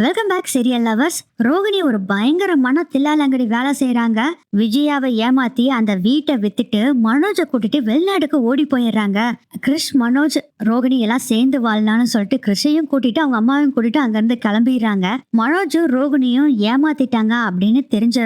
Welcome back serial lovers. Rohini ஒரு பயங்கரமான தில்லாலங்கடி வேலை செய்யறாங்க. விஜயாவை ஏமாத்தி அந்த வீட்டை வித்துட்டு மனோஜை கூட்டிட்டு வெளிநாடுக்கு ஓடி போயிடுறாங்க. கிறிஷ், மனோஜ், ரோகிணி எல்லாம் சேர்ந்து வாழலாம்னு சொல்லிட்டு கிறிஷையும் கூட்டிட்டு அவங்க அம்மாவையும் கூட்டிட்டு அங்கிருந்து கிளம்பிடுறாங்க. மனோஜும் ரோகிணியும் ஏமாத்திட்டாங்க அப்படின்னு தெரிஞ்ச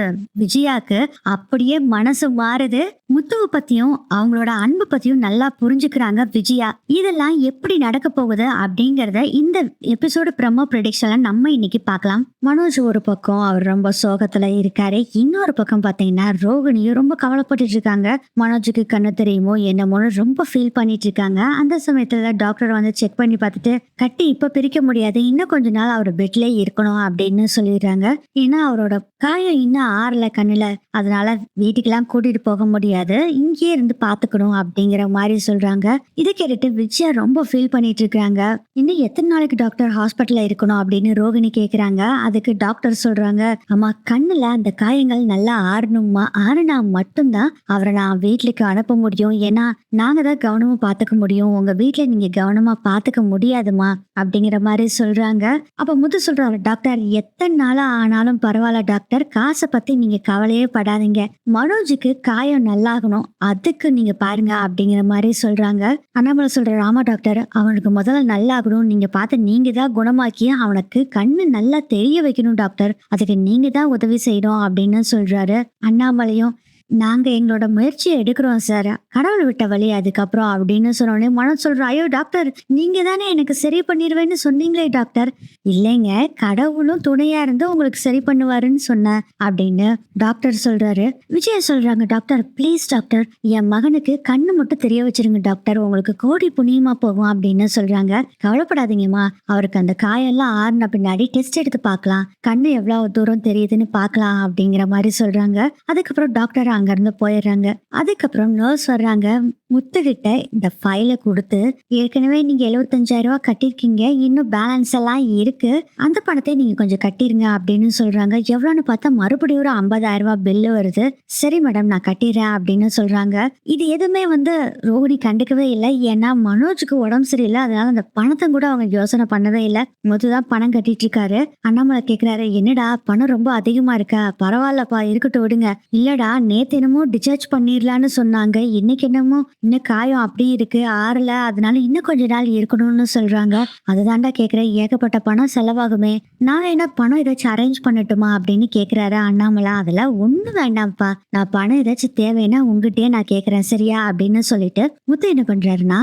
விஜயாக்கு அப்படியே மனசு மாறுது. முத்துவை பத்தியும் அவங்களோட அன்பு பத்தியும் நல்லா புரிஞ்சுக்கிறாங்க விஜயா. இதெல்லாம் எப்படி நடக்க போகுது அப்படிங்கறத இந்த எபிசோடு ப்ரமோ ப்ரெடிக்ஷன்ல நம்ம இன்னைக்கு பார்க்கலாம். மனோஜ் ஒரு பக்கம் அவர் ரொம்ப சோகத்துல இருக்காரு. இன்னொரு பக்கம் பாத்தீங்கன்னா ரோகிணியும் ரொம்ப கவலைப்பட்டு இருக்காங்க. மனோஜுக்கு கண்ணு தெரியுமோ என்னமோ ரொம்ப ஃபீல் பண்ணிட்டு இருக்காங்க. அந்த சமயத்துல டாக்டர் வந்து செக் பண்ணி பார்த்துட்டு கட்டி இப்ப பிரிக்க முடியாது, இன்னும் கொஞ்ச நாள் அவர் பெட்லயே இருக்கணும் அப்படின்னு சொல்லிடுறாங்க. ஏன்னா அவரோட காயம் இன்னும் ஆறல கண்ணுல, அதனால வீட்டுக்கெல்லாம் கூட்டிட்டு போக முடியாது, இங்கே இருந்து பாத்துக்கணும் அப்படிங்கிற மாதிரி சொல்றாங்க. இதை கேட்டுட்டு விஜயா ரொம்ப ஃபீல் பண்ணிட்டு இருக்காங்க. இன்னும் எத்தனை நாளைக்கு டாக்டர் ஹாஸ்பிட்டல்ல இருக்கணும் அப்படின்னு ரோகிணி கேக்குறாங்க. அதுக்கு டாக்டர் சொல்றாங்க, அம்மா கண்ணுல அந்த காயங்கள் நல்லா ஆறணுமா, ஆறுனா மட்டும்தான் அவரை நான் வீட்டுக்கு அனுப்ப முடியும். ஏன்னா நாங்க தான் கவனமா பாத்துக்க முடியும், உங்க வீட்டுல நீங்க கவனமா பாத்துக்க முடியாதுமா அப்படிங்கிற மாதிரி சொல்றாங்க. அப்ப முத்து சொல்றாரு, டாக்டர் எத்தனை நாளா ஆனாலும் பரவாயில்ல டாக்டர், காசை பத்தி நீங்க கவலையே படாதீங்க, மனோஜுக்கு காயம் நல்லாகணும் அதுக்கு நீங்க பாருங்க அப்படிங்கிற மாதிரி சொல்றாங்க. அண்ணாமலை சொல்றாரு, ஆமா டாக்டர், அவனுக்கு முதல்ல நல்லாகணும், நீங்க பார்த்து நீங்க தான் குணமாக்கி அவனுக்கு கண்ணு நல்லா தெரிய வைக்கணும் டாக்டர், அதுக்கு நீங்க தான் உதவி செய்யணும் அப்படின்னு சொல்றாரு. அண்ணாமலையும், நாங்க எங்களோட முயற்சியை எடுக்கிறோம் சார், கடவுள் விட்ட வழி அதுக்கப்புறம் அப்படின்னு சொன்னோடனே மனோஜ் சொல்ற, ஐயோ டாக்டர் நீங்க தானே எனக்கு சரி பண்ணிடுவேன்னு சொன்னீங்களே டாக்டர். இல்லைங்க, கடவுளும் துணையா இருந்து உங்களுக்கு சரி பண்ணுவாருன்னு சொன்னேன் அப்படின்னு டாக்டர் சொல்றாரு. விஜயா சொல்றாங்க, டாக்டர் ப்ளீஸ் டாக்டர், என் மகனுக்கு கண்ணு மட்டும் தெரிய வச்சிருங்க டாக்டர், உங்களுக்கு கோடி புண்ணியமா போகும் அப்படின்னு சொல்றாங்க. கவலைப்படாதீங்கம்மா, அவருக்கு அந்த காயெல்லாம் ஆறுன பின்னாடி டெஸ்ட் எடுத்து பார்க்கலாம், கண்ணு எவ்வளவு தூரம் தெரியுதுன்னு பார்க்கலாம் அப்படிங்கிற மாதிரி சொல்றாங்க. அதுக்கப்புறம் டாக்டர் அங்க இருந்து போயிடுறாங்க. அதுக்கப்புறம் நர்ஸ் வர்றாங்க. முத்துகிட்ட இந்த ஃபைலை கொடுத்து, ஏற்கனவே நீங்க 75,000 ரூபாய் கட்டிருக்கீங்க, இன்னும் பேலன்ஸ் எல்லாம் இருக்கு, அந்த பணத்தை நீங்க கொஞ்சம் கட்டிருங்க அப்படின்னு சொல்றாங்க. எவ்வளவுன்னு பார்த்தா மறுபடியும் ஒரு 50,000 ரூபாய் பில்லு வருது. சரி மேடம் நான் கட்டிடுறேன் அப்படின்னு சொல்றாங்க. இது எதுவுமே வந்து ரோகிணி கண்டுக்கவே இல்லை. ஏன்னா மனோஜுக்கு உடம்பு சரியில்லை, அதனால அந்த பணத்தை கூட அவங்க யோசனை பண்ணவே இல்லை. முத்துதான் பணம் கட்டிட்டு இருக்காரு. அண்ணாமலை கேக்குறாரு, என்னடா பணம் ரொம்ப அதிகமா இருக்கா, பரவாயில்லப்பா இருக்கட்டும் விடுங்க. இல்லடா நேத்து என்னமோ டிஸ்சார்ஜ் பண்ணிடலான்னு சொன்னாங்க, இன்னைக்கு என்னமோ இன்னும் காயம் அப்படியே இருக்கு ஆறல, அதனால இன்னும் கொஞ்ச நாள் இருக்கணும்னு சொல்றாங்க. அதுதான்டா கேக்குறேன், ஏகப்பட்ட பணம் செலவாகுமே, நான் என்ன பணம் ஏதாச்சும் அரேஞ்ச் பண்ணட்டுமா அப்படின்னு கேக்குறாரு அண்ணாமலை. அதெல்லாம் ஒண்ணு வேண்டாம்ப்பா, நான் பணம் ஏதாச்சும் தேவைன்னா உங்ககிட்டயே நான் கேக்குறேன் சரியா அப்படின்னு சொல்லிட்டு முத்து என்ன பண்றாருன்னா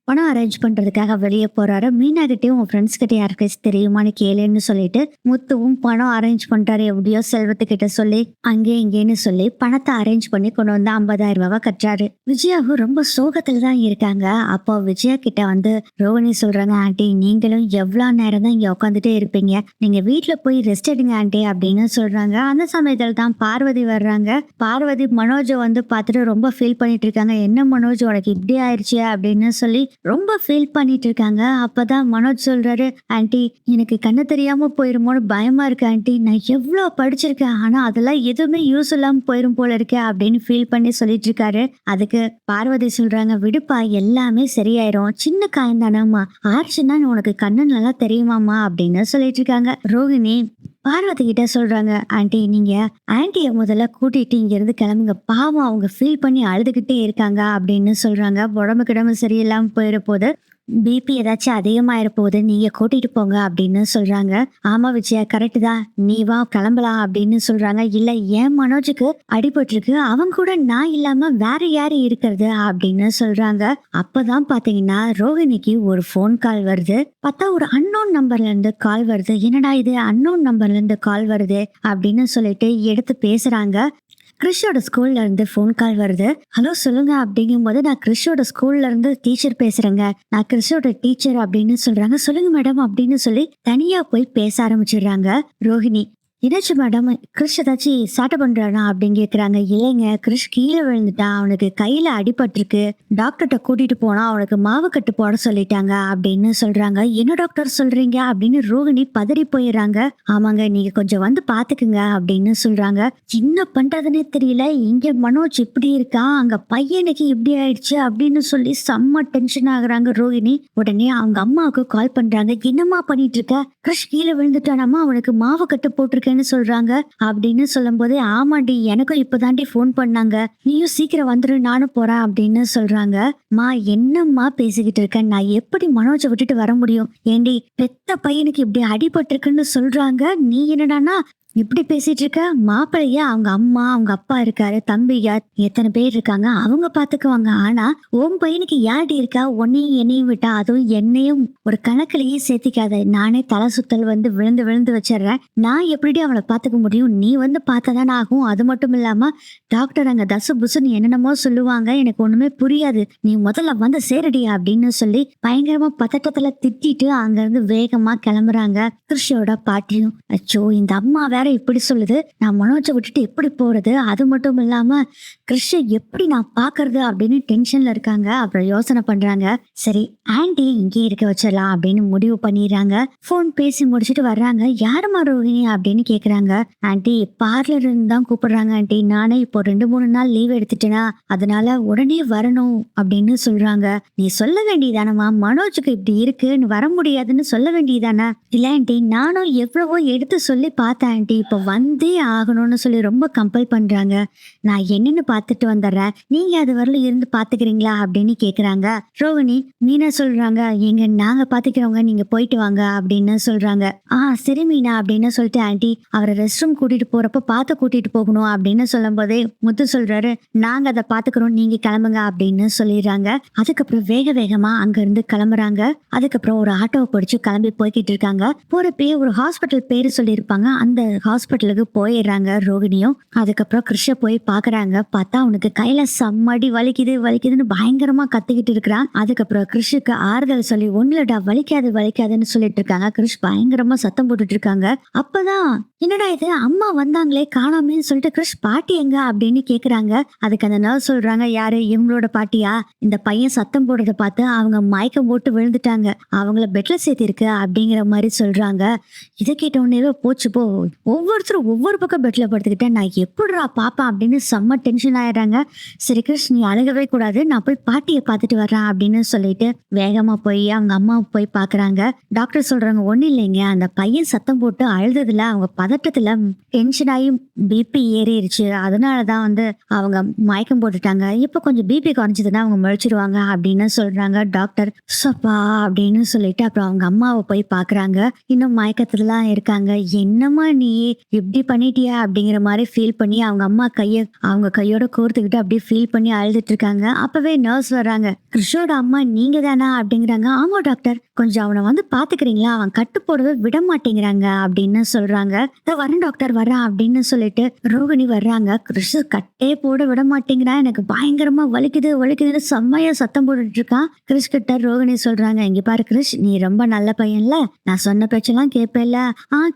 பணம் அரேஞ்ச் பண்றதுக்காக வெளியே போறாரு. மீனா கிட்டயும் உன் ஃப்ரெண்ட்ஸ் கிட்ட யாருக்காச்சும் தெரியுமான்னு கேளுன்னு சொல்லிட்டு முத்துவும் பணம் அரேஞ்ச் பண்றாரு. எப்படியோ செல்வத்துக்கிட்ட சொல்லி அங்கே இங்கேன்னு சொல்லி பணத்தை அரேஞ்ச் பண்ணி கொண்டு வந்து 50,000 ரூபாய் கட்டுறாரு. விஜயாவும் ரொம்ப சோகத்துல தான் இருக்காங்க. அப்போ விஜயா கிட்ட வந்து ரோகிணி சொல்றாங்க, ஆண்டி நீங்களும் எவ்வளவு நேரம் தான் இங்க உட்காந்துட்டே இருப்பீங்க, நீங்க வீட்டுல போய் ரெஸ்ட் எடுங்க ஆண்டி அப்படின்னு சொல்றாங்க. அந்த சமயத்துல தான் பார்வதி வர்றாங்க. பார்வதி மனோஜை வந்து பார்த்துட்டு ரொம்ப ஃபீல் பண்ணிட்டு இருக்காங்க. என்ன மனோஜ் உனக்கு இப்படி ஆயிடுச்சு அப்படின்னு சொல்லி ரொம்ப ஃபீல் பண்ணிட்டு இருக்காங்க. அப்பதான் மனோஜ் சொல்றாரு, ஆண்டி எனக்கு கண்ணு தெரியாம போயிருமோன்னு பயமா இருக்கு ஆண்டி, நான் எவ்வளவு படிச்சிருக்கேன் ஆனா அதெல்லாம் எதுவுமே யூஸ் இல்லாம போயிரும் போல இருக்கே அப்படின்னு ஃபீல் பண்ணி சொல்லிட்டு இருக்காரு. அதுக்கு பார்வதி சொல்றாங்க, விடுப்பா எல்லாமே சரியாயிரும், சின்ன காயம் தானம்மா, ஆர்ச்சுன்னா உனக்கு கண்ணு நல்லா தெரியுமாமா அப்படின்னு சொல்லிட்டு இருக்காங்க. ரோகிணி பார்வதி கிட்ட சொல்றாங்க, ஆண்டி நீங்க ஆண்டிய முதல்ல கூட்டிட்டு இங்க இருந்து கிளம்புங்க, பாவம் அவங்க ஃபீல் பண்ணி அழுதுகிட்டே இருக்காங்க அப்படின்னு சொல்றாங்க. உடம்பு கிடம்பு சரியில்லாம போயிட போது, பிபி ஏதாச்சும் அதிகமாயிர போகுது, நீங்க கூட்டிட்டு போங்க அப்படின்னு சொல்றாங்க. ஆமா விஜயா கரெக்ட் தான், நீ வா கிளம்பலாம் அப்படின்னு சொல்றாங்க. இல்ல என் மனோஜுக்கு அடிபட்டு இருக்கு, அவங்க கூட நான் இல்லாம வேற யாரு இருக்கிறது அப்படின்னு சொல்றாங்க. அப்பதான் பாத்தீங்கன்னா ரோகிணிக்கு ஒரு போன் கால் வருது. பார்த்தா ஒரு அன்னோன் நம்பர்ல இருந்து கால் வருது. என்னடா இது அன்னோன் நம்பர்ல இருந்து கால் வருது அப்படின்னு சொல்லிட்டு எடுத்து பேசுறாங்க. கிறிஷோட ஸ்கூல்ல இருந்து ஃபோன் கால் வருது. ஹலோ சொல்லுங்க அப்படிங்கும் போது, நான் கிறிஷோட ஸ்கூல்ல இருந்து டீச்சர் பேசுறேங்க, நான் கிறிஷோட டீச்சர் அப்படின்னு சொல்றாங்க. சொல்லுங்க மேடம் அப்படின்னு சொல்லி தனியா போய் பேச ஆரம்பிச்சிடுறாங்க ரோஹிணி. என்னாச்சு மேடம்? கிறிஷ் ஏதாச்சும் சேட்டை பண்றானா அப்படின்னு கேக்குறாங்க. இல்லைங்க, கிறிஷ் கீழே விழுந்துட்டான், அவனுக்கு கையில அடிபட்டிருக்கு, டாக்டர்கிட்ட கூட்டிட்டு போனா அவனுக்கு மாவு கட்டு போட சொல்லிட்டாங்க அப்படின்னு சொல்றாங்க. என்ன டாக்டர் சொல்றீங்க அப்படின்னு ரோகிணி பதறி போயிடுறாங்க. ஆமாங்க, நீங்க கொஞ்சம் வந்து பாத்துக்குங்க அப்படின்னு சொல்றாங்க. என்ன பண்றதுன்னே தெரியல, இங்க மனோஜ் இப்படி இருக்கான், அங்க பையனுக்கு இப்படி ஆயிடுச்சு அப்படின்னு சொல்லி செம்ம டென்ஷன் ஆகுறாங்க ரோகிணி. உடனே அவங்க அம்மாவுக்கு கால் பண்றாங்க. என்னம்மா பண்ணிட்டு இருக்க? கிறிஷ் கீழே விழுந்துட்டானாமா, அவனுக்கு மாவு கட்டு போட்டிருக்கேன்னு சொல்றாங்க அப்படின்னு சொல்லும் போதே, ஆமாண்டி எனக்கும் இப்பதாண்டி போன் பண்ணாங்க, நீயும் சீக்கிரம் வந்துரு நானும் போறேன் அப்படின்னு சொல்றாங்க. மா என்னம்மா பேசிக்கிட்டு இருக்க, நான் எப்படி மனோஜை விட்டுட்டு வர முடியும்? ஏண்டி பெத்த பையனுக்கு இப்படி அடிபட்டிருக்குன்னு சொல்றாங்க, நீ என்னடானா இப்படி பேசிட்டு இருக்க? மாப்பிள்ளைய அவங்க அம்மா அவங்க அப்பா இருக்காரு, தம்பி யார் எத்தனை பேர் இருக்காங்க, அவங்க பாத்துக்குவாங்க. ஆனா உன் பையனுக்கு யார்டி இருக்கா? உன்னையும் என்னையும் விட்டா, அதுவும் என்னையும் ஒரு கணக்குலயே சேர்த்திக்காத. நானே தலை சுத்தல் வந்து விழுந்து விழுந்து வச்சிடுறேன், நான் எப்படி அவளை பாத்துக்க முடியும்? நீ வந்து பார்த்தாதானே ஆகும். அது மட்டும் இல்லாம டாக்டர் அங்க தசு புசுன்னு என்னென்னமோ சொல்லுவாங்க, எனக்கு ஒண்ணுமே புரியாது, நீ முதல்ல வந்து சேரடி அப்படின்னு சொல்லி பயங்கரமா பதட்டத்துல திட்டிட்டு அங்க இருந்து வேகமா கிளம்புறாங்க கிருஷியோட பாட்டியும். அச்சோ, இந்த அம்மா வேற இப்படி சொல்லுது, நான் மனோஜை விட்டுட்டு எப்படி போறது? அது மட்டும் இல்லாம கிருஷை எப்படி நான் பாக்குறது அப்படின்னு டென்ஷன்ல இருக்காங்க. அப்புறம் யோசனை பண்றாங்க. சரி, ஆன்டி இங்கே இருக்க வச்சிடலாம் அப்படின்னு முடிவு பண்ணிடுறாங்க. போன் பேசி முடிச்சுட்டு வர்றாங்க. யாருமா ரோஹிணி அப்படின்னு கேக்குறாங்க. ஆன்டி பார்லர் இருந்து தான் கூப்பிடுறாங்க ஆன்டி, நானே இப்போ 2-3 நாள் லீவ் எடுத்துட்டேனா, அதனால உடனே வரணும் அப்படின்னு சொல்றாங்க. நீ சொல்ல வேண்டியதானமா, மனோஜுக்கு இப்படி இருக்குன்னு வர முடியாதுன்னு சொல்ல வேண்டியதானே? இல்ல ஆன்டி, நானும் எவ்வளவோ எடுத்து சொல்லி பார்த்தேன் ஆன்டி, இப்போ வந்தே ஆகணும்னு சொல்லி ரொம்ப கம்பல் பண்றாங்க. நான் என்னன்னு பார்த்துட்டு வந்துடுறேன், நீங்க அது வரல இருந்து பாத்துக்கிறீங்களா அப்படின்னு கேக்குறாங்க. ரோகிணி மீனா சொல்றாங்க, எங்க நாங்க பாத்துக்கிறோங்க, நீங்க போயிட்டு வாங்க அப்படின்னு சொல்றாங்க. சரி மீனா அப்படின்னு சொல்லிட்டு, ஆன்டி அவரை ரெஸ்ட் ரூம் கூட்டிட்டு போறப்ப பார்த்து கூட்டிட்டு போகணும் அப்படின்னு சொல்லும் போதே முத்து சொல்றாரு, நாங்க அதை பாத்துக்கிறோம், நீங்க கிளம்புங்க அப்படின்னு சொல்லிடுறாங்க. அதுக்கப்புறம் வேக வேகமா அங்க இருந்து கிளம்புறாங்க. அதுக்கப்புறம் ஒரு ஆட்டோவை பிடிச்சு கிளம்பி போய்கிட்டு இருக்காங்க. போறப்பயே ஒரு ஹாஸ்பிட்டல் பேரு சொல்லியிருப்பாங்க, அந்த ஹாஸ்பிட்டலுக்கு போயிடுறாங்க ரோகிணியும். அதுக்கப்புறம் கிருஷ போய் பாக்குறாங்க. பார்த்தா அவனுக்கு கையில செம்மடி வலிக்குது வலிக்குதுன்னு பயங்கரமா கத்திக்கிட்டு இருக்கிறான். அதுக்கப்புறம் கிருஷுக்கு ஆறுதல் சொல்லி, ஒண்ணுலடா வலிக்காது வலிக்காதுன்னு சொல்லிட்டு இருக்காங்க. கிருஷ் பயங்கரமா சத்தம் போட்டுட்டு இருக்காங்க. அப்பதான் என்னடா இது, அம்மா வந்தாங்களே காணாமேன்னு சொல்லிட்டு கிருஷ் பாட்டி எங்க அப்படின்னு கேக்குறாங்க. அதுக்கு அந்த நர்ஸ் சொல்றாங்க, யாரு இவங்களோட பாட்டியா? இந்த பையன் சத்தம் போடுறத பார்த்து அவங்க மயக்கம் போட்டு விழுந்துட்டாங்க, அவங்கள பெட்ல சேர்த்திருக்கு அப்படிங்கிற மாதிரி சொல்றாங்க. இதை கேட்ட உடனே போச்சு போ, ஒவ்வொருத்தரும் ஒவ்வொரு பக்கம் பெட்ல படுத்துக்கிட்டேன், நான் எப்படிடா பாப்பேன் அப்படின்னு செம்ம டென்ஷன் ஆயிடுறாங்க. சரி கிருஷ், நீ அழுகவே கூடாது, நான் போய் பாட்டியை பார்த்துட்டு வர்றேன் அப்படின்னு சொல்லிட்டு வேகமா போய் அவங்க அம்மாவை போய் பாக்குறாங்க. டாக்டர் சொல்றாங்க, ஒண்ணு இல்லைங்க, அந்த பையன் சத்தம் போட்டு அழுததுல அவங்க பதட்டத்துல டென்ஷன் ஆகி பிபி ஏறிடுச்சு, அதனாலதான் வந்து அவங்க மயக்கம் போட்டுட்டாங்க, இப்ப கொஞ்சம் பிபி குறைஞ்சதுன்னா அவங்க முழிச்சிருவாங்க அப்படின்னு சொல்றாங்க டாக்டர். சப்பா அப்படின்னு சொல்லிட்டு அப்புறம் அவங்க அம்மாவை போய் பாக்குறாங்க. இன்னும் மயக்கத்துலலாம் இருக்காங்க. என்னம்மா நீ இப்படி பண்ணிட்டியா அப்படிங்கிற மாதிரி ஃபீல் பண்ணி அவங்க அம்மா அவங்க கையோட கோர்த்துக்கிட்டு அப்படியே ஃபீல் பண்ணி அழுதுட்டு இருக்காங்க. அப்பவே நர்ஸ் வர்றாங்க. கிருஷோட அம்மா நீங்க தானா அப்படிங்கிறாங்க. ஆமா டாக்டர், கொஞ்சம் அவனை வந்து பாத்துக்கிறீங்களா, அவன் கட்டு போடவே விட மாட்டேங்கிறாங்க அப்படின்னு சொல்றாங்க. வரேன் டாக்டர் வரேன் அப்படின்னு சொல்லிட்டு ரோகிணி வர்றாங்க. கிருஷ் கட்டே போட விட மாட்டேங்கிறான், எனக்கு பயங்கரமா வலிக்குது வலிக்குதுன்னு செம்மையா சத்தம் போட்டுட்டு இருக்கான். கிருஷ் கிட்ட ரோகிணி சொல்றாங்க, இங்க பாரு கிருஷ், நீ ரொம்ப நல்ல பையன்ல, நான் சொன்ன பேச்செல்லாம் கேட்பேல்ல?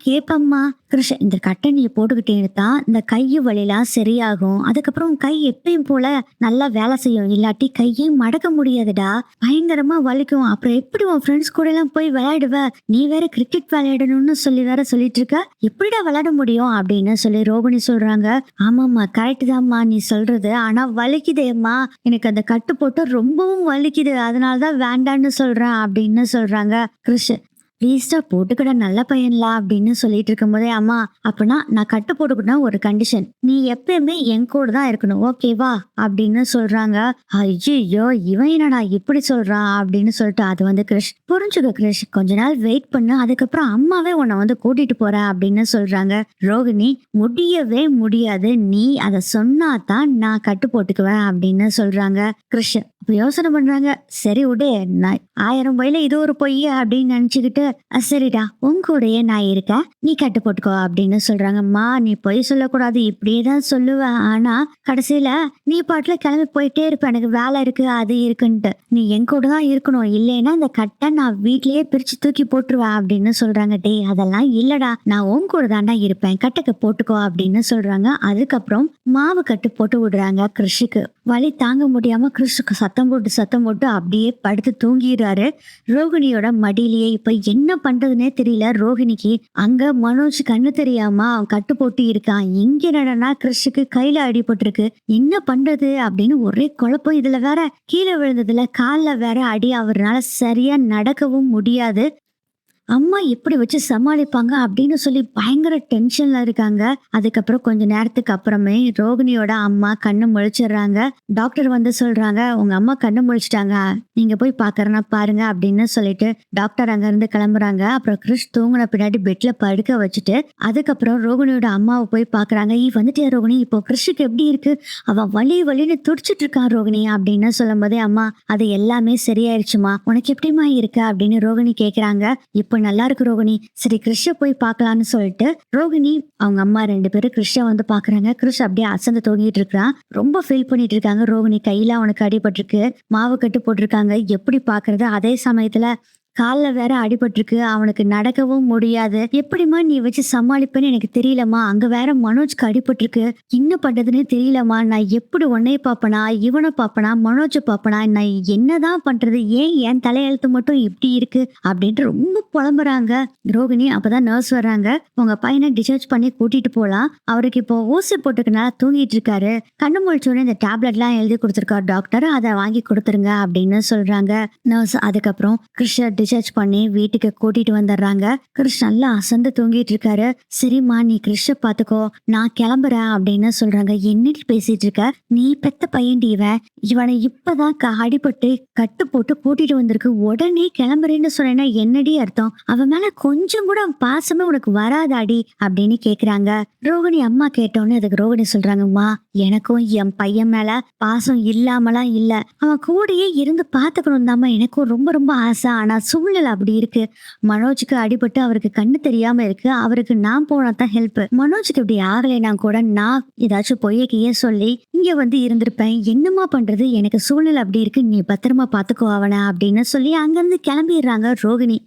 கேப்பம்மா. கிருஷ், இந்த கட்டை நீ போட்டுக்கிட்டே தான் இந்த கையு வலிலாம் சரியாகும், அதுக்கப்புறம் கை எப்பயும் போல நல்லா வேலை செய்யும், இல்லாட்டி கையே மடக்க முடியாதுடா, பயங்கரமா வலிக்கும், அப்புறம் எப்படி உன் ஃப்ரெண்ட்ஸ் கூட எல்லாம் போய் விளையாடுவ, நீ வேற கிரிக்கெட் விளையாடணும்னு சொல்லி வேற சொல்லிட்டு இருக்க, எப்படிடா விளையாட முடியும் அப்படின்னு சொல்லி ரோகிணி சொல்றாங்க. ஆமாம்மா கரெக்ட் தான்மா நீ சொல்றது, ஆனா வலிக்குதேம்மா, எனக்கு அந்த கட்டு போட்டு ரொம்பவும் வலிக்குது, அதனாலதான் வேண்டான்னு சொல்றேன் அப்படின்னு சொல்றாங்க. கிருஷ், ப்ளீஸ்டா போட்டுக்கிட நல்ல பையன்லா அப்படின்னு சொல்லிட்டு இருக்கும் போதே, அம்மா அப்பனா நான் கட்டு போட்டுக்கிட்டா ஒரு கண்டிஷன், நீ எப்பயுமே என் கூட தான் இருக்கணும், ஓகேவா அப்படின்னு சொல்றாங்க. ஐயோ இவன் என்னடா இப்படி சொல்றான் அப்படின்னு சொல்லிட்டு, அது வந்து கிருஷ் புரிஞ்சுக்க கிருஷ், கொஞ்ச நாள் வெயிட் பண்ணு, அதுக்கப்புறம் அம்மாவே உன்னை வந்து கூட்டிட்டு போற அப்படின்னு சொல்றாங்க. ரோகிணி, முடியவே முடியாது, நீ அதை சொன்னாதான் நான் கட்டு போட்டுக்குவேன் அப்படின்னு சொல்றாங்க. கிருஷ் யோசனை பண்றாங்க. சரி விடு, நான் 1000 பொய்ல இது ஒரு பொய் அப்படின்னு நினைச்சுக்கிட்டு சரிடா உன் கூடயே நான் இருக்கேன், நீ கட்டு போட்டுக்கோ அப்படின்னு சொல்றாங்க. அம்மா நீ பொய் சொல்லக்கூடாது, இப்படியேதான் சொல்லுவேன். ஆனா கடைசியில நீ பாட்டுல கிளம்பி போயிட்டே இருப்ப, எனக்கு வேலை இருக்கு அது இருக்குன்ட்டு. நீ என் கூட தான் இருக்கணும், இல்லைன்னா இந்த கட்டை நான் வீட்லயே பிரிச்சு தூக்கி போட்டுருவேன் அப்படின்னு சொல்றாங்க. டேய் அதெல்லாம் இல்லடா, நான் உன் கூட தாண்டா இருப்பேன், கட்டுக்கு போட்டுக்கோ அப்படின்னு சொல்றாங்க. அதுக்கப்புறம் மாவு கட்டு போட்டு விடுறாங்க கிறிஷுக்கு. வலி தாங்க முடியாம கிறிஷுக்கு சத்தம் போட்டு அப்படியே படுத்து தூங்கிடுறாரு ரோகிணியோட மடியிலேயே. இப்ப என்ன பண்றதுன்னே தெரியல ரோகிணிக்கு. அங்க மனோஜ் கண்ணு தெரியாம அவன் கட்டு போட்டு இருக்கான். இங்க என்னடனா கிறிஷுக்கு கையில அடிபட்டிருக்கு. என்ன பண்றது அப்படின்னு ஒரே குழப்பம். இதுல வேற கீழே விழுந்ததுல கால்ல வேற அடி, அவரால் சரியா நடக்கவும் முடியாது. அம்மா எப்படி வச்சு சமாளிப்பாங்க அப்படின்னு சொல்லி பயங்கர டென்ஷன்ல இருக்காங்க. அதுக்கப்புறம் கொஞ்ச நேரத்துக்கு அப்புறமே ரோகிணியோட அம்மா கண்ணு முழிச்சிடுறாங்க. டாக்டர் வந்து சொல்றாங்க, உங்க அம்மா கண்ணு முழிச்சிட்டாங்க, நீங்க போய் பாக்குறனா பாருங்க அப்படின்னு சொல்லிட்டு டாக்டர் அங்க இருந்து கிளம்புறாங்க. அப்புறம் கிறிஷ் தூங்கின பின்னாடி பெட்ல படுக்க வச்சுட்டு அதுக்கப்புறம் ரோகிணியோட அம்மாவை போய் பாக்குறாங்க. வந்துட்டியா ரோகிணி, இப்போ கிறிஷுக்கு எப்படி இருக்கு, அவன் வலின்னு துடிச்சிட்டு இருக்கான் ரோகிணி அப்படின்னு சொல்லும் போதே, அம்மா அது எல்லாமே சரியாயிருச்சுமா, உனக்கு எப்படிமா இருக்கு அப்படின்னு ரோகிணி கேக்குறாங்க. இப்போ நல்லா இருக்கு ரோகிணி, சரி கிறிஷ போய் பார்க்கலான்னு சொல்லிட்டு ரோகிணி அவங்க அம்மா 2 பேரும் கிறிஷ வந்து பாக்குறாங்க. கிறிஷ் அப்படியே அசந்து தூங்கிட்டு இருக்கான். ரொம்ப ஃபீல் பண்ணிட்டு இருக்காங்க. ரோகிணி கையில அவனுக்கு அடிபட்டிருக்கு, மாவு கட்டு போட்டிருக்காங்க, எப்படி பாக்குறது, அதே சமயத்துல கால்ல வேற அடிபட்டிருக்கு, அவனுக்கு நடக்கவும் முடியாது. எப்படிமா நீ வச்சு சமாளிப்பேன்னு எனக்கு தெரியலம்மா, அங்க வேற மனோஜ்க்கு அடிபட்டிருக்கு, என்ன பண்றதுன்னு தெரியலம்மா, நான் எப்படி உன்னைய பாப்பனா இவனை பாப்பனா மனோஜை பாப்பனா, நான் என்னதான் பண்றது, ஏன் என் தலையெழுத்து மட்டும் இப்படி இருக்கு அப்படின்ட்டு ரொம்ப புலம்புறாங்க ரோகிணி. அப்பதான் நர்ஸ் வர்றாங்க, உங்க பையனை டிஸ்சார்ஜ் பண்ணி கூட்டிட்டு போலாம், அவருக்கு இப்போ ஊசி போட்டுக்கனால தூங்கிட்டு இருக்காரு, கண்ணு முழிச்சோடனே இந்த டேப்லெட் எல்லாம் எழுதி கொடுத்துருக்காரு டாக்டர், அதை வாங்கி கொடுத்துருங்க அப்படின்னு சொல்றாங்க நர்ஸ். அதுக்கப்புறம் கிறிஷ டிஸ்சார்ஜ் பண்ணி வீட்டுக்கு கூட்டிட்டு வந்துடுறாங்க. கிறிஷ் நல்லா அசந்து தூங்கிட்டு இருக்காரு. சரிம்மா நீ கிறிஷ பாத்துக்கோ, நான் கிளம்புறேன் அப்படின்னு சொல்றாங்க. என்னடி பேசிட்டு இருக்க, நீ பெத்த பையன்டி இவனை இப்பதான் அடிபட்டு கட்டு போட்டு கூட்டிட்டு வந்திருக்கு, உடனே கிளம்புறேன்னு சொன்னா என்னடி அர்த்தம், அவன் மேல கொஞ்சம் கூட பாசமே உனக்கு வராதாடி அப்படின்னு கேக்குறாங்க. ரோகிணி அம்மா கேட்டோன்னு அதுக்கு ரோகிணி சொல்றாங்கம்மா, எனக்கும் என் பையன் மேல பாசம் இல்லாமலாம் இல்ல, அவன் கூடயே இருந்து பாத்துக்கணும் தாம்மா எனக்கும் ரொம்ப ரொம்ப ஆசை, ஆனா சூழ்நிலை அப்படி இருக்கு, மனோஜுக்கு அடிபட்டு அவருக்கு கண்ணு தெரியாம இருக்கு, அவருக்கு நான் போனா தான் ஹெல்ப், மனோஜுக்கு இப்படி ஆகலைன்னா கூட நான் ஏதாச்சும் பொய்யக்கையே சொல்லி இங்க வந்து இருந்திருப்பேன், என்னமா பண்றது, எனக்கு சூழ்நிலை அப்படி இருக்கு, நீ பத்திரமா பாத்துக்கோ அவனை அப்படின்னு சொல்லி அங்கிருந்து கிளம்பிடுறாங்க ரோகிணி.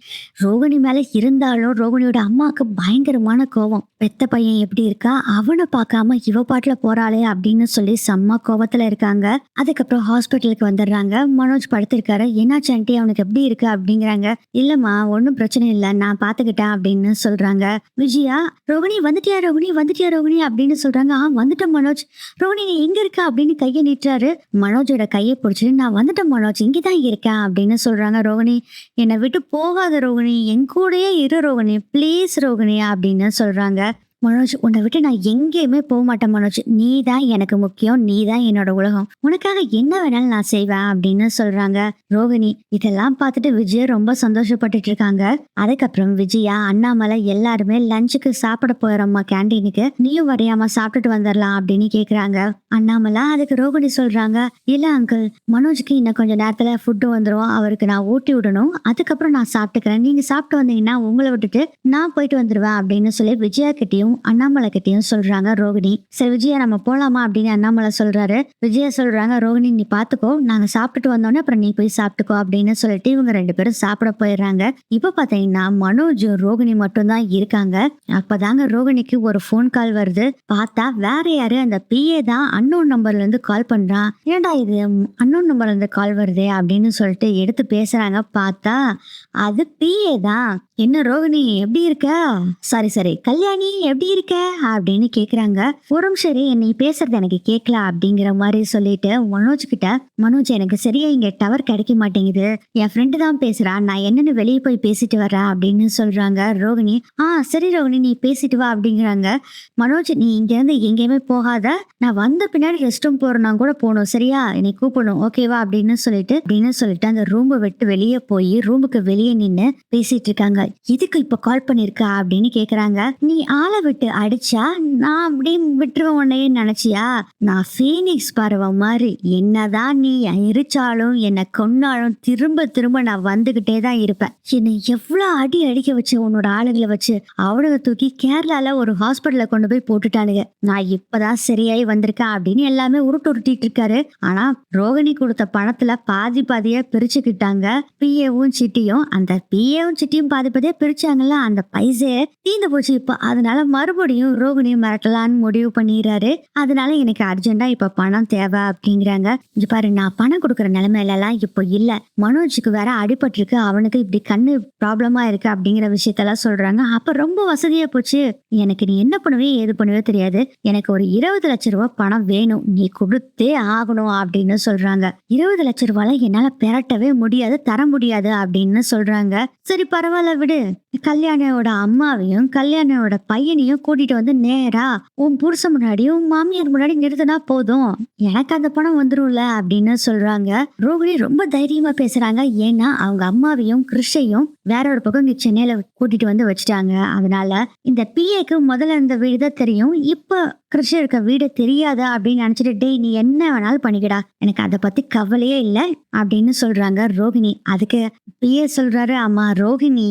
ரோகிணி மேல இருந்தாலும் ரோகிணியோட அம்மாவுக்கு பயங்கரமான கோவம், பெத்த பையன் எப்படி இருக்கா, அவனை பார்க்காம இவ பாட்டுல போறாளே அப்படின்னு சொல்லி செம்ம கோவத்துல இருக்காங்க. அதுக்கப்புறம் ஹாஸ்பிட்டலுக்கு வந்துடுறாங்க. மனோஜ் படுத்திருக்காரு. என்னாச்சு ஆண்டி, அவனுக்கு எப்படி இருக்கு அப்படிங்கிறாங்க. இல்லம்மா ஒன்னும் பிரச்சனை இல்லை, நான் பாத்துக்கிட்டேன் அப்படின்னு சொல்றாங்க. விஜயா, ரோகிணி வந்துட்டியா ரோகிணி அப்படின்னு சொல்றாங்க. வந்துட்டேன் மனோஜ். ரோகிணி நீ எங்க இருக்க அப்படின்னு கையை நீட்டுறாரு. மனோஜோட கையை பிடிச்சிட்டு நான் வந்துட்டேன் மனோஜ், இங்கதான் இருக்கேன் அப்படின்னு சொல்றாங்க. ரோகிணி, என்னை விட்டு போகாத ரோகிணி, என் கூடயே இரு ரோகிணி, பிளீஸ் ரோகிணி அப்படின்னு சொல்றாங்க. மனோஜ், உன்னை விட்டு நான் எங்கேயுமே போக மாட்டேன் மனோஜ், நீ தான் எனக்கு முக்கியம், நீ தான் என்னோட உலகம், உனக்காக என்ன வேணாலும் நான் செய்வேன் அப்படின்னு சொல்றாங்க. ரோகிணி இதெல்லாம் பார்த்துட்டு விஜயா ரொம்ப சந்தோஷப்பட்டுட்டு இருக்காங்க. அதுக்கப்புறம் விஜயா, அண்ணாமலை எல்லாருமே லஞ்சுக்கு சாப்பிட போறோம்மா கேண்டீனுக்கு, நீயும் வரையாம சாப்பிட்டுட்டு வந்துடலாம் அப்படின்னு கேக்குறாங்க. அண்ணாமலை அதுக்கு ரோகிணி சொல்றாங்க, இல்ல அங்கிள், மனோஜுக்கு இன்னும் கொஞ்சம் நேரத்துல ஃபுட்டு வந்துடும், அவருக்கு நான் ஊட்டி விடணும், அதுக்கப்புறம் நான் சாப்பிட்டுக்கிறேன், நீங்க சாப்பிட்டு வந்தீங்கன்னா உங்களை விட்டுட்டு நான் போயிட்டு வந்துருவேன் அப்படின்னு சொல்லி விஜயா கிட்டையும் அண்ணாமலை கிட்டையும் சொல்றாங்க ரோகிணி. சரி விஜயா நம்ம போலாமா அப்படின்னு அண்ணாமலை சொல்றாரு. விஜயா சொல்றாங்க, ரோகிணி நீ பாத்துக்கோ, நாங்க சாப்பிட்டுட்டு வந்தோன்னே அப்புறம் நீ போய் சாப்பிட்டுக்கோ அப்படின்னு சொல்லிட்டு இவங்க 2 பேரும் சாப்பிட போயிடுறாங்க. இப்ப பாத்தீங்கன்னா மனோஜ் ரோகிணி மட்டும் தான் இருக்காங்க. அப்பதாங்க ரோகிணிக்கு ஒரு போன் கால் வருது. பார்த்தா வேற யாரு, அந்த பிஏ தான் அன்னோன் நம்பர்ல இருந்து கால் பண்றான். ஏன்டா இது அன்னோன் நம்பர்ல இருந்து கால் வருதே அப்படின்னு சொல்லிட்டு எடுத்து பேசுறாங்க. பார்த்தா அது பிஏ தான். என்ன ரோகிணி எப்படி இருக்க, சரி கல்யாணி எப்படி இருக்க அப்படின்னு கேக்குறாங்க. ஒரு நிமிஷம் என்னை பேசுறது எனக்கு கேட்கல அப்படிங்கிற மாதிரி சொல்லிட்டு மனோஜ் கிட்ட, மனோஜ் எனக்கு சரியா இங்க டவர் கிடைக்க மாட்டேங்குது, என் ஃப்ரெண்டு தான் பேசுறா, நான் என்னன்னு வெளியே போய் பேசிட்டு வரேன் அப்படின்னு சொல்றாங்க. ரோகிணி சரி ரோகிணி நீ பேசிட்டு வா அப்படிங்கிறாங்க. மனோஜ் நீ இங்க இருந்து எங்கேயுமே போகாத, நான் வந்த பின்னாடி ரெஸ்ட் ரூம் போறேன்னா கூட போகணும், சரியா, என்னை கூப்பிடணும் ஓகேவா அப்படின்னு சொல்லிட்டு அந்த ரூமை விட்டு வெளியே போய் ரூமுக்கு வெளியே நின்று பேசிட்டு இருக்காங்க. இதுக்கு இப்ப கால் பண்ணிருக்க அப்படின்னு கேக்குறாங்க. நீ ஆளை விட்டு அடிச்சா நான் அப்படியே விட்டுருவேன் உன்னையே நினைச்சியா? நான் பீனிக்ஸ் பறவை மாதிரி என்னதான் நீ எரிச்சாலும் என்ன கொன்னாலும் திரும்ப திரும்ப நான் வந்துகிட்டே தான் இருப்பேன். என்னை எவ்வளவு அடி அடிக்க வச்சு உன்னோட ஆளுகளை வச்சு அவனுங்க தூக்கி கேரளால ஒரு ஹாஸ்பிட்டல்ல கொண்டு போய் போட்டுட்டானுங்க. நான் இப்பதான் சரியாயி வந்திருக்கேன் அப்படின்னு எல்லாமே உருட்டிட்டு இருக்காரு. ஆனா ரோகிணி கொடுத்த பணத்துல பாதி பாதியா பிரிச்சுக்கிட்டாங்க பிஏவும் சிட்டியும். அந்த பிஏவும் சிட்டியும் பாதி பாதியா பிரிச்சாங்கல்ல, அந்த பைசைய தீந்து போச்சு இப்ப. அதனால மறுபடியும் ரோகிணியும் மிரட்டலான்னு முடிவு பண்ணிடுறாரு. அதனால எனக்கு அர்ஜென்டா இப்ப பணம் தேவை அப்படிங்கிறாங்க. இங்க பாரு, நான் பணம் கொடுக்குற நிலைமையில எல்லாம் இப்போ இல்ல. மனோஜுக்கு வேற அடிபட்டிருக்கு, அவனுக்கு இப்படி கண்ணு ப்ராப்ளமா இருக்கு அப்படிங்கிற விஷயத்தெல்லாம் சொல்றாங்க. அப்ப ரொம்ப வசதியா போச்சு. எனக்கு நீ என்ன பண்ணுவே ஏது பண்ணுவே தெரியாது, எனக்கு ஒரு 20 லட்சம் ரூபாய் பணம் வேணும், நீ கொடுத்தே ஆகணும் அப்படின்னு சொல்றாங்க. 20 லட்சம் ரூபாய் என்னால பெரட்டவே முடியாது, தர முடியாது அப்படின்னு சொல்றாங்க. சரி பரவாயில்ல விடு, கல்யாணியோட அம்மாவையும் கல்யாணியோட பையனையும் கூட்டிட்டு வந்து நேரா உன் புருஷன் முன்னாடி உன் மாமியார் முன்னாடி நிறுத்தினா போதும், எனக்கு அந்த பணம் வந்துரும்ல அப்படின்னு சொல்றாங்க. ரோகிணி ரொம்ப தைரியமா பேசுறாங்க. ஏன்னா அவங்க அம்மாவையும் கிறிஷையும் வேற ஒரு பக்கம் இங்க சென்னையில கூட்டிட்டு வந்து வச்சுட்டாங்க. அதனால இந்த பிஏக்கு முதல்ல இந்த வீடு தான் தெரியும், இப்ப கிறிஷ் இருக்க வீடு தெரியாதா அப்படின்னு நினைச்சிட்டு, டேய் நீ என்ன வேணாலும் பண்ணிக்கடா, எனக்கு அதை பத்தி கவலையே இல்லை அப்படின்னு சொல்றாங்க ரோகிணி. அதுக்கு பிஏ சொல்றாரு, அம்மா ரோகிணி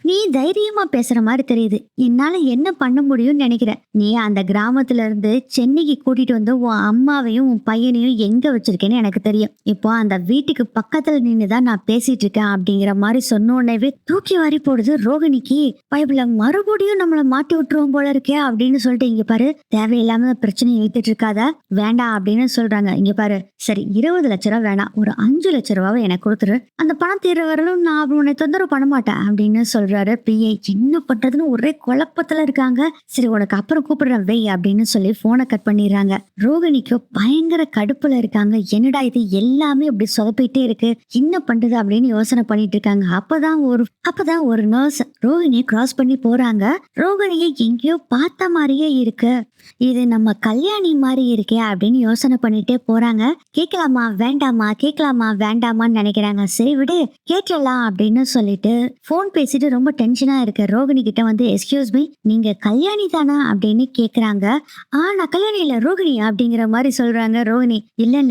நீ தைரியமா பேசுற மாதிரி தெரியுது, என்னால என்ன பண்ண முடியும்னு நினைக்கிறேன். நீ அந்த கிராமத்துல இருந்து சென்னைக்கு கூட்டிட்டு வந்து உன் அம்மாவையும் உன் பையனையும் எங்க வச்சிருக்கேன்னு எனக்கு தெரியும். இப்போ அந்த வீட்டுக்கு பக்கத்துல நின்னுதான் நான் பேசிட்டு இருக்கேன் அப்படிங்கிற மாதிரி சொன்ன உடனே தூக்கி வாரி போடுது ரோகிணிக்கு. பைபிள மறுபடியும் நம்மள மாட்டி விட்டுருவோம் போல இருக்கே அப்படின்னு சொல்லிட்டு, இங்க பாரு தேவையில்லாம பிரச்சனை இழுத்துட்டு இருக்காத, வேண்டாம் அப்படின்னு சொல்றாங்க. இங்க பாரு, சரி 20 லட்சம் ரூபாய் வேணாம், ஒரு 5 லட்சம் ரூபாவை எனக்கு கொடுத்துரு, அந்த பணம் தீர வரலும் நான் உன்னை தொந்தரவு பண்ண மாட்டேன் அப்படின்னு சொல்றாரு பிஏ. என்ன பண்றதுன்னு ஒரே குழப்பத்துல இருக்காங்க. சரி உனக்கு அப்புறம் கூப்பிடுறேன் வெய் அப்படின்னு சொல்லி போனை கட் பண்ணிடுறாங்க. ரோகிணிக்கு பயங்கர கடுப்புல இருக்காங்க. என்னடா இது எல்லாமே அப்படி சொதப்பிட்டே இருக்கு, என்ன பண்றது அப்படின்னு யோசனை பண்ணிட்டு இருக்காங்க. அப்பதான் ஒரு நர்ஸ் ரோகிணியை கிராஸ் பண்ணி போறாங்க. ரோகிணியை எங்கேயோ பார்த்த மாதிரியே இருக்கு, இது நம்ம கல்யாணி மாதிரி இருக்கே அப்படின்னு யோசனை பண்ணிட்டே போறாங்க. கேட்கலாமா வேண்டாமா கேட்கலாமா வேண்டாமான்னு நினைக்கிறாங்க. சரி விடு கேட்கலாம் அப்படின்னு சொல்லிட்டு போன் பேசிட்டு ரொம்ப டென்ஷனா இருக்க ரோகிணி கிட்ட வந்து, எக்ஸ்கியூஸ் மீ நீங்க கல்யாணி தானா அப்படின்னு கேக்குறாங்க. நான் கல்யாணி இல்ல ரோகிணி அப்படிங்கிற மாதிரி சொல்றாங்க. ரோகிணி இல்ல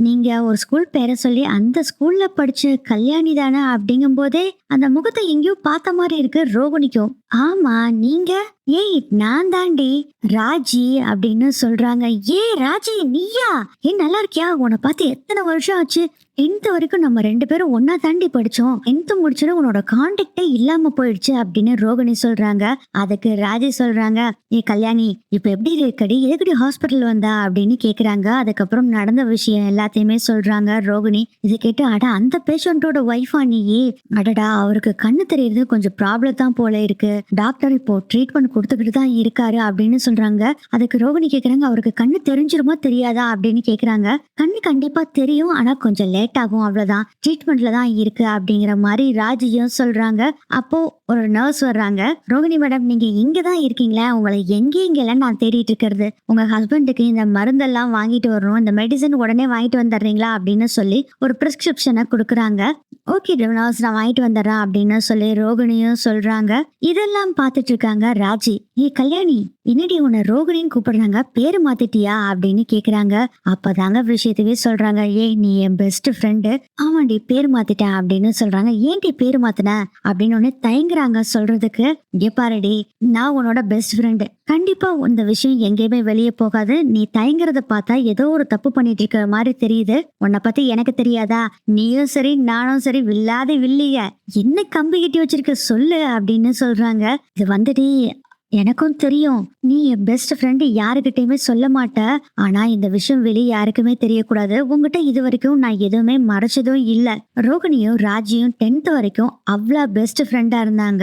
நீங்க ஒரு ஸ்கூல் பேரை சொல்லி அந்த ஸ்கூல்ல படிச்ச கல்யாணி தானே அப்படிங்கும் போதே அந்த முகத்தை எங்கேயோ பார்த்த மாதிரி இருக்கு ரோகிணிக்கும். ஆமா நீங்க, ஏய் நான் தாண்டி ராஜி அப்படின்னு சொல்றாங்க. ராஜி நீயா, நல்லா இருக்கியா, உன்னை பார்த்து எத்தனை வருஷம் ஆச்சு, 10th வரைக்கும் நம்ம 2 பேரும் ஒன்னா தாண்டி படிச்சோம், 10th முடிச்சது உன்னோட கான்டாக்டே இல்லாம போயிடுச்சு அப்படின்னு ரோகிணி சொல்றாங்க. அதுக்கு ராஜி சொல்றாங்க, கல்யாணி இப்ப எப்படி இருக்கடி, எதுக்கடி ஹாஸ்பிட்டல் வந்தா அப்படின்னு கேக்குறாங்க. அதுக்கப்புறம் நடந்த விஷயம் எல்லாத்தையுமே சொல்றாங்க ரோகிணி. இதை கேட்டு, அட அந்த பேஷண்டோட ஒய்ஃபா நீயே, அடடா அவருக்கு கண்ணு தெரியறது கொஞ்சம் ப்ராப்ளம் தான் போல இருக்கு, டாக்டர் இப்போ ட்ரீட்மெண்ட் கொடுத்துக்கிட்டு தான் இருக்காரு அப்படின்னு சொல்றாங்க. அதுக்கு ரோகிணி கேக்குறாங்க, அவருக்கு கண்ணு தெரிஞ்சிருமா தெரியாதா அப்படின்னு கேக்குறாங்க. கண்ணு கண்டிப்பா தெரியும், ஆனா கொஞ்சம் லேட் ஆகும், அவ்வளவுதான், ட்ரீட்மெண்ட்ல தான் இருக்கு அப்படிங்கிற மாதிரி ராஜியும் சொல்றாங்க. அப்போ ஒரு நர்ஸ் வர்றாங்க. ரோகிணி மேடம் நீங்க இங்கதான் இருக்கீங்களா, உங்களை எங்கெல்லாம் நான் தேடிட்டு இருக்கிறது, உங்க ஹஸ்பண்டுக்கு இந்த மருந்தெல்லாம் வாங்கிட்டு வரணும், இந்த மெடிசன் உடனே வாங்கிட்டு வந்துடுறீங்களா அப்படின்னு சொல்லி ஒரு பிரிஸ்கிரிப்ஷனை கொடுக்குறாங்க. ஓகே நர்ஸ் நான் வாங்கிட்டு வந்துடுறேன் அப்படின்னு சொல்லி ரோகிணியும் சொல்றாங்க. இதெல்லாம் பார்த்துட்டு இருக்காங்க ராஜி. கல்யாணி என்னடி உன்னை ரோகிணின்னு கூப்பிடுறாங்க, பேரு மாத்திட்டியா அப்படின்னு கேக்குறாங்க. அப்பதாங்க விஷயத்தவே சொல்றாங்க, நீ என் பெஸ்ட் ஃப்ரெண்டு, ஆமாண்டி பேர் மாத்திட்டேன் அப்படின்னு சொல்றாங்க. ஏன்டி பேர் மாத்தின அப்படின்னு ஒன்னு தயங்குறாங்க சொல்றதுக்கு. பாருடி நான் உன்னோட பெஸ்ட் ஃப்ரெண்டு, கண்டிப்பா இந்த விஷயம் எங்கேயுமே வெளியே போகாது, நீ தயங்குறத பார்த்தா ஏதோ ஒரு தப்பு பண்ணிட்டு இருக்கிற மாதிரி தெரியுது, உன்னை பத்தி எனக்கு தெரியாதா, நீயும் சரி நானும் சரி வில்லாத வில்லிய, என்ன கம்பி கட்டி வச்சிருக்க சொல்லு அப்படின்னு சொல்றாங்க. இது வந்துட்டு எனக்கும் தெரியும், நீ என் பெஸ்ட் ஃப்ரெண்டு யாருக்கிட்டையுமே சொல்ல மாட்ட, ஆனா இந்த விஷயம் வெளியே யாருக்குமே தெரியக்கூடாது, உங்ககிட்ட இது வரைக்கும் நான் எதுவுமே மறைச்சதும் இல்ல. ரோகிணியும் ராஜியும் 10th வரைக்கும் அவ்வளோ பெஸ்ட் ஃப்ரெண்டா இருந்தாங்க.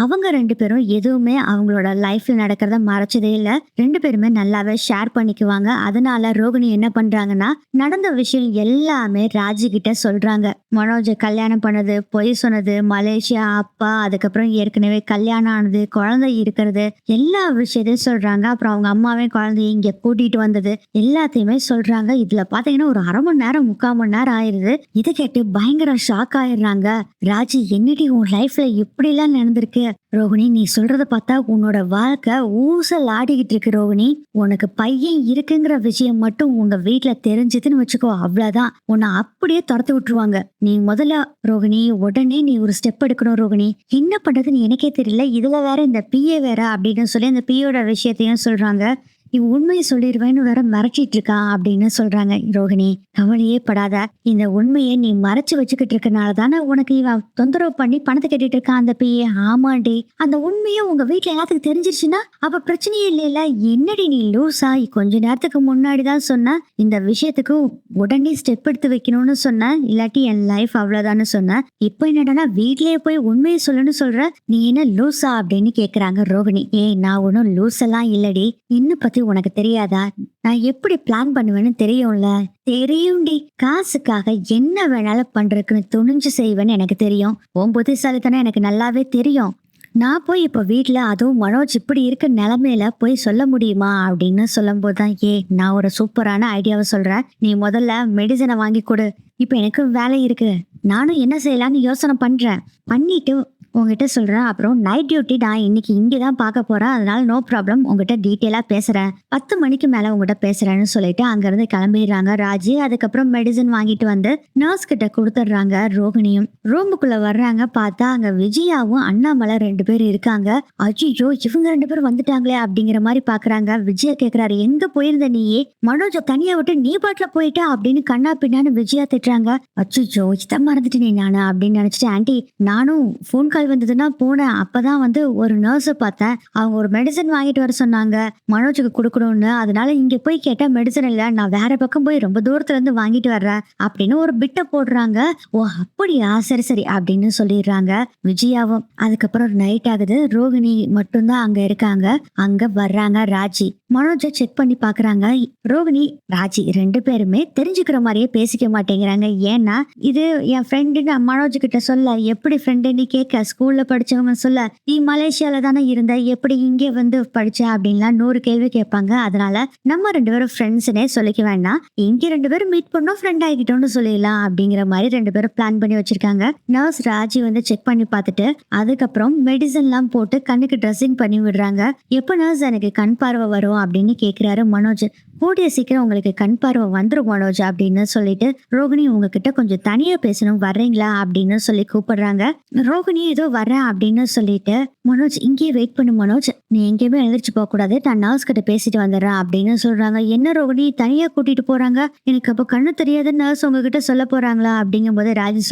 அவங்க 2 பேரும் எதுவுமே அவங்களோட லைஃப்ல நடக்கிறத மறைச்சதே இல்லை, 2 பேருமே நல்லாவே ஷேர் பண்ணிக்குவாங்க. அதனால ரோகிணி என்ன பண்றாங்கன்னா, நடந்த விஷயம் எல்லாமே ராஜி கிட்ட சொல்றாங்க. மனோஜை கல்யாணம் பண்ணது, பொய் சொன்னது, மலேசியா அப்பா, அதுக்கப்புறம் ஏற்கனவே கல்யாணம் ஆனது, குழந்தை இருக்கிறது, நடந்தது, எல்லா விஷயத்தையும் சொல்றாங்க. அப்புறம் அவங்க அம்மாவே குழந்தைய இங்க கூட்டிட்டு வந்தது எல்லாத்தையுமே சொல்றாங்க. இதுல பாத்தீங்கன்னா ஒரு 1/2 மணி நேரம் 3/4 மணி நேரம் ஆயிருது. இதை கேட்டு பயங்கர ஷாக் ஆயிடுறாங்க. ராஜி, என்னடி உன் லைஃப்ல இப்படி எல்லாம் நடந்திருக்கு? ரோகிணி, நீ சொல்றத பார்த்தா உன்னோட வாழ்க்கை ஊசல் ஆடிக்கிட்டு இருக்கு ரோகிணி. உனக்கு பையன் இருக்குங்கிற விஷயம் மட்டும் உங்க வீட்டுல தெரிஞ்சதுன்னு வச்சுக்கோ, அவ்வளவுதான், உன்னை அப்படியே துரத்து விட்டுருவாங்க. நீ முதல்ல ரோகிணி உடனே நீ ஒரு ஸ்டெப் எடுக்கணும் ரோகிணி. என்ன பண்றதுன்னு எனக்கே தெரியல, இதுல வேற இந்த பிஏ வேற அப்படின்னு சொல்லி அந்த பியோட விஷயத்தையும் சொல்றாங்க. இவ உண்மையை சொல்லிடுவேன்னு வேற மிரட்டிட்டு இருக்கான் அப்படின்னு சொல்றாங்க. ரோகிணி, கவலையே படாத, இந்த உண்மையை நீ மறைச்சு வச்சுக்கிட்டு இருக்கனால தானே உனக்கு இவன் தொந்தரவு பண்ணி பணத்தை கட்டிட்டு இருக்கான் அந்த பிஏ. ஆமாண்டி, அந்த உண்மையை உங்க வீட்டுல எல்லாத்துக்கும் தெரிஞ்சிருச்சுன்னா அப்ப பிரச்சனையே இல்லைல்ல. என்னடி நீ லூசா? கொஞ்ச நேரத்துக்கு முன்னாடிதான் சொன்ன இந்த விஷயத்துக்கு உடனே ஸ்டெப் எடுத்து வைக்கணும்னு சொன்ன, இல்லாட்டி என் லைஃப் அவ்வளவுதான்னு சொன்ன. இப்ப என்னடா வீட்லயே போய் உண்மையை சொல்லுன்னு சொல்ற, நீ என்ன லூசா அப்படின்னு கேக்குறாங்க ரோகிணி. நான் ஒன்னும் லூஸ் எல்லாம் இல்லடி, இன்னும் பத்தி உனக்கு தெரியாதா? நான் எப்படி பிளான் பண்ணுவேன்னு தெரியும்ல. தெரியும்டி, காசுக்காக என்ன வேணாலும் பண்றதுக்குன்னு துணிஞ்சு செய்வேன்னு எனக்கு தெரியும். உன் புத்திசாலித்தனம் எனக்கு நல்லாவே தெரியும். நான் போய் இப்ப வீட்டுல அதுவும் மனோஜ் இப்படி இருக்க நிலைமையில போய் சொல்ல முடியுமா அப்படின்னு சொல்லும் போதுதான், நான் ஒரு சூப்பரான ஐடியாவை சொல்றேன். நீ முதல்ல மெடிசனை வாங்கி கொடு. இப்ப எனக்கு வேலை இருக்கு, நானும் என்ன செய்யலாம்னு யோசனை பண்றேன். பண்ணிட்டு உங்ககிட்ட சொல்றேன். அப்புறம் நைட் டியூட்டி நான் இன்னைக்கு இங்கதான் பார்க்க போறேன், அதனால நோ ப்ராப்ளம், உங்ககிட்ட டீட்டெயிலா பேசுறேன். 10 மணிக்கு மேல உங்ககிட்ட பேசுறேன்னு சொல்லிட்டு அங்க இருந்து கிளம்பிடுறாங்க ராஜி. அதுக்கப்புறம் மெடிசன் வாங்கிட்டு வந்து நர்ஸ் கிட்ட கொடுத்துட்றாங்க. ரோகிணியும் ரூமுக்குள்ள வர்றாங்க. பார்த்தா அங்க விஜயாவும் அண்ணாமலை 2 பேர் இருக்காங்க. அஜிஜோ, இவங்க 2 பேரும் வந்துட்டாங்களே அப்படிங்கிற மாதிரி பாக்குறாங்க. விஜயா கேக்குறாரு, எங்க போயிருந்த நீயே? மனோஜ தனியா விட்டு நீ பாட்டுல போயிட்டா அப்படின்னு கண்ணா பின்னான்னு விஜயா திட்டுறாங்க. அஜிஜோ, இதை மறந்துட்டு நானு அப்படின்னு நினைச்சிட்டு, ஆண்டி நானும் போன் கால் வந்ததுன்னா போனேன். அப்பதான் வந்து ஒரு நர்ஸை பார்த்தேன், அவங்க ஒரு மெடிசன் வாங்கிட்டு வர சொன்னாங்க மனோஜுக்கு கொடுக்கணும்னு. அதனால இங்க போய் கேட்டா மெடிசன் இல்ல, நான் வேற பக்கம் போய் ரொம்ப தூரத்துல இருந்து வாங்கிட்டு வர்றேன் அப்படின்னு ஒரு பிட்ட போடுறாங்க. ஓ அப்படியா, சரி சரி அப்படின்னு சொல்லிடுறாங்க விஜயாவும். அதுக்கப்புறம் நைட் ஆகுது. ரோகிணி மட்டும்தான் அங்க இருக்காங்க. அங்க வர்றாங்க ராஜி. மனோஜை செக் பண்ணி பாக்குறாங்க. ரோகிணி ராஜி 2 பேருமே தெரிஞ்சுக்கிற மாதிரியே பேசிக்க மாட்டேங்கிறாங்க. ஏன்னா இது என் ஃப்ரெண்டுன்னு மனோஜ் கிட்ட சொல்ல, எப்படி ஃப்ரெண்டுன்னு கேட்க, ஸ்கூல்ல படிச்சவங்க சொல்ல, நீ மலேசியால தானே இருந்த, எப்படி இங்கே வந்து படிச்ச அப்படின்லாம் 100 கேள்வி கேட்பாங்க. அதனால நம்ம 2 பேரும் ஃப்ரெண்ட்ஸ்னே சொல்லிக்க வேண்டாம், இங்க 2 பேரும் மீட் பண்ணோம், ஃப்ரெண்ட் ஆகிட்டோம்னு சொல்லிடலாம் அப்படிங்கிற மாதிரி 2 பேரும் பிளான் பண்ணி வச்சிருக்காங்க. நர்ஸ் ராஜி வந்து செக் பண்ணி பார்த்துட்டு அதுக்கப்புறம் மெடிசன் எல்லாம் போட்டு கண்ணுக்கு ட்ரெஸ்ஸிங் பண்ணி விடுறாங்க. எப்ப நர்ஸ் எனக்கு கண் பார்வை வரும் அப்படின்னு கேக்குறாரு மனோஜ். கூடிய சீக்கிரம் உங்களுக்கு கண் பார்வை வந்துரும் மனோஜ் அப்படின்னு சொல்லிட்டு, ரோகிணி உங்ககிட்ட கொஞ்சம் தனியா பேசணும், வர்றீங்களா அப்படின்னு சொல்லி கூப்பிடுறாங்க. ரோகிணி ஏதோ வர்றேன் அப்படின்னு சொல்லிட்டு, மனோஜ் இங்கேயே வெயிட் பண்ணு மனோஜ், நீ எங்கேயுமே எழுந்திரிச்சு போக கூடாது, நான் நர்ஸ் கிட்ட பேசிட்டு வந்துடுறேன் அப்படின்னு சொல்றாங்க. என்ன ரோகிணி தனியா கூட்டிட்டு போறாங்க, எனக்கு அப்ப கண்ணு தெரியாத நர்ஸ் உங்ககிட்ட சொல்ல போறாங்களா அப்படிங்கும் போது ராஜி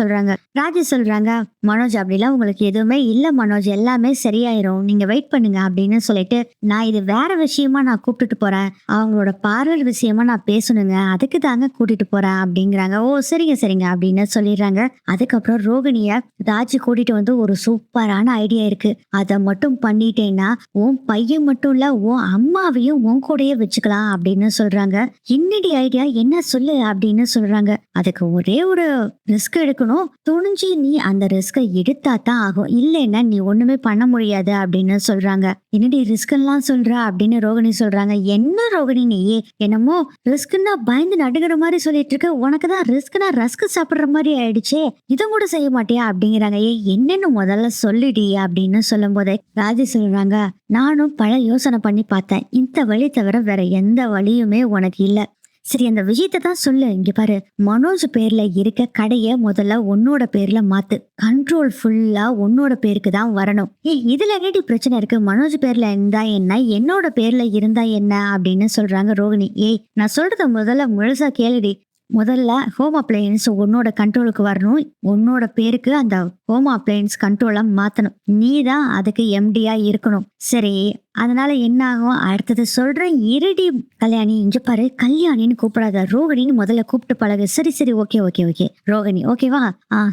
சொல்றாங்க, மனோஜ் அப்படிலாம் உங்களுக்கு எதுவுமே இல்ல மனோஜ், எல்லாமே சரியாயிரும், நீங்க வெயிட் பண்ணுங்க அப்படின்னு சொல்லிட்டு, நான் இது வேற விஷயமா நான் கூப்பிட்டுட்டு போறேன், அவங்களோட பார்வல் விஷயமா நான் பேசணுங்க, அதுக்கு தாங்க கூட்டிட்டு போறேன் அப்படிங்கிறாங்க. ஓ சரிங்க சரிங்க அப்படின்னு சொல்லிடுறாங்க. அதுக்கப்புறம் ரோகிணிய ராஜி கூட்டிட்டு வந்து, ஒரு சூப்பரான ஐடியா இருக்கு, அதை மட்டும் பண்ணிட்டேன்னா உன் பையன் மட்டும் இல்ல உன் அம்மாவையும் உன் கூடயே வச்சுக்கலாம் அப்படின்னு சொல்றாங்க. என்னடி ஐடியா, என்ன சொல்லு அப்படின்னு சொல்றாங்க. அதுக்கு ஒரே ஒரு ரிஸ்க் எடுக்கணும், துணிஞ்சு நீ அந்த ரிஸ்கை எடுத்தா தான் ஆகும், இல்லைன்னா நீ ஒண்ணுமே பண்ண முடியாது அப்படின்னு சொல்றாங்க. என்னடி ரிஸ்க் எல்லாம் சொல்ற அப்படின்னு ரோகிணி சொல்றாங்க. என்ன ரோகிணி நீ என்னமோ ரிஸ்க்னா பயந்து நடுங்கிற மாதிரி சொல்லிட்டு இருக்க, உனக்குதான் ரிஸ்க்னா ரஸ்க் சாப்பிடுற மாதிரி ஆயிடுச்சே, இதை கூட செய்ய மாட்டியா அப்படிங்கிறாங்க. என்னன்னு முதல்ல சொல்லிடி அப்படின்னு சொல்லும் போதே ராஜி சொல்றாங்க, நானும் பல யோசனை பண்ணி பார்த்தேன், இந்த வழி தவிர வேற எந்த வழியுமே உனக்கு இல்ல. சரி அந்த விஷயத்தை தான் சொல்லு. இங்க பாரு, மனோஜ் பேர்ல இருக்க கடைய முதல்ல உன்னோட பேர்ல மாத்து, கண்ட்ரோல் ஃபுல்லா உன்னோட பேருக்கு தான் வரணும். இதுல என்னடி பிரச்சனை இருக்கு, மனோஜ் பேர்ல இருந்தா என்ன, என்னோட பேர்ல இருந்தா என்ன அப்படின்னு சொல்றாங்க ரோகிணி. நான் சொல்றத முதல்ல முழுசா கேளுடி. முதல்ல ஹோம் அப்ளையன்ஸ் உன்னோட கண்ட்ரோலுக்கு வரணும், உன்னோட பேருக்கு அந்த ஹோம் அப்ளையன்ஸ் கண்ட்ரோலை மாத்தணும், நீ தான் அதுக்கு எம்டியா இருக்கணும். சரி அதனால என்ன ஆகும் அடுத்தது சொல்றேன் இருடி. கல்யாணி, இங்க பாரு, கல்யாணின்னு கூப்பிடாத, ரோகிணின்னு முதல்ல கூப்பிட்டு பழகு. சரி சரி ஓகே ஓகே ஓகே ரோகிணி ஓகேவா,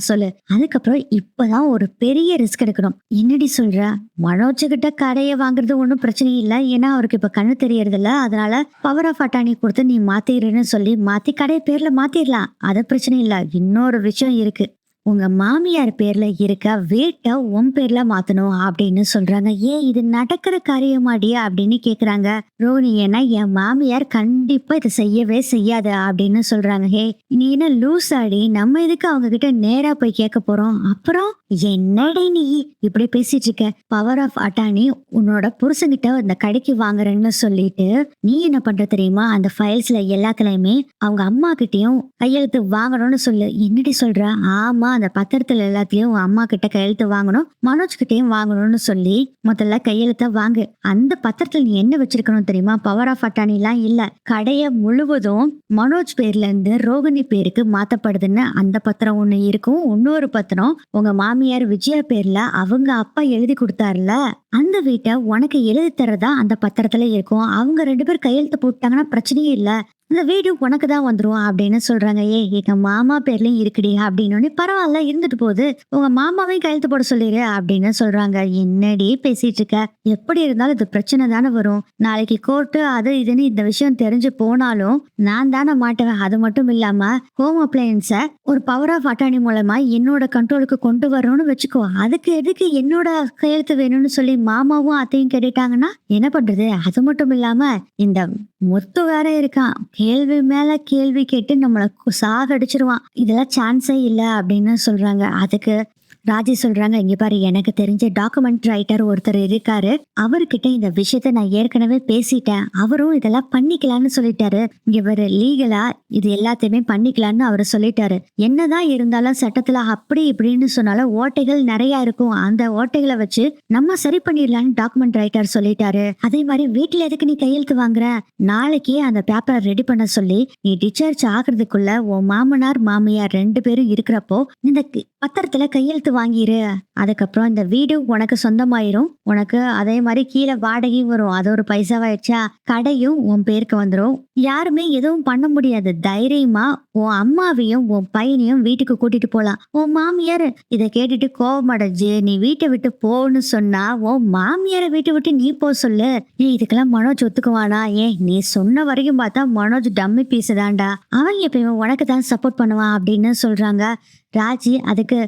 சொல்லு. அதுக்கப்புறம் இப்பதான் ஒரு பெரிய ரிஸ்க் எடுக்கணும். என்னடி சொல்ற, மனோஜ் கிட்ட கடையை வாங்குறது ஒன்றும் பிரச்சனை இல்லை, ஏன்னா அவருக்கு இப்ப கண்ணு தெரியறது இல்ல, அதனால பவர் ஆஃப் அட்டானி கொடுத்து நீ மாத்திடுன்னு சொல்லி மாத்தி கடையை பேர்ல மாத்திரலாம், அது பிரச்சனை இல்ல. இன்னொரு விஷயம் இருக்கு, உங்க மாமியார் பேர்ல இருக்க வீட்டை உன் பேர்ல மாத்தணும் அப்படின்னு சொல்றாங்க. ஏன் இது நடக்கிற காரியமாடி அப்படின்னு கேக்குறாங்க ரோகிணி. ஏன்னா என் மாமியார் கண்டிப்பா இதை செய்யவே செய்யாது அப்படின்னு சொல்றாங்க. ஹே, நீ என்ன லூஸ் ஆடி, நம்ம எதுக்கு அவங்க கிட்ட நேரா போய் கேட்க போறோம்? அப்புறம் என்னடி நீ இப்படி பேசிட்டு இருக்க? பவர் ஆஃப் அட்டானி உன்னோட புருஷன்கிட்ட இந்த கடைக்கு வாங்குறேன்னு சொல்லிட்டு நீ என்ன பண்ற தெரியுமா? அந்த ஃபைல்ஸ்ல எல்லாத்துலயுமே அவங்க அம்மா கிட்டயும் கையெழுத்து வாங்கணும்னு சொல்லு. என்னடி சொல்ற? ஆமா, அந்த பத்திரத்துல எல்லாத்தையும் உங்க அம்மா கிட்ட கையெழுத்து வாங்கணும், மனோஜ் கிட்டயும் வாங்கணும்னு சொல்லி முதல்ல கையெழுத்த வாங்கு. அந்த பத்திரத்துல நீ என்ன வச்சிருக்கணும் தெரியுமா? பவர் ஆஃப் அட்டானி எல்லாம் இல்ல, கடைய முழுவதும் மனோஜ் பேர்ல இருந்து ரோகிணி பேருக்கு மாத்தப்படுதுன்னு அந்த பத்திரம் ஒண்ணு இருக்கும். இன்னொரு பத்திரம் உங்க மாமியார் விஜயா பேர்ல அவங்க அப்பா எழுதி கொடுத்தாருல, அந்த வீட்டை உனக்கு எழுதி தரதா அந்த பத்திரத்துல இருக்கும். அவங்க 2 பேர் கையெழுத்து போட்டாங்கன்னா பிரச்சனையே இல்ல, இந்த வீடு உனக்கு தான் வந்துரும் அப்படின்னு சொல்றாங்க. எங்க மாமா பேர்லயும் இருக்குடி அப்படின்னு. பரவாயில்ல, இருந்துட்டு போகுது, உங்க மாமாவையும் கையெழுத்து போட சொல்லிடு அப்படின்னு சொல்றாங்க. என்னடி பேசிட்டு இருக்க? எப்படி இருந்தாலும் இது பிரச்சனை தானே வரும். நாளைக்கு கோர்ட்டு அது இதுன்னு இந்த விஷயம் தெரிஞ்சு போனாலும் நான் தானே மாட்டுவேன். அது மட்டும் இல்லாம ஹோம் அப்ளையன்ஸ ஒரு பவர் ஆஃப் அட்டானி மூலமா என்னோட கண்ட்ரோலுக்கு கொண்டு வரணும்னு வச்சுக்கோ. அதுக்கு எதுக்கு என்னோட கையெழுத்து வேணும்னு சொல்லி மாமாவும் அத்தையும் கேட்டுட்டாங்கன்னா என்ன பண்றது? அது மட்டும் இல்லாம இந்த முத்து வேற இருக்கான், கேள்வி மேல கேள்வி கேட்டு நம்மள சாகடிச்சிருவான். இதெல்லாம் சான்ஸே இல்ல அப்படின்னு சொல்றாங்க. அதுக்கு ராஜி சொல்றாங்க, இங்க பாரு, எனக்கு தெரிஞ்ச டாக்குமெண்ட் ரைட்டர் ஒருத்தர் இருக்காரு, அவர்கிட்ட இந்த விஷயத்த நான் ஏற்கனவே பேசிட்டேன், அவரும் இதெல்லாம் பண்ணிக்கலாம்னு சொல்லிட்டாரு. இங்க பாரு, லீகலா இது எல்லாத்தையுமே பண்ணிக்கலாம்னு அவரு சொல்லிட்டாரு. என்னதான் இருந்தாலும் சட்டத்துல அப்படி இப்படின்னு சொன்னாலும் ஓட்டைகள் நிறைய இருக்கும், அந்த ஓட்டைகளை வச்சு நம்ம சரி பண்ணிடலாம்னு டாக்குமெண்ட் ரைட்டர் சொல்லிட்டாரு. அதே மாதிரி வீட்டுல எதுக்கு நீ கையெழுத்து வாங்குற? நாளைக்கு அந்த பேப்பரை ரெடி பண்ண சொல்லி நீ டிஸ்சார்ஜ் ஆகுறதுக்குள்ள உன் மாமனார் மாமியார் 2 பேரும் இருக்கிறப்போ இந்த பத்திரத்துல கையெழுத்து வாங்கிரு. அதுக்கப்புறம் இந்த வீடு உனக்கு சொந்தமாயிரும். உனக்கு அதே மாதிரி கீழே வாடகையும் வரும். அது ஒரு பைசாவாயிடுச்சா, கடையும் உன் பேருக்கு வந்துடும். யாருமே எதுவும் பண்ண முடியாது. தைரியமா உன் அம்மாவையும் உன் பையனையும் வீட்டுக்கு கூட்டிட்டு போலாம். உன் மாமியார் இதை கேட்டுட்டு கோவமடைஞ்சு நீ வீட்டை விட்டு போன்னு சொன்னா உன் மாமியாரை வீட்டை விட்டு நீ போ சொல்லு. இதுக்கெல்லாம் மனோஜ் ஒத்துக்குவானா? நீ சொன்ன வரைக்கும் பார்த்தா மனோஜ் டம்மி பீஸ் தான்டா, அவன் எப்பயுமே உனக்கு தான் சப்போர்ட் பண்ணுவான் அப்படின்னு சொல்றாங்க ராஜி. அதுக்கு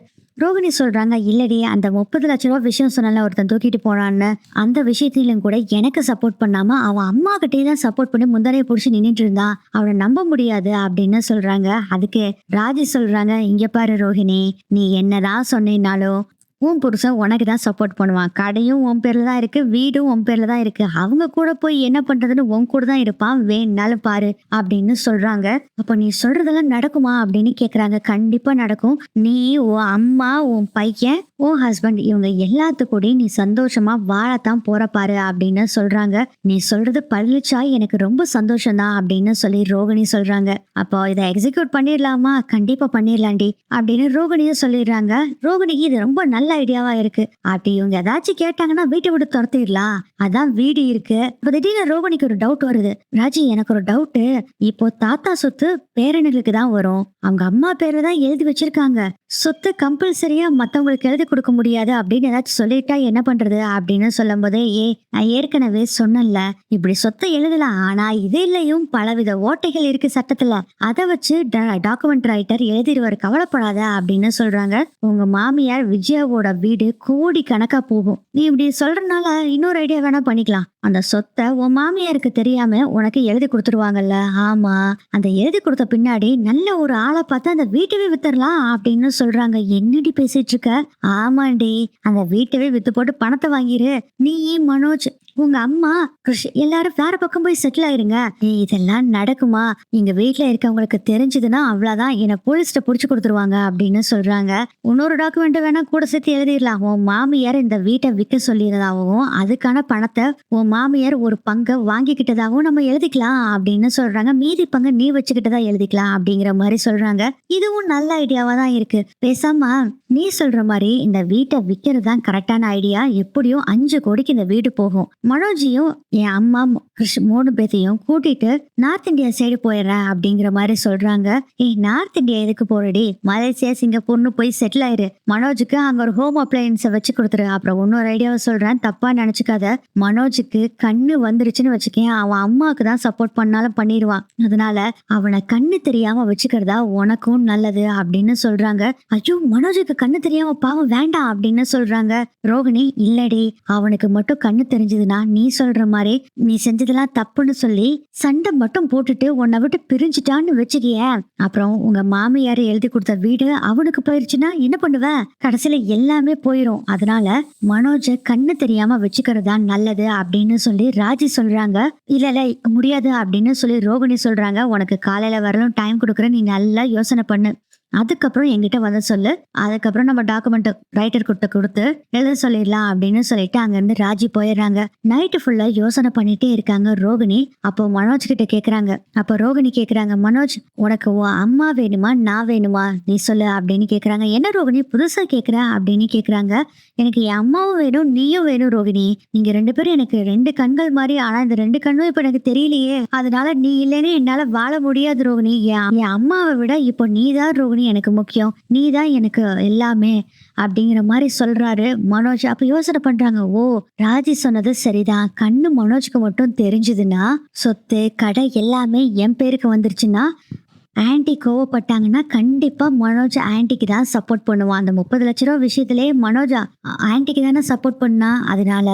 ரோகிணி சொல்றாங்க, இல்லடி, அந்த 30 லட்ச ரூபா விஷயம் சொன்னால ஒருத்தன் தூக்கிட்டு போனான்னு, அந்த விஷயத்திலும் கூட எனக்கு சப்போர்ட் பண்ணாம அவன் அம்மா கிட்டே தான் சப்போர்ட் பண்ணி முந்தானையை புடிச்சு நின்னுட்டு இருந்தான், அவனை நம்ப முடியாது அப்படின்னு சொல்றாங்க. அதுக்கு ராஜி சொல்றாங்க, இங்க பாரு ரோஹிணி, நீ என்னதான் சொன்னீனாலும் உன் புருஷன் உனக்கு தான் சப்போர்ட் பண்ணுவான். கடையும் உன் பேர்ல தான் இருக்கு, வீடும் உன் பேர்ல தான் இருக்கு. அவங்க கூட போய் என்ன பண்றதுன்னு உன் கூட தான் இருப்பான், வேணாலும் பாரு அப்படின்னு சொல்றாங்க. அப்ப நீ சொல்றதெல்லாம் நடக்குமா அப்படின்னு கேக்குறாங்க. கண்டிப்பா நடக்கும். நீ, உன் அம்மா, உன் பையன், உன் ஹஸ்பண்ட் இவங்க எல்லாத்துக்கூடயும் நீ சந்தோஷமா வாழத்தான் போற பாரு அப்படின்னு சொல்றாங்க. நீ சொல்றது பழிச்சா எனக்கு ரொம்ப சந்தோஷம் தான் அப்படின்னு சொல்லி ரோகிணி சொல்றாங்க. அப்போ இதை எக்ஸிக்யூட் பண்ணிடலாமா? கண்டிப்பா பண்ணிடலாண்டி அப்படின்னு ரோகிணியும் சொல்லிடுறாங்க. ரோகிணிக்கு இது ரொம்ப நல்ல ஐடியாவா இருக்கு. அப்படி இவங்க ஏதாச்சும் கேட்டாங்கன்னா வீட்டை விட்டு துரத்திடலாம், அதான் வீடு இருக்கு. இப்ப திடீர்னு ரோகிணிக்கு ஒரு டவுட் வருது. ராஜி, எனக்கு ஒரு டவுட், இப்போ தாத்தா சொத்து பேரனுக்கு தான் வரும், அவங்க அம்மா பேர்ல தான் எழுதி வச்சிருக்காங்க, சொத்து கம்பல்சரியா மத்தவங்களுக்கு எழுதி கொடுக்க முடியாது அப்படின்னு ஏதாச்சும் சொல்லிட்டா என்ன பண்றது அப்படின்னு சொல்லும் போதே, நான் ஏற்கனவே சொன்னல, இப்படி சொத்தை எழுதலாம், ஆனா இதுலயும் பலவித ஓட்டைகள் இருக்கு சட்டத்துல, அதை வச்சு டாக்குமெண்ட் ரைட்டர் எழுதிடுவாரு, கவலைப்படாத அப்படின்னு சொல்றாங்க. உங்க மாமியார் விஜயாவோட வீடு கோடி கணக்கா போகும். நீ இப்படி சொல்றதுனால இன்னொரு ஐடியா வேணா பண்ணிக்கலாம். அந்த சொத்தை உன் மாமியாருக்கு தெரியாம உனக்கு எழுதி கொடுத்துருவாங்கல்ல. ஆமா, அந்த எழுதி கொடுத்த பின்னாடி நல்ல ஒரு ஆளை பார்த்து அந்த வீட்டவே வித்துடலாம் அப்படின்னு சொல்றாங்க. என்னடி பேசிட்டு இருக்க? ஆமாண்டி, அந்த வீட்டவே வித்து போட்டு பணத்தை வாங்கிரு. நீ, மனோஜ், உங்க அம்மா, கிருஷ் எல்லாரும் வேற பக்கம் போய் செட்டில் ஆயிருங்க. இதெல்லாம் நடக்குமா? எங்க வீட்டுல இருக்கவங்களுக்கு தெரிஞ்சதுன்னா அவ்வளவுதான், என்ன போலீஸ்ட புடிச்சு கொடுத்துருவாங்க அப்படின்னு சொல்றாங்க. இன்னொரு டாக்குமெண்ட் வேணா கூட சேர்த்து எழுதிடலாம். உன் மாமியார் இந்த வீட்டை விற்க சொல்லியதாகவும் அதுக்கான பணத்தை உன் மாமியார் ஒரு பங்கை வாங்கிக்கிட்டதாகவும் நம்ம எழுதிக்கலாம் அப்படின்னு சொல்றாங்க. மீதி பங்கை நீ வச்சுக்கிட்டதா எழுதிக்கலாம் அப்படிங்கிற மாதிரி சொல்றாங்க. இதுவும் நல்ல ஐடியாவா தான் இருக்கு. பேசாம நீ சொல்ற மாதிரி இந்த வீட்டை விற்கிறது தான் கரெக்டான ஐடியா. எப்படியும் 5 கோடிக்கு இந்த வீடு போகும். மனோஜியும் என் அம்மா கிருஷ் 3 பேத்தையும் கூட்டிட்டு நார்த் இந்தியா சைடு போயிடுறேன் அப்படிங்கிற மாதிரி சொல்றாங்க. நார்த் இந்தியா எதுக்கு போறடி, மலேசியா சிங்கப்பூர்னு போய் செட்டில் ஆயிரு. மனோஜுக்கு அங்க ஒரு ஹோம் அப்ளையன்ஸை வச்சு கொடுத்துரு. அப்புறம் இன்னொரு ஐடியாவை சொல்றேன், தப்பா நினைச்சுக்காத. மனோஜுக்கு கண்ணு வந்துருச்சுன்னு வச்சுக்கேன், அவன் அம்மாவுக்கு தான் சப்போர்ட் பண்ணாலும் பண்ணிடுவான். அதனால அவனை கண்ணு தெரியாம வச்சுக்கிறதா உனக்கும் நல்லது அப்படின்னு சொல்றாங்க. ஐயோ, மனோஜுக்கு கண்ணு தெரியாம பாவம் வேண்டாம் அப்படின்னு சொல்றாங்க. ரோகிணி, இல்லடி, அவனுக்கு மட்டும் கண்ணு தெரிஞ்சதுன்னா நீ சொல்ற மாதிரி நீ செஞ்சதெல்லாம் தப்புன்னு சொல்லி சண்டை மட்டும் போட்டுட்டு உன்னை விட்டு பிரிஞ்சுட்டான்னு வச்சுக்கிய, அப்புறம் உங்க மாமியார் எழுதி கொடுத்த வீடு அவனுக்கு போயிருச்சுன்னா என்ன பண்ணுவ? கடைசியில எல்லாமே போயிரும். அதனால மனோஜ கண்ணு தெரியாம வச்சுக்கிறதா நல்லது அப்படின்னு சொல்லி ராஜி சொல்றாங்க. இல்ல முடியாது அப்படின்னு சொல்லி ரோகிணி சொல்றாங்க. உனக்கு காலையில வரலும் டைம் கொடுக்குறேன், நீ நல்லா யோசனை பண்ணு. அதுக்கப்புறம் என்கிட்ட வந்து சொல்லு. அதுக்கப்புறம் நம்ம டாக்குமெண்ட் ரைட்டர் கிட்ட கொடுத்து எழுத சொல்லிடலாம் அப்படின்னு சொல்லிட்டு அங்கிருந்து ராஜி போயிடுறாங்க. நைட்டு ஃபுல்லா யோசனை பண்ணிட்டே இருக்காங்க ரோகிணி. அப்போ மனோஜ் கிட்ட கேக்குறாங்க. அப்போ ரோகிணி கேக்குறாங்க, மனோஜ், உனக்கு உன் அம்மா வேணுமா நான் வேணுமா நீ சொல்லு அப்படின்னு கேக்குறாங்க. என்ன ரோகிணி புதுசா கேக்குற அப்படின்னு கேக்குறாங்க. எனக்கு என் அம்மாவும் வேணும் நீயும் வேணும் ரோகிணி. நீங்க 2 பேரும் எனக்கு 2 கண்கள் மாதிரி. ஆனா இந்த 2 கண்ணும் இப்ப எனக்கு தெரியலையே, அதனால நீ இல்லைன்னு என்னால வாழ முடியாது ரோகிணி. என் அம்மாவை விட இப்போ நீதான் ரோகிணி எனக்கு முக்கியம், நீதான் எனக்கு எல்லாமே அப்படிங்கிற மாதிரி சொல்றாரு மனோஜ். அப்ப யோசனை பண்றாங்க, ஓ, ராஜி சொன்னது சரிதான். கண்ணு மனோஜ்க்கு மட்டும் தெரிஞ்சதுன்னா சொத்து கடை எல்லாமே என் பேருக்கு வந்துருச்சுன்னா ஆன்டி கோவப்பட்டாங்கன்னா கண்டிப்பா மனோஜ் ஆன்டிக்கு தான் சப்போர்ட் பண்ணுவான். அந்த 30 லட்ச ரூபா விஷயத்திலேயே மனோஜா ஆன்டிக்கு தானே சப்போர்ட் பண்ணா. அதனால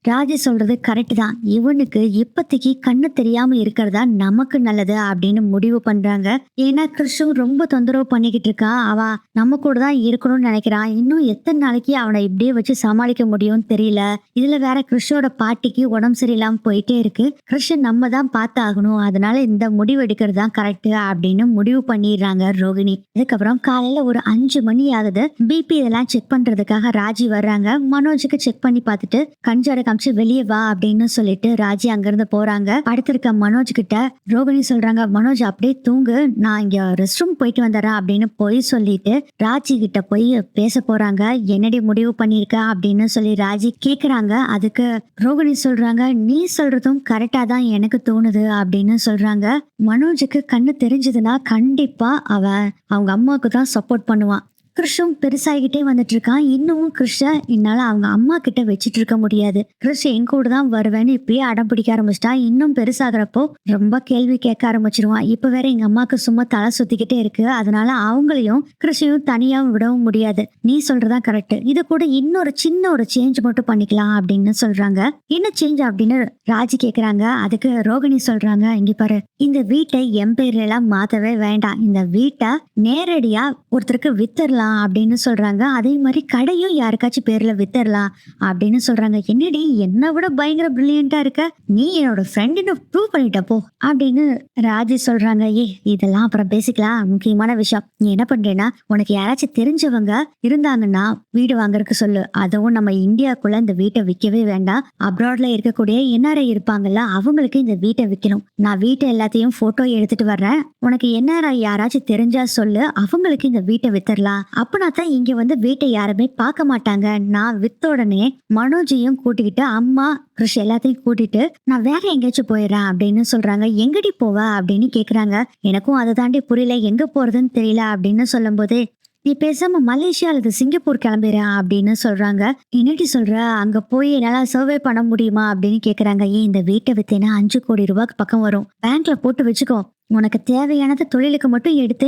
ராஜி சொல்றது கரெக்ட் தான். இவனுக்கு இப்போதைக்கு கண்ணு தெரியாம இருக்கிறதா நமக்கு நல்லது அப்படின்னு முடிவு பண்றாங்க. ஏன்னா கிருஷ்ணன் ரொம்ப தொந்தரவு பண்ணிக்கிட்டு இருக்கான். அவ நம்ம கூட தான் இருக்கணும்னு நினைக்கிறான். இன்னும் எத்தனை நாளைக்கு அவனை இப்படியே வச்சு சமாளிக்க முடியும்னு தெரியல. இதுல வேற கிருஷ்ணோட பாட்டிக்கு உடம்பு சரியில்லாம போயிட்டே இருக்கு. கிருஷ்ணன் நம்ம தான் பார்த்து ஆகணும். அதனால இந்த முடிவு எடுக்கிறது தான் கரெக்ட் அப்படின்னு முடிவு பண்ணிடுறாங்க ரோகிணி. இதுக்கப்புறம் காலையில ஒரு 5 மணி ஆகுது. பிபி இதெல்லாம் செக் பண்றதுக்காக ராஜி வர்றாங்க. மனோஜுக்கு செக் பண்ணி பார்த்துட்டு கஞ்சாட காமிச்சு வெளியே வா அப்படின்னு சொல்லிட்டு ராஜி அங்கிருந்து போறாங்க. அடுத்திருக்க மனோஜ் கிட்ட ரோகிணி சொல்றாங்க, மனோஜ் அப்படியே தூங்கு, நான் இங்க ரெஸ்ட் ரூம் போயிட்டு வந்துடுறேன் அப்படின்னு போய் சொல்லிட்டு ராஜி கிட்ட போய் பேச போறாங்க. என்னடி முடிவு பண்ணிருக்க அப்படின்னு சொல்லி ராஜி கேக்குறாங்க. அதுக்கு ரோகிணி சொல்றாங்க, நீ சொல்றதும் கரெக்டா தான் எனக்கு தோணுது அப்படின்னு சொல்றாங்க. மனோஜுக்கு கண்ணு தெரிஞ்சதுன்னா கண்டிப்பா அவங்க அம்மாவுக்கு தான் சப்போர்ட் பண்ணுவான். கிருஷ்ணன் பெருசாகிட்டே வந்துட்டு இருக்கான். இன்னமும் கிருஷ்ண என்னால அவங்க அம்மா கிட்ட வச்சுட்டு இருக்க முடியாது, கிருஷ்ண என் கூட தான் வருவேன்னு இப்பயே அடம் பிடிக்க ஆரம்பிச்சிட்டா. இன்னும் பெருசாகிறப்போ ரொம்ப கேள்வி கேட்க ஆரம்பிச்சிருவான். இப்ப வேற எங்க அம்மாவுக்கு சும்மா தலை சுத்திக்கிட்டே இருக்கு. அதனால அவங்களையும் கிருஷ்ணையும் தனியாவும் விடவும் முடியாது. நீ சொல்றதா கரெக்ட். இது கூட இன்னொரு சின்ன ஒரு சேஞ்ச் மட்டும் பண்ணிக்கலாம் அப்படின்னு சொல்றாங்க. என்ன சேஞ்ச் அப்படின்னு ராஜி கேக்குறாங்க. அதுக்கு ரோகிணி சொல்றாங்க, இங்க பாரு, இந்த வீட்டை என் பேர்ல எல்லாம் மாத்தவே வேண்டாம். இந்த வீட்டை நேரடியா ஒருத்தருக்கு வித்தரலாம் அப்படின்னு சொல்றாங்க. அதே மாதிரி கடையும் யாருக்காச்சும் பேர்ல வித்தரலாம் அப்படின்னு சொல்றாங்க. என்னடி என்னை விட பயங்கர பிரில்லியண்டா இருக்க, நீ என்னோட ஃப்ரெண்டுன்னு ப்ரூவ் பண்ணிட்ட போ அப்படின்னு ராஜி சொல்றாங்க. இதெல்லாம் அப்புறம் பேசிக்கலாம். முக்கியமான விஷயம், நீ என்ன பண்றேன்னா உனக்கு யாராச்சும் தெரிஞ்சவங்க இருந்தாங்கன்னா வீடு வாங்குறதுக்கு சொல்லு. அதுவும் நம்ம இந்தியாக்குள்ள இந்த வீட்டை விற்கவே வேண்டாம். அப்ராட்ல இருக்கக்கூடிய என்ஆர்ஐ இருப்பாங்கல்ல, அவங்களுக்கு இந்த வீட்டை விற்கணும். நான் வீட்டை எல்லாத்தையும் போட்டோ எடுத்துட்டு வர்றேன். உனக்கு என்ஆர்ஐ யாராச்சும் தெரிஞ்சா சொல்லு, அவங்களுக்கு இந்த வீட்டை வித்தரலாம். அப்பனா தான் இங்க வந்து வீட்டை யாருமே பார்க்க மாட்டாங்க. நான் வித்த உடனே மனோஜையும் கூட்டிக்கிட்டு அம்மா கிருஷ் எல்லாத்தையும் கூட்டிட்டு நான் வேற எங்கேயாச்சும் போயிடுறேன் அப்படின்னு சொல்றாங்க. எங்கடி போவ அப்படின்னு கேக்குறாங்க. எனக்கும் அதை தாண்டி புரியல, எங்க போறதுன்னு தெரியல அப்படின்னு சொல்லும் போது, நீ பேசாம மலேசியா அல்லது சிங்கப்பூர் கிளம்பிடுறேன் அப்படின்னு சொல்றாங்க. என்னடி சொல்ற, அங்க போய் என்னால சர்வே பண்ண முடியுமா அப்படின்னு கேக்குறாங்க. இந்த வீட்டை வித்தேன்னா 5 கோடி ரூபாய்க்கு பக்கம் வரும். பேங்க்ல போட்டு வச்சுக்கோ. உனக்கு தேவையானது தொழிலுக்கு மட்டும் எடுத்து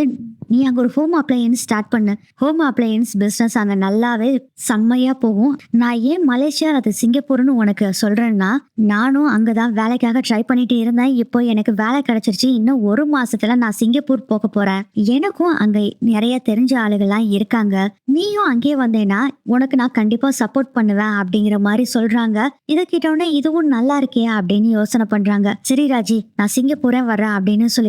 நீ அங்க ஒரு ஹோம் அப்ளையன்ஸ் ஸ்டார்ட் பண்ணு. ஹோம் அப்ளையன்ஸ் பிசினஸ் அங்க நல்லாவே செம்மையா போகும். நான் ஏன் மலேசியா அது சிங்கப்பூர்னு உனக்கு சொல்றேன்னா, நானும் அங்கதான் வேலைக்காக ட்ரை பண்ணிட்டு இருந்தேன். இப்போ எனக்கு வேலை கிடைச்சிருச்சு. இன்னும் 1 மாசத்துல நான் சிங்கப்பூர் போக போறேன். எனக்கும் அங்க நிறைய தெரிஞ்ச ஆளுகள்லாம் இருக்காங்க. நீயும் அங்கே வந்தேன்னா உனக்கு நான் கண்டிப்பா சப்போர்ட் பண்ணுவேன் அப்படிங்கிற மாதிரி சொல்றாங்க. இதை கேட்டோடனே இதுவும் நல்லா இருக்கே அப்படின்னு யோசனை பண்றாங்க. சரி ராஜி, நான் சிங்கப்பூரே வர்றேன் அப்படின்னு சொல்லிட்டு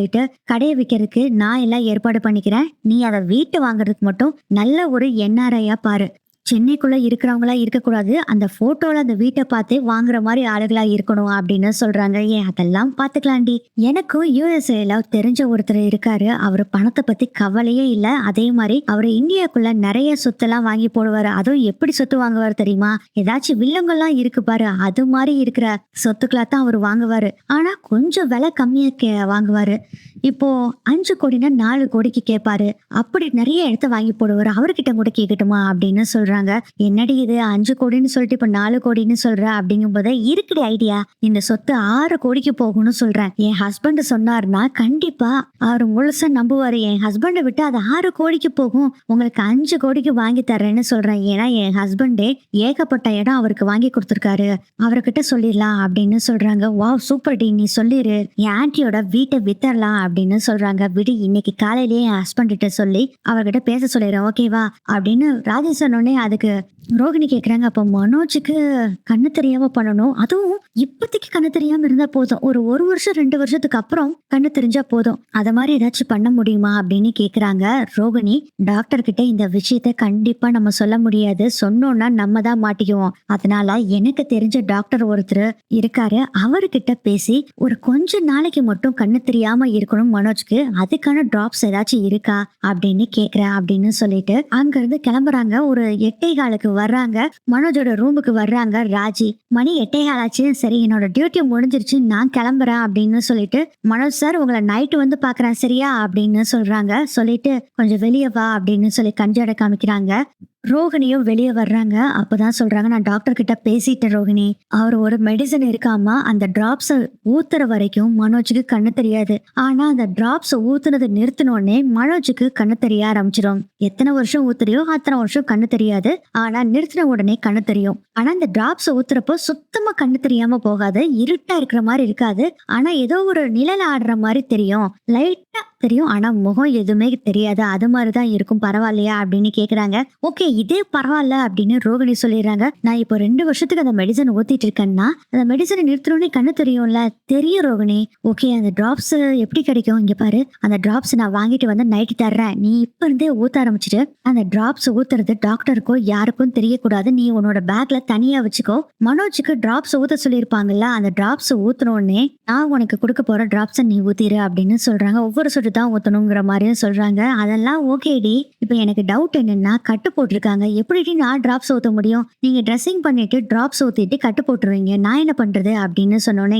கடையை விற்கிறதுக்கு நான் எல்லாம் ஏற்பாடு பண்ணிக்கிறேன். நீ அதை வீட்டு வாங்குறதுக்கு மட்டும் நல்ல ஒரு என்ஆர்ஐயா பாரு. சென்னைக்குள்ள இருக்கிறவங்களா இருக்கக்கூடாது. அந்த ஃபோட்டோல அந்த வீட்ட பார்த்தே வாங்குற மாரி ஆளுகளா இருக்கணும் அப்படின்னு சொல்றாங்க. ஏன் அதெல்லாம் பார்த்துக்கலாம்டி. எனக்கும் யுஎஸ்ஏல தெரிஞ்ச ஒருத்தர் இருக்காரு. அவரு பணத்த பத்தி கவலையே இல்ல. அதே மாரி அவரு இந்தியாக்குள்ள நெறைய சொத்தெல்லாம் வாங்கி போடுவாரு. அதுவும் எப்படி சொத்து வாங்குவாரு தெரியுமா? ஏதாச்சும் வில்லங்கம்லாம் இருக்கு பாரு. அது மாரி இருக்கிற சொத்துக்கள தான் அவரு வாங்குவாரு. ஆனா கொஞ்சம் விலை கம்மியா வாங்குவாரு. இப்போ 5 கோடின்னா 4 கோடிக்கு கேட்பாரு. அப்படி நெறைய இடத்த வாங்கி போடுவாரு. அவர்கிட்ட கூட கேட்கட்டுமா? அப்படின்னு சொல்றாங்க. என்னடி இது 5 கோடின்னு சொல்லிட்டு இப்ப 4 கோடின்னு சொல்ற அப்படிங்கும்போது, இருக்குடி ஐடியா. இந்த சொத்து 6 கோடிக்கு போகும்னு சொல்றேன். என் ஹஸ்பண்ட் சொன்னாருன்னா கண்டிப்பா அவரு முழுசா நம்புவாரு. என் ஹஸ்பண்ட விட்டு அது 6 கோடிக்கு போகும். உங்களுக்கு 5 கோடிக்கு வாங்கி தர்றேன்னு சொல்றேன். ஏன்னா என் ஹஸ்பண்டே ஏகப்பட்ட இடம் அவருக்கு வாங்கி கொடுத்துருக்காரு. அவர்கிட்ட சொல்லிடலாம் அப்படின்னு சொல்றாங்க. வாவ் சூப்பர் டி, நீ சொல்லிரு. என் ஆன்ட்டியோட வீட்டை வித்தரலாம் அப்படின்னு சொல்றாங்க. விடு, இன்னைக்கு காலையிலேயே என் ஹஸ்பண்ட் கிட்ட சொல்லி அவர்கிட்ட பேச சொல்லிடுறேன், ஓகேவா அப்படின்னு ராஜி சொன்னோடனே அதுக்கு ரோகிணி கேக்குறாங்க. அப்ப மனோஜுக்கு கண்ணு தெரியாம பண்ணணும், அதுவும் இப்போதைக்கு கண்ணு தெரியாம இருந்தா போதும், ஒரு வருஷம் 2 வருஷத்துக்கு அப்புறம் கண்ணு தெரிஞ்சா போதும், அத மாதிரி ஏதாச்சும் பண்ண முடியுமா அப்படின்னு கேக்குறாங்க ரோகிணி. டாக்டர் கிட்ட இந்த விஷயத்த கண்டிப்பா நம்ம சொல்ல முடியாது, சொன்னோம்னா நம்ம தான் மாட்டிக்குவோம். அதனால எனக்கு தெரிஞ்ச டாக்டர் ஒருத்தர் இருக்காரு, அவர்கிட்ட பேசி ஒரு கொஞ்ச நாளைக்கு மட்டும் கண்ணு தெரியாம இருக்கணும் மனோஜ்க்கு, அதுக்கான டிராப்ஸ் ஏதாச்சும் இருக்கா அப்படின்னு கேக்குறேன் அப்படின்னு சொல்லிட்டு அங்க இருந்து கிளம்புறாங்க. ஒரு 8:15 வர்றாங்க. மனோஜோட ரூமுக்கு வர்றாங்க ராஜி. மணி 8:15 ஆச்சு. சரி, என்னோட டியூட்டி முடிஞ்சிருச்சு, நான் கிளம்புறேன் அப்படின்னு சொல்லிட்டு, மனோஜ் சார் உங்களை நைட்டு வந்து பாக்குறேன் சரியா அப்படின்னு சொல்றாங்க. சொல்லிட்டு கொஞ்சம் வெளியே வா அப்படின்னு சொல்லி கஞ்சட காமிக்கிறாங்க. ரோகிணியும் வெளியே வர்றாங்க. அப்பதான் சொல்றாங்க, நான் டாக்டர் கிட்ட பேசிட்டேன் ரோகிணி, அவர் ஒரு மெடிசன் இருக்காம அந்த டிராப்ஸ் ஊத்துற வரைக்கும் மனோஜுக்கு கண்ணு தெரியாது. ஆனா அந்த டிராப்ஸ் ஊத்துனது நிறுத்தினோடனே மனோஜுக்கு கண்ணு தெரிய ஆரம்பிச்சிடும். எத்தனை வருஷம் ஊத்துறியோ அத்தனை வருஷம் கண்ணு தெரியாது, ஆனா நிறுத்தின உடனே கண்ணு தெரியும். ஆனா இந்த டிராப்ஸ் ஊத்துறப்போ சுத்தமா கண்ணு தெரியாம போகாது, இருட்டா இருக்கிற மாதிரி இருக்காது, ஆனா ஏதோ ஒரு நிழல் ஆடுற மாதிரி தெரியும், லைட்டா தெரியும், ஆனா முகம் எதுவுமே தெரியாது, அது மாதிரிதான் இருக்கும், பரவாயில்லையா அப்படின்னு கேக்குறாங்க. ஓகே, இதே பரவாயில்ல அப்படின்னு ரோகிணி சொல்லிடுறாங்க. நான் இப்போ 2 வருஷத்துக்கு அந்த மெடிசன் ஊத்திட்டு இருக்கேன்னா அந்த மெடிசனை நிறுத்தணும்னே கண்ணு தெரியும்ல. தெரியும் ரோகிணி. ஓகே, அந்த டிராப்ஸ் எப்படி கிடைக்கும்? இங்க பாரு, அந்த டிராப்ஸ் நான் வாங்கிட்டு வந்து நைட்டு தர்றேன், நீ இப்ப இருந்தே ஊத்த ஆரம்பிச்சிட்டு, அந்த டிராப்ஸ் ஊத்துறது டாக்டருக்கோ யாருக்கும் தெரியக்கூடாது, நீ உன்னோட பேக்ல தனியா வச்சுக்கோ. மனோஜுக்கு டிராப்ஸ் ஊத்த சொல்லியிருப்பாங்கல்ல, அந்த டிராப்ஸ் ஊத்துனோடனே நான் உனக்கு கொடுக்க போற டிராப்ஸை நீ ஊத்திரு அப்படின்னு சொல்றாங்க. ஒவ்வொரு சொட்டு தான் ஊத்தணுங்கிற மாதிரியும் சொல்றாங்க. அதெல்லாம் ஓகேடி. இப்ப எனக்கு டவுட் என்னன்னா, கட்டு போட்டிருக்காங்க, எப்படி நான் டிராப்ஸ் ஊத்த முடியும்? நீங்க ட்ரெஸ்ஸிங் பண்ணிட்டு டிராப்ஸ் ஊத்திட்டு கட்டு போட்டுருவீங்க, நான் என்ன பண்றது அப்படின்னு சொன்னோன்னே,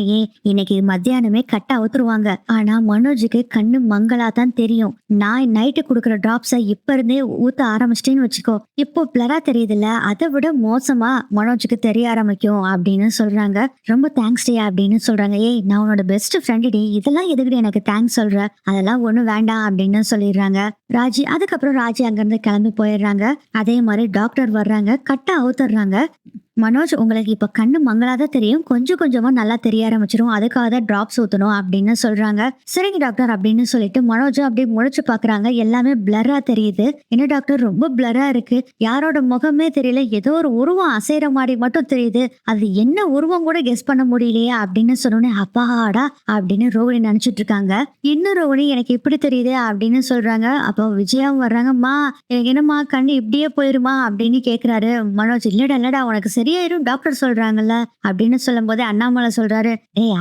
இன்னைக்கு மத்தியானமே கட்ட அவுத்துருவாங்க, ஆனா மனோஜுக்கு கண்ணு மங்களா தான் தெரியும். நான் நைட்டு கொடுக்குற டிராப்ஸை இப்ப இருந்தே ஊத்த ஆரம்பிச்சிட்டேன்னு வச்சுக்கோ, இப்போ பிளரா தெரியுதுல்ல, அதை விட மோசமா மனோஜுக்கு தெரிய ஆரம்பிக்கும் அப்படின்னு சொல்றாங்க. ரொம்ப தேங்க்ஸ் டே அப்படின்னு சொல்றாங்க. நான் உன்னோட பெஸ்ட் ஃப்ரெண்டு டி, இதெல்லாம் எதுக்கு எனக்கு தேங்க்ஸ் சொல்ற, அதெல்லாம் ஒண்ணும் வேண்டாம் அப்படின்னு சொல்லிடுறாங்க ராஜி. அதுக்கப்புறம் ராஜி அங்கிருந்து கிளம்பி போயிடுறாங்க. அதே மாதிரி டாக்டர் வர்றாங்க, கட்ட அவுத்துறாங்க. மனோஜ், உங்களுக்கு இப்ப கண்ணு மங்களாதான் தெரியும், கொஞ்சம் கொஞ்சமா நல்லா தெரிய ஆரம்பிச்சிடும், அதுக்காக தான் டிராப்ஸ் ஊத்தணும் அப்படின்னு சொல்றாங்க. சரிங்க டாக்டர் அப்படின்னு சொல்லிட்டு மனோஜும் அப்படியே முழிச்சு பாக்குறாங்க. எல்லாமே பிளரா தெரியுது. என்ன டாக்டர் ரொம்ப பிளரா இருக்கு, யாரோட முகமே தெரியல, ஏதோ ஒரு உருவம் அசைற மாதிரி மட்டும் தெரியுது, அது என்ன உருவம் கூட கெஸ் பண்ண முடியலையே அப்படின்னு சொன்னோன்னே, அப்பாடா அப்படின்னு ரோகிணி நினைச்சிட்டு இருக்காங்க. இன்னும் ரோகிணி, எனக்கு இப்படி தெரியுது அப்படின்னு சொல்றாங்க. அப்போ விஜயாவும் வர்றாங்கம்மா, எனக்கு என்னம்மா கண்ணு இப்படியே போயிருமா அப்படின்னு கேக்குறாரு மனோஜ். இல்லடா உனக்கு சரியாயிரும் டாக்டர் சொல்றாங்கல்ல அப்படின்னு சொல்லும் போதே அண்ணாமலை சொல்றாரு,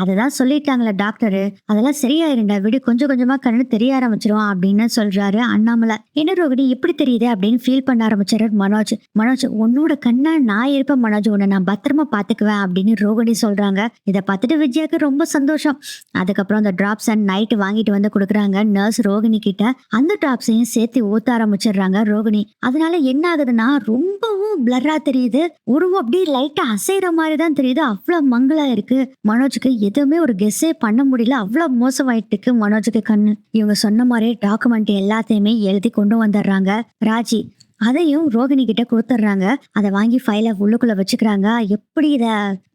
அதுதான் சொல்லிட்டாங்கல்ல டாக்டரு, அதெல்லாம் சரியாயிருண்டா விடு, கொஞ்சம் கொஞ்சமா கண்ணு தெரிய ஆரம்பிச்சிரும் அப்படின்னு சொல்றாரு அண்ணாமலை. என்ன ரோகிணி இப்படி தெரியுது அப்படின்னு ஃபீல் பண்ண ஆரம்பிச்சாரு மனோஜ். மனோஜ், உன்னோட கண்ணா நான் இருப்பேன் மனோஜ், உன்னை நான் பத்திரமா பாத்துக்குவேன் அப்படின்னு ரோகிணி சொல்றாங்க. இதை பார்த்துட்டு விஜயாக்கு ரொம்ப சந்தோஷம். அதுக்கப்புறம் அந்த டிராப்ஸ் நைட்டு வாங்கிட்டு வந்து கொடுக்குறாங்க நர்ஸ் ரோகிணி கிட்ட. அந்த டிராப்ஸையும் சேர்த்து ஊத்த ஆரம்பிச்சிடுறாங்க ரோகிணி. அதனால என்ன ஆகுதுன்னா, ரொம்பவும் பிளர்ரா தெரியுது, உருவம் அப்படியே லைட்டா அசைற மாதிரி தான் தெரியுது, அவ்வளவு மங்களா இருக்கு. மனோஜுக்கு எதுவுமே ஒரு கெஸ்ஸே பண்ண முடியல, அவ்வளவு மோசமாயிட்டு இருக்கு மனோஜுக்கு கண்ணு. இவங்க சொன்ன மாதிரியே டாக்குமெண்ட் எல்லாத்தையுமே எழுதி கொண்டு வந்துடுறாங்க ராஜி. அதையும் ரோகிணி கிட்ட கொடுத்துட்றாங்க. அதை வாங்கி ஃபைல உள்ளுக்குள்ள வச்சுக்கிறாங்க. எப்படி இத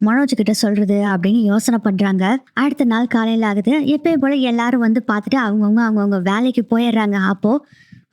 மனோஜ் கிட்ட சொல்றது அப்படின்னு யோசனை பண்றாங்க. அடுத்த நாள் காலையில ஆகுது. எப்பயும் போல எல்லாரும் வந்து பார்த்துட்டு அவங்கவுங்க வேலைக்கு போயிடுறாங்க. அப்போ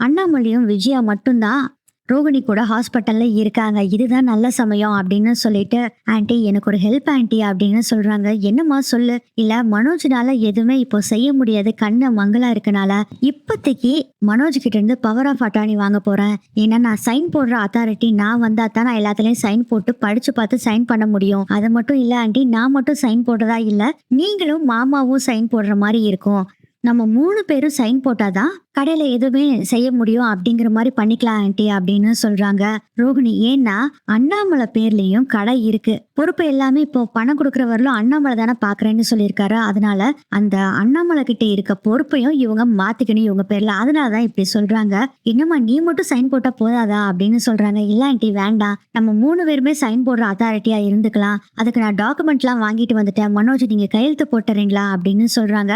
அண்ணாமலையும் விஜயா மட்டும்தான் ரோகிணி கூட ஹாஸ்பிட்டல்ல இருக்காங்க. இதுதான் நல்ல சமயம் அப்படின்னு சொல்லிட்டு, ஆன்ட்டி எனக்கு ஒரு ஹெல்ப் ஆன்ட்டி அப்படின்னு சொல்றாங்க. என்னம்மா சொல்லு. இல்ல மனோஜ்னால எதுவுமே இப்போ செய்ய முடியாது. கண்ணு மங்களா இருக்கனால இப்போதைக்கு மனோஜ் கிட்ட இருந்து பவர் ஆஃப் அட்டார்னி வாங்க போறேன். ஏன்னா நான் சைன் போடுற அத்தாரிட்டி நான் வந்தா தான் நான் எல்லாத்துலயும் சைன் போட்டு படிச்சு பார்த்து சைன் பண்ண முடியும். அது மட்டும் இல்ல ஆன்ட்டி, நான் மட்டும் சைன் போடுறதா இல்ல, நீங்களும் மாமாவும் சைன் போடுற மாதிரி இருக்கும். நம்ம 3 பேரும் சைன் போட்டாதான் கடையில எதுவுமே செய்ய முடியும் அப்படிங்கிற மாதிரி பண்ணிக்கலாம் ஆன்ட்டி அப்படின்னு சொல்றாங்க ரோகிணி. ஏன்னா அண்ணாமலை பேர்லயும் கடை இருக்கு. பொறுப்பு எல்லாமே இப்போ பணம் கொடுக்குற வரலும் அண்ணாமலை தானே பாக்குறேன்னு சொல்லியிருக்காரு. அதனால அந்த அண்ணாமலை கிட்ட இருக்க பொறுப்பையும் இவங்க மாத்திக்கணும் இவங்க பேர்ல. அதனாலதான் இப்படி சொல்றாங்க. என்னம்மா நீ மட்டும் சைன் போட்டா போதாதா அப்படின்னு சொல்றாங்க. இல்ல ஆன்ட்டி வேண்டாம், நம்ம 3 பேருமே சைன் போடுற அத்தாரிட்டியா இருந்துக்கலாம். அதுக்கு நான் டாக்குமெண்ட் எல்லாம் வாங்கிட்டு வந்துட்டேன். மனோஜ் நீங்க கையெழுத்து போட்டுறீங்களா அப்படின்னு சொல்றாங்க.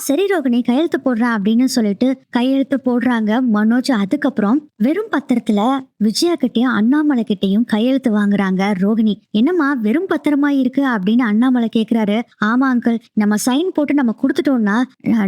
சரி ரோகிணி கையெழுத்து போடுறேன் அப்படின்னு சொல்லிட்டு கையெழுத்து போடுறாங்க மனோஜ். அதுக்கப்புறம் வெறும் பத்திரத்துல விஜயா கிட்டையும் அண்ணாமலை கிட்டையும் கையெழுத்து வாங்குறாங்க ரோகிணி. என்னம்மா வெறும் பத்திரமா இருக்கு அப்படின்னு அண்ணாமலை கேக்குறாரு. ஆமா அங்கிள், நம்ம சைன் போட்டு நம்ம கொடுத்துட்டோம்னா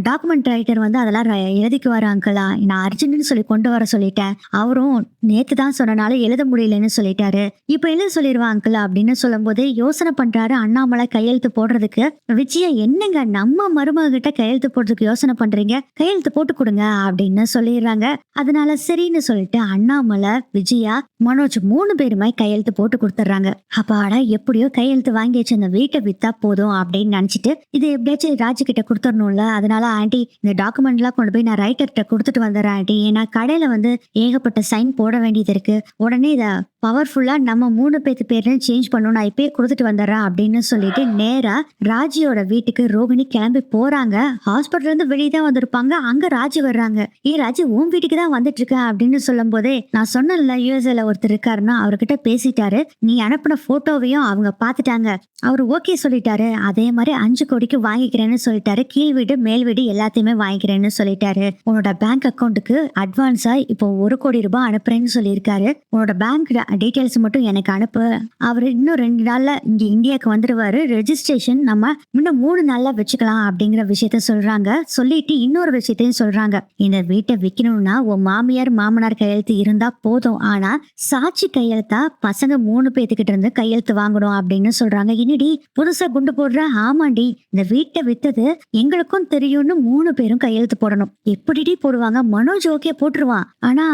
டாக்குமெண்ட் ரைட்டர் வந்து அதெல்லாம் எழுதிக்குவாரு அங்கிளா. நான் அர்ஜென்ட்னு சொல்லி கொண்டு வர சொல்லிட்டேன். அவரும் நேத்து தான் சொன்னனால எழுத முடியலன்னு சொல்லிட்டாரு. இப்ப எழுத சொல்லிடுவா அங்கிள் அப்படின்னு சொல்லும் போது யோசனை பண்றாரு அண்ணாமலை கையெழுத்து போடுறதுக்கு. விஜயா என்னங்க நம்ம மருமக கிட்ட கையெழுத்து போடுறதுக்கு யோசனை பண்றீங்க, கையெழுத்து போட்டு கொடுங்க அப்படின்னு சொல்லிடுறாங்க. அதனால சரின்னு சொல்லிட்டு அண்ணாமலை விஜயா மனோஜ் 3 பேருமே கையெழுத்து போட்டு கொடுத்துட்றாங்க. அப்பாடா எப்படியோ கையெழுத்து வாங்கியாச்சு, அந்த வீட்டை வித்தா போதும் அப்படின்னு நினைச்சிட்டு இது எப்படியாச்சும் ராஜு கிட்ட கொடுத்துடணும்ல. அதனால ஆன்ட்டி இந்த டாக்குமெண்ட் எல்லாம் கொண்டு போய் நான் ரைட்டர்கிட்ட கொடுத்துட்டு வந்துடுறேன் ஆன்ட்டி. ஏன்னா கடையில வந்து ஏகப்பட்ட சைன் போட வேண்டியது இருக்கு. உடனே இதை பவர்ஃபுல்லா நம்ம 3 பேத்து பேர்லையும் சேஞ்ச் பண்ணணும், நான் இப்பயே கொடுத்துட்டு வந்துடுறேன் அப்படின்னு சொல்லிட்டு நேரா ராஜியோட வீட்டுக்கு ரோகிணி கிளம்பி போறாங்க. ஹாஸ்பிட்டல்ல இருந்து வெளியே தான் வந்திருப்பாங்க. அங்க ராஜி வர்றாங்க. ராஜி உன் வீட்டுக்கு தான் வந்துட்டு இருக்கேன் அப்படின்னு சொல்லும் போதே நான் சொன்னல யூஎஸ்ஏல ஒருத்தர் இருக்காருன்னா அவர்கிட்ட பேசிட்டாரு. நீ அனுப்பின போட்டோவையும் அவங்க பாத்துட்டாங்க. அவரு ஓகே சொல்லிட்டாரு. அதே மாதிரி 5 கோடிக்கு வாங்கிக்கிறேன்னு சொல்லிட்டாரு. கீழ் வீடு மேல் வீடு எல்லாத்தையுமே வாங்கிக்கிறேன்னு சொல்லிட்டாரு. உன்னோட பேங்க் அக்கௌண்ட்டுக்கு அட்வான்ஸா இப்போ 1 கோடி ரூபாய் அனுப்புறேன்னு சொல்லியிருக்காரு. உன்னோட பேங்க் டீடைல்ஸ் மட்டும் எனக்கு அனுப்பு. அவரு இன்னும் 2 நாள்ல இங்க இந்தியாவுக்கு வந்துருவாரு. ரெஜிஸ்ட்ரேஷன் நம்ம இன்னும் 3 நாள்ல வச்சுக்கலாம் அப்படிங்கிற விஷயத்த சொல்றாங்க. சொல்லிட்டு இன்னொரு விஷயத்தையும் சொல்றாங்க. இந்த வீட்டை விற்கணும்னா உன் மாமியார் மாமனார் கையெழுத்து இருந்தா போதும். ஆனா சாட்சி கையெழுத்தா பசங்க 3 பேத்துக்கிட்ட இருந்து கையெழுத்து வாங்கணும் அப்படின்னு சொல்றாங்க. என்னடி புதுசா குண்டு போடுற? ஆமாண்டி, இந்த வீட்டை வித்தது எங்களுக்கும் தெரியும்னு 3 பேரும் கையெழுத்து போடணும். எப்படிடி போடுவாங்க? மனோஜ் ஓகே போட்டுருவான். ஆனா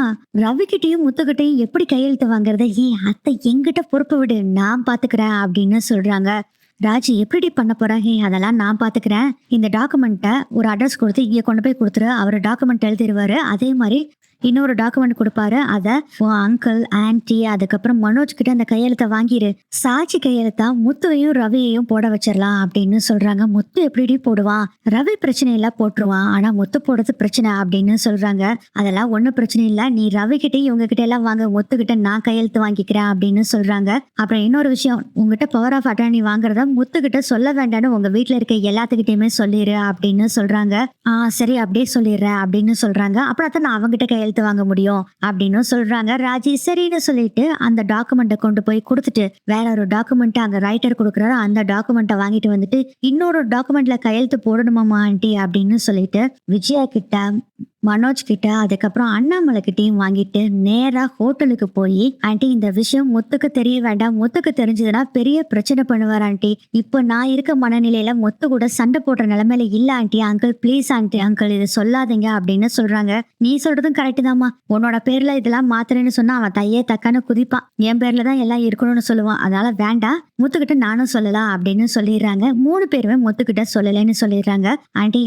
ரவி கிட்டையும் முத்துக்கிட்டையும் எப்படி கையெழுத்து வாங்குறத? அத்தை எங்கிட்ட பொறுப்பு விடு, நான் பாத்துக்கிறேன் அப்படின்னு சொல்றாங்க. ராஜி எப்படி பண்ண போறாங்க? அதெல்லாம் நான் பாத்துக்கிறேன். இந்த டாக்குமெண்ட்டை ஒரு அட்ரஸ் கொடுத்து இங்க கொண்டு போய் கொடுத்துரு. அவரு டாக்குமெண்ட் எழுதிடுவாரு. அதே மாதிரி இன்னொரு டாக்குமெண்ட் கொடுப்பாரு. அத உன் அங்கிள் ஆன்டி அதுக்கப்புறம் மனோஜ் கிட்ட அந்த கையெழுத்தை வாங்கிரு. சாட்சி கையெழுத்தா முத்துவையும் ரவியையும் போட வச்சிடலாம் அப்படின்னு சொல்றாங்க. முத்து எப்படி போடுவான்? ரவி பிரச்சனை இல்ல போட்டுருவான். ஆனா முத்து போடுறது பிரச்சனை அப்படின்னு சொல்றாங்க. அதெல்லாம் ஒன்னும் பிரச்சனை இல்ல, நீ ரவி கிட்ட இவங்க கிட்ட எல்லாம் வாங்க, முத்து கிட்ட நான் கையெழுத்து வாங்கிக்கிறேன் அப்படின்னு சொல்றாங்க. அப்புறம் இன்னொரு விஷயம், உங்ககிட்ட பவர் ஆஃப் அட்டார்னி வாங்குறத முத்து கிட்ட சொல்ல வேண்டாம்னு உங்க வீட்டுல இருக்க எல்லாத்துக்கிட்டையுமே சொல்லிடு அப்படின்னு சொல்றாங்க. சரி அப்படியே சொல்லிடுறேன் அப்படின்னு சொல்றாங்க. அப்புறம் தான் நான் அவங்ககிட்ட கையெழுத்து வாங்க முடியும் அப்படின்னு சொல்றாங்க. ராஜி சரின்னு சொல்லிட்டு அந்த டாக்குமெண்ட்டை கொண்டு போய் கொடுத்துட்டு வேற ஒரு டாக்குமெண்ட் அங்க ரைட்டர் கொடுக்குறாரு. அந்த டாக்குமெண்ட்டை வாங்கிட்டு வந்துட்டு இன்னொரு டாக்குமெண்ட்ல கையெழுத்து போடணுமாமா ஆண்டி அப்படின்னு சொல்லிட்டு விஜயா கிட்ட மனோஜ் கிட்ட அதுக்கப்புறம் அண்ணாமலை கிட்டையும் வாங்கிட்டு நேரா ஹோட்டலுக்கு போய் ஆண்டி இந்த விஷயம் முத்துக்கு தெரிய வேண்டாம், முத்துக்கு தெரிஞ்சதுன்னா பெரிய பிரச்சனை பண்ணுவார் ஆண்டி. இப்போ நான் இருக்க மனநிலையில முத்து கூட சண்டை போடுற நிலைமையில இல்ல aunty. Uncle please aunty, uncle இது சொல்லாதீங்க அப்படின்னு சொல்றாங்க. நீ சொல்றதும் கரெக்ட் தாம்மா, உன்னோட பேர்ல இதெல்லாம் மாத்துறேன்னு சொன்னா அவன் தையே தக்கான குதிப்பான். என் பேர்ல தான் எல்லாம் இருக்கணும்னு சொல்லுவான். அதனால வேண்டாம், முத்துக்கிட்ட நானும் சொல்லலாம் அப்படின்னு சொல்லிடுறாங்க. 3 பேருமே முத்துக்கிட்ட சொல்லலைன்னு சொல்லிடுறாங்க. ஆண்டி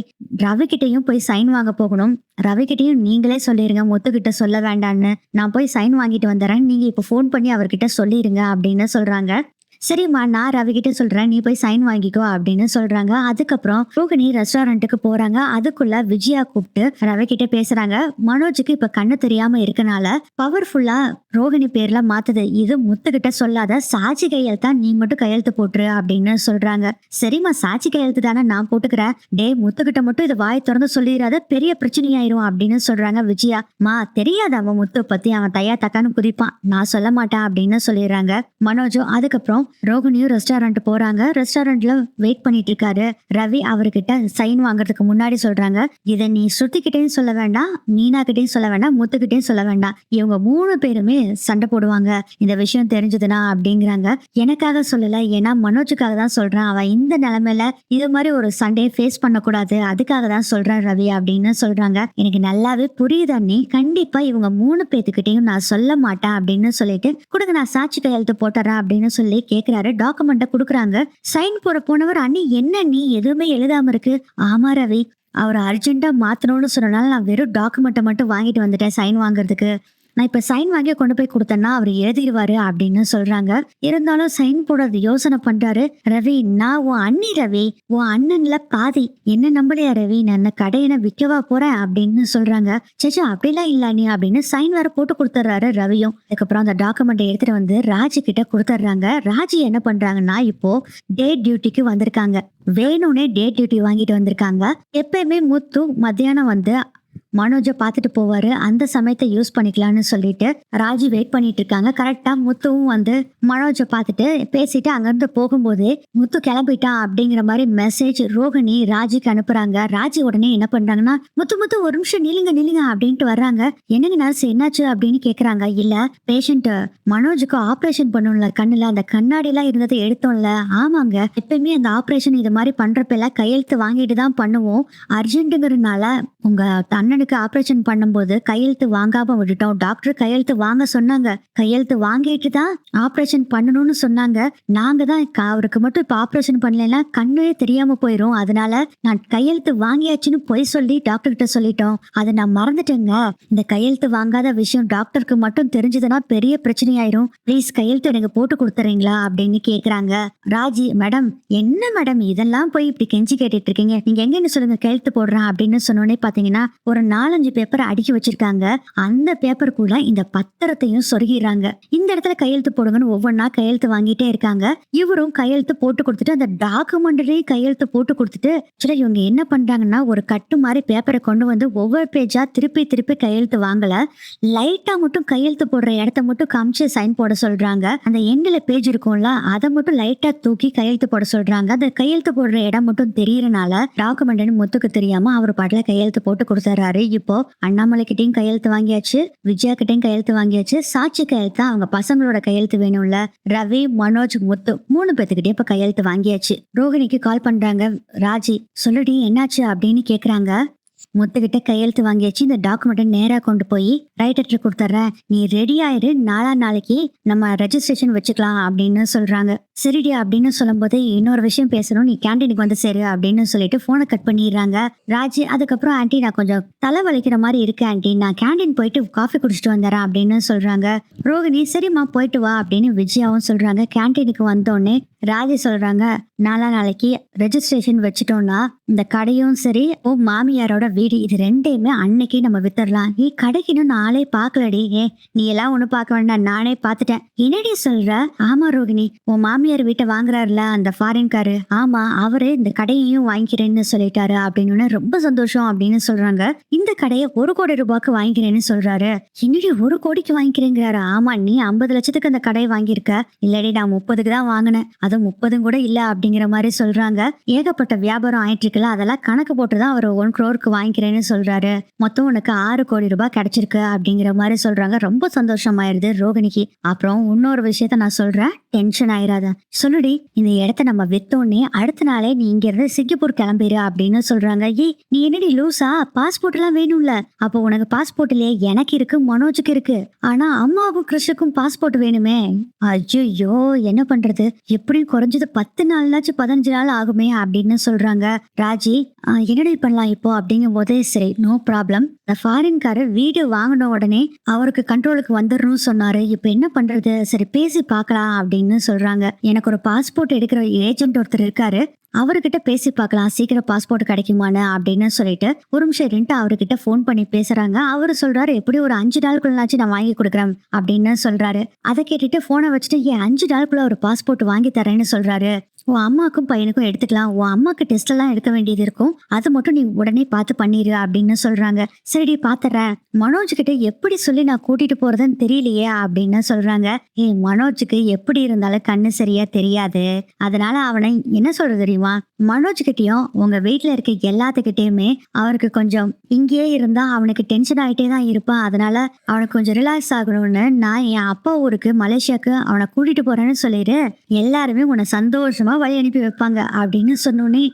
ரவி கிட்டையும் போய் சைன் வாங்க போகணும். ரவி கிட்டையும் நீங்களே சொல்லிருங்க, முத்துக்கிட்ட சொல்ல வேண்டான்னு. நான் போய் சைன் வாங்கிட்டு வந்துடுறேன், நீங்க இப்ப போன் பண்ணி அவர்கிட்ட சொல்லிருங்க அப்படின்னு சொல்றாங்க. சரிம்மா நான் ரவி கிட்ட சொல்றேன், நீ போய் சைன் வாங்கிக்கோ அப்படின்னு சொல்றாங்க. அதுக்கப்புறம் ரோகிணி ரெஸ்டாரண்ட்டுக்கு போறாங்க. அதுக்குள்ள விஜயா கூப்பிட்டு ரவி கிட்ட பேசுறாங்க. மனோஜுக்கு இப்ப கண்ணு தெரியாம இருக்கனால பவர்ஃபுல்லா ரோகிணி பேர்ல மாத்துது. இது முத்துக்கிட்ட சொல்லாத, சாட்சி கையெழுத்தா நீ மட்டும் கையெழுத்து போட்டுரு அப்படின்னு சொல்றாங்க. சரிம்மா சாட்சி கையெழுத்து தானே நான் போட்டுக்கிறேன். டே முத்துக்கிட்ட மட்டும் இது வாய் திறந்து சொல்லிடாத, பெரிய பிரச்சனையாயிரும் அப்படின்னு சொல்றாங்க விஜயா. மா தெரியாத அவன் முத்து பத்தி, அவன் தையா தக்கான்னு குதிப்பான், நான் சொல்ல மாட்டேன் அப்படின்னு சொல்லிடுறாங்க மனோஜும். அதுக்கப்புறம் ரோகிணியும் ரெஸ்டாரண்ட் போறாங்க. ரெஸ்டாரண்ட்ல வெயிட் பண்ணிட்டு இருக்காரு ரவி. அவர்கிட்ட சைன் வாங்குறதுக்கு முன்னாடி சொல்றாங்க, இதை நீ ஸ்ருதிக்கிட்டையும் சொல்ல வேண்டாம், மீனா கிட்டையும் சொல்ல வேண்டாம், முத்துக்கிட்டையும் சொல்ல வேண்டாம். இவங்க 3 பேருமே சண்டை போடுவாங்க இந்த விஷயம் தெரிஞ்சதுன்னா அப்படிங்கிறாங்க. எனக்காக சொல்லல, ஏன்னா மனோஜுக்காக தான் சொல்றேன். அவன் இந்த நிலைமையில இது மாதிரி ஒரு சண்டையை ஃபேஸ் பண்ணக்கூடாது, அதுக்காக தான் சொல்றேன் ரவி அப்படின்னு சொல்றாங்க. எனக்கு நல்லாவே புரியுது அண்ணி, கண்டிப்பா இவங்க 3 பேத்துக்கிட்டையும் நான் சொல்ல மாட்டேன் அப்படின்னு சொல்லிட்டு, கொடுங்க நான் சாட்சி கையெழுத்து போட்டுறேன் அப்படின்னு சொல்லி கேக்குறாரு. டாக்குமெண்ட்டை கொடுக்குறாங்க. சைன் போட போனவர், அண்ணி என்ன நீ எதுவுமே எழுதாம இருக்கு. ஆமா ரவி, அவர் அர்ஜென்ட்டா மாத்தணும்னு சொன்னனால நான் வெறும் டாக்குமெண்ட்டை மட்டும் வாங்கிட்டு வந்துட்டேன் சைன் வாங்குறதுக்கு. நான் இப்ப சைன் வாங்கி கொண்டு போய் கொடுத்தேன்னா அவர் எழுதிடுவாரு அப்படின்னு சொல்றாங்க. இருந்தாலும் சைன் போடுறது யோசனை பண்றாரு. ரவி, நான் உன் அண்ணி ரவி, உன் அண்ணன்ல பாதி, என்ன நம்பலையா ரவி, நான் கடையின விற்கவா போறேன் அப்படின்னு சொல்றாங்க. சேச்சா அப்படிலாம் இல்ல நீ அப்படின்னு சைன் வேற போட்டு கொடுத்துட்றாரு ரவியும். அதுக்கப்புறம் அந்த டாக்குமெண்ட்டை எடுத்துட்டு வந்து ராஜி கிட்ட கொடுத்துட்றாங்க. ராஜி என்ன பண்றாங்கன்னா, இப்போ டே டியூட்டிக்கு வந்திருக்காங்க. வேணும்னே டே டியூட்டி வாங்கிட்டு வந்திருக்காங்க. எப்பயுமே முத்து மத்தியானம் வந்து மனோஜை பார்த்துட்டு போவாரு, அந்த சமயத்தை யூஸ் பண்ணிக்கலாம்னு சொல்லிட்டு ராஜி வெயிட் பண்ணிட்டு இருக்காங்க. கரெக்டா முத்துவும் வந்து மனோஜை பார்த்துட்டு பேசிட்டு அங்கிருந்து போகும்போது முத்து கிளம்பிட்டான் அப்படிங்கிற மாதிரி மெசேஜ் ரோகிணி ராஜிக்கு அனுப்புறாங்க. ராஜி உடனே என்ன பண்றாங்கன்னா, முத்து முத்து ஒரு நிமிஷம் நில்லுங்க அப்படின்ட்டு வர்றாங்க. என்னங்க நர்ஸ் என்னாச்சு அப்படின்னு கேக்குறாங்க. இல்ல, பேஷண்ட் மனோஜுக்கு ஆபரேஷன் பண்ணும்ல கண்ணுல, அந்த கண்ணாடி எல்லாம் இருந்ததை எடுத்தோம்ல. ஆமாங்க, எப்பயுமே அந்த ஆபரேஷன் இது மாதிரி பண்றப்ப எல்லாம் கையெழுத்து வாங்கிட்டு தான் பண்ணுவோம். அர்ஜென்ட்டுங்கிறதுனால உங்க அண்ணனுக்கு ஆபரேஷன் பண்ணும்போது கையெழுத்து வாங்காம விட்டுட்டோம். டாக்டர் கையெழுத்து வாங்க சொன்னாங்க, கையெழுத்து வாங்கிட்டு தான் ஆபரேஷன் பண்ணணும்னு சொன்னாங்க. நாங்க தான் அவருக்கு மட்டும் இப்ப ஆபரேஷன் பண்ணலைன்னா கண்ணே தெரியாம போயிரும், அதனால நான் கையெழுத்து வாங்கியாச்சுன்னு பொய் சொல்லி டாக்டர் கிட்ட சொல்லிட்டோம். அதை நான் மறந்துட்டேங்க. இந்த கையெழுத்து வாங்காத விஷயம் டாக்டருக்கு மட்டும் தெரிஞ்சதுன்னா பெரிய பிரச்சனை ஆயிரும். ப்ளீஸ் கையெழுத்து எனக்கு போட்டு கொடுத்துறீங்களா அப்படின்னு கேக்குறாங்க. ராஜி, மேடம் என்ன மேடம் இதெல்லாம் போய் இப்படி கெஞ்சி கேட்டுட்டு இருக்கீங்க, நீங்க எங்கன்னு சொல்லுங்க கையெழுத்து போடுறேன் அப்படின்னு சொன்னோடனே பாத்தீங்கன்னா ஒரு 4-5 பேப்பர் அடுக்கி வச்சிருக்காங்க. அந்த பேப்பருக்குள்ள இந்த பத்திரத்தையும் சொருகிறாங்க. இந்த இடத்துல கையெழுத்து போடுங்கன்னு ஒவ்வொன்னா கையெழுத்து வாங்கிட்டே இருக்காங்க. இவரும் கையெழுத்து போட்டு கொடுத்துட்டு அந்த டாக்குமெண்ட்லயே கையெழுத்து போட்டு கொடுத்துட்டு, இவங்க என்ன பண்றாங்கன்னா ஒரு கட்டு மாதிரி பேப்பரை கொண்டு வந்து ஒவ்வொரு பேஜா திருப்பி கையெழுத்து வாங்கல, லைட்டா மட்டும் கையெழுத்து போடுற இடத்த மட்டும் காமிச்சு சைன் போட சொல்றாங்க. அந்த எண்ட்ல பேஜ் இருக்கும்ல, அதை மட்டும் லைட்டா தூக்கி கையெழுத்து போட சொல்றாங்க. அந்த கையெழுத்து போடுற இடம் மட்டும் தெரியறனால டாக்குமெண்ட் முத்துக்கு தெரியாம அவர் பாடல கையெழுத்து போட்டு கொடுத்துறாரு. இப்போ அண்ணாமலை கிட்டையும் கையெழுத்து வாங்கியாச்சு, விஜயா கிட்டையும் கையெழுத்து வாங்கியாச்சு. சாட்சி கையெழுத்து அவங்க பசங்களோட கையெழுத்து வேணும்ல. ரவி, மனோஜ், முத்து 3 பேத்துக்கிட்டே இப்ப கையெழுத்து வாங்கியாச்சு. ரோகிணிக்கு கால் பண்றாங்க. ராஜி, சொல்லுடி என்னாச்சு அப்படின்னு கேக்குறாங்க. முத்துக்கிட்ட கையெழுத்து வாங்கியாச்சு, இந்த டாக்குமெண்ட்டை நேரா கொண்டு போய் ரைட்டர் கொடுத்துட்றேன், நீ ரெடி ஆயிரு, நாளைக்கு நம்ம ரெஜிஸ்ட்ரேஷன் வச்சுக்கலாம் அப்படின்னு சொல்றாங்க. சரிடி அப்படின்னு சொல்லும் போது, இன்னொரு விஷயம் பேசணும், நீ கேண்டீனுக்கு வந்து சரி அப்படின்னு சொல்லிட்டு போனை கட் பண்ணிடுறாங்க. ராஜி அதுக்கப்புறம், ஆண்டி நான் கொஞ்சம் தலை வலிக்கிற மாதிரி இருக்கு ஆண்டி, நான் கேண்டீன் போயிட்டு காஃபி குடிச்சிட்டு வந்துடுறேன் அப்படின்னு சொல்றாங்க. ரோகிணி, சரிம்மா போயிட்டு வா அப்படின்னு விஜயாவும் சொல்றாங்க. கேண்டீனுக்கு வந்தோடனே ராஜி சொல்றாங்க, நாளைக்கு ரெஜிஸ்ட்ரேஷன் வச்சுட்டோம்னா இந்த கடையும் சரி ஓ மாமியாரோட வீடு இது ரெண்டையுமே அன்னைக்கு நம்ம வித்துடலாம். நீ கடைக்கு இன்னும் நாளே பாக்கலடி, நீ எல்லாம் ஒண்ணு பார்க்க வேண்டாம், நானே பாத்துட்டேன். என்னடி சொல்ற? ஆமா ரோகிணி, உன் மாமியார் வீட்டை வாங்குறாருல அந்த ஃபாரின்காரு, ஆமா அவரு இந்த கடையையும் வாங்கிக்கிறேன்னு சொல்லிட்டாரு அப்படின்னு ரொம்ப சந்தோஷம் அப்படின்னு சொல்றாங்க. இந்த கடையை 1 கோடி ரூபாய்க்கு வாங்கிக்கிறேன்னு சொல்றாரு. என்னடி 1 கோடிக்கு வாங்கிக்கிறேங்கிறாரு? ஆமா, நீ 50 லட்சத்துக்கு அந்த கடையை வாங்கியிருக்க. இல்லடி நான் 30க்கு தான் வாங்கினேன், அது 30 கூட இல்ல அப்படிங்கிற மாதிரி சொல்றாங்க. ஏகப்பட்ட வியாபாரம் ஆயிட்டு இருக்குல்ல, அதெல்லாம் கணக்கு போட்டுதான் அவர் 1 crore வாங்கிக்கிறேன்னு சொல்றாரு. மொத்தம் உனக்கு 6 கோடி ரூபாய் கிடைச்சிருக்கு அப்படிங்கிற மாதிரி சொல்றாங்க. ரொம்ப சந்தோஷமாயிருது ரோகிணிக்கு. அப்புறம் இன்னொரு விஷயத்த நான் சொல்றேன், டென்ஷன் ஆயிராத. சொல்லுடி, இந்த இடத்த நம்ம வித்தோன்னே அடுத்த நாளே நீ இங்க இருந்து சிங்கப்பூர் கிளம்பிடு அப்படின்னு சொல்றாங்க. நீ என்னடி லூசா, பாஸ்போர்ட் எல்லாம் வேணும்ல? அப்போ உனக்கு பாஸ்போர்ட் இல்லையே? எனக்கு இருக்கு, மனோஜுக்கு இருக்கு, ஆனா அம்மாவுக்கும் கிருஷ்ணுக்கும் பாஸ்போர்ட் வேணுமே. ஐயோ என்ன பண்றது, எப்படியும் குறைஞ்சது 10 நாள்னாச்சு 15 நாள் ஆகுமே அப்படின்னு சொல்றாங்க. ராஜி, என்னடி பண்ணலாம் இப்போ அப்படிங்கும் போதே, சரி நோ ப்ராப்ளம், இந்த ஃபாரின்காரர் வீடு வாங்கின உடனே அவருக்கு கண்ட்ரோலுக்கு வந்துடணும்னு சொன்னாரு, இப்ப என்ன பண்றது, சரி பேசி பார்க்கலாம் அப்படின்னு சொல்றாங்க. எனக்கு ஒரு பாஸ்போர்ட் எடுக்கிற ஏஜென்ட் ஒருத்தர் இருக்காரு, அவர்கிட்ட பேசி பார்க்கலாம், சீக்கிரம் பாஸ்போர்ட் கிடைக்குமான்னு அப்படின்னு சொல்லிட்டு ஒரு நிமிஷம் ரெண்டு அவர்கிட்ட போன் பண்ணி பேசுறாங்க. அவரு சொல்றாரு, எப்படி ஒரு 5 நாளுக்குள்ளாச்சும் நான் வாங்கி கொடுக்குறேன் அப்படின்னு சொல்றாரு. அதை கேட்டுட்டு போனை வச்சுட்டு, 5 நாளுக்குள்ள ஒரு பாஸ்போர்ட் வாங்கி தரேன்னு சொல்றாரு. உன் அம்மாக்கும் பையனுக்கும் எடுத்துக்கலாம், உன் அம்மாக்கு டெஸ்ட் எல்லாம் எடுக்க வேண்டியது இருக்கும், அது மட்டும் நீ உடனே பார்த்து பண்ணிரு அப்படின்னு சொல்றாங்க. சரிடி பாத்துறேன், மனோஜ் கிட்ட எப்படி சொல்லி நான் கூட்டிட்டு போறதுன்னு தெரியலையே அப்படின்னு சொல்றாங்க. மனோஜுக்கு எப்படி இருந்தாலும் கண்ணு சரியா தெரியாது, அதனால அவனை என்ன சொல்றது தெரியுமா, மனோஜ் கிட்டயும் உங்க வீட்டுல இருக்க எல்லாத்துக்கிட்டயுமே அவருக்கு கொஞ்சம் இங்கேயே இருந்தா அவனுக்கு டென்ஷன் ஆயிட்டே தான் இருப்பான், அதனால அவனுக்கு கொஞ்சம் ரிலாக்ஸ் ஆகணும்னு நான் என் அப்பா ஊருக்கு மலேசியாவுக்கு அவனை கூட்டிட்டு போறேன்னு சொல்லிடு, எல்லாருமே உன்னை சந்தோஷமா வழி அனுப்பி வைப்பாங்க அப்படின்னு சொன்னோன்னே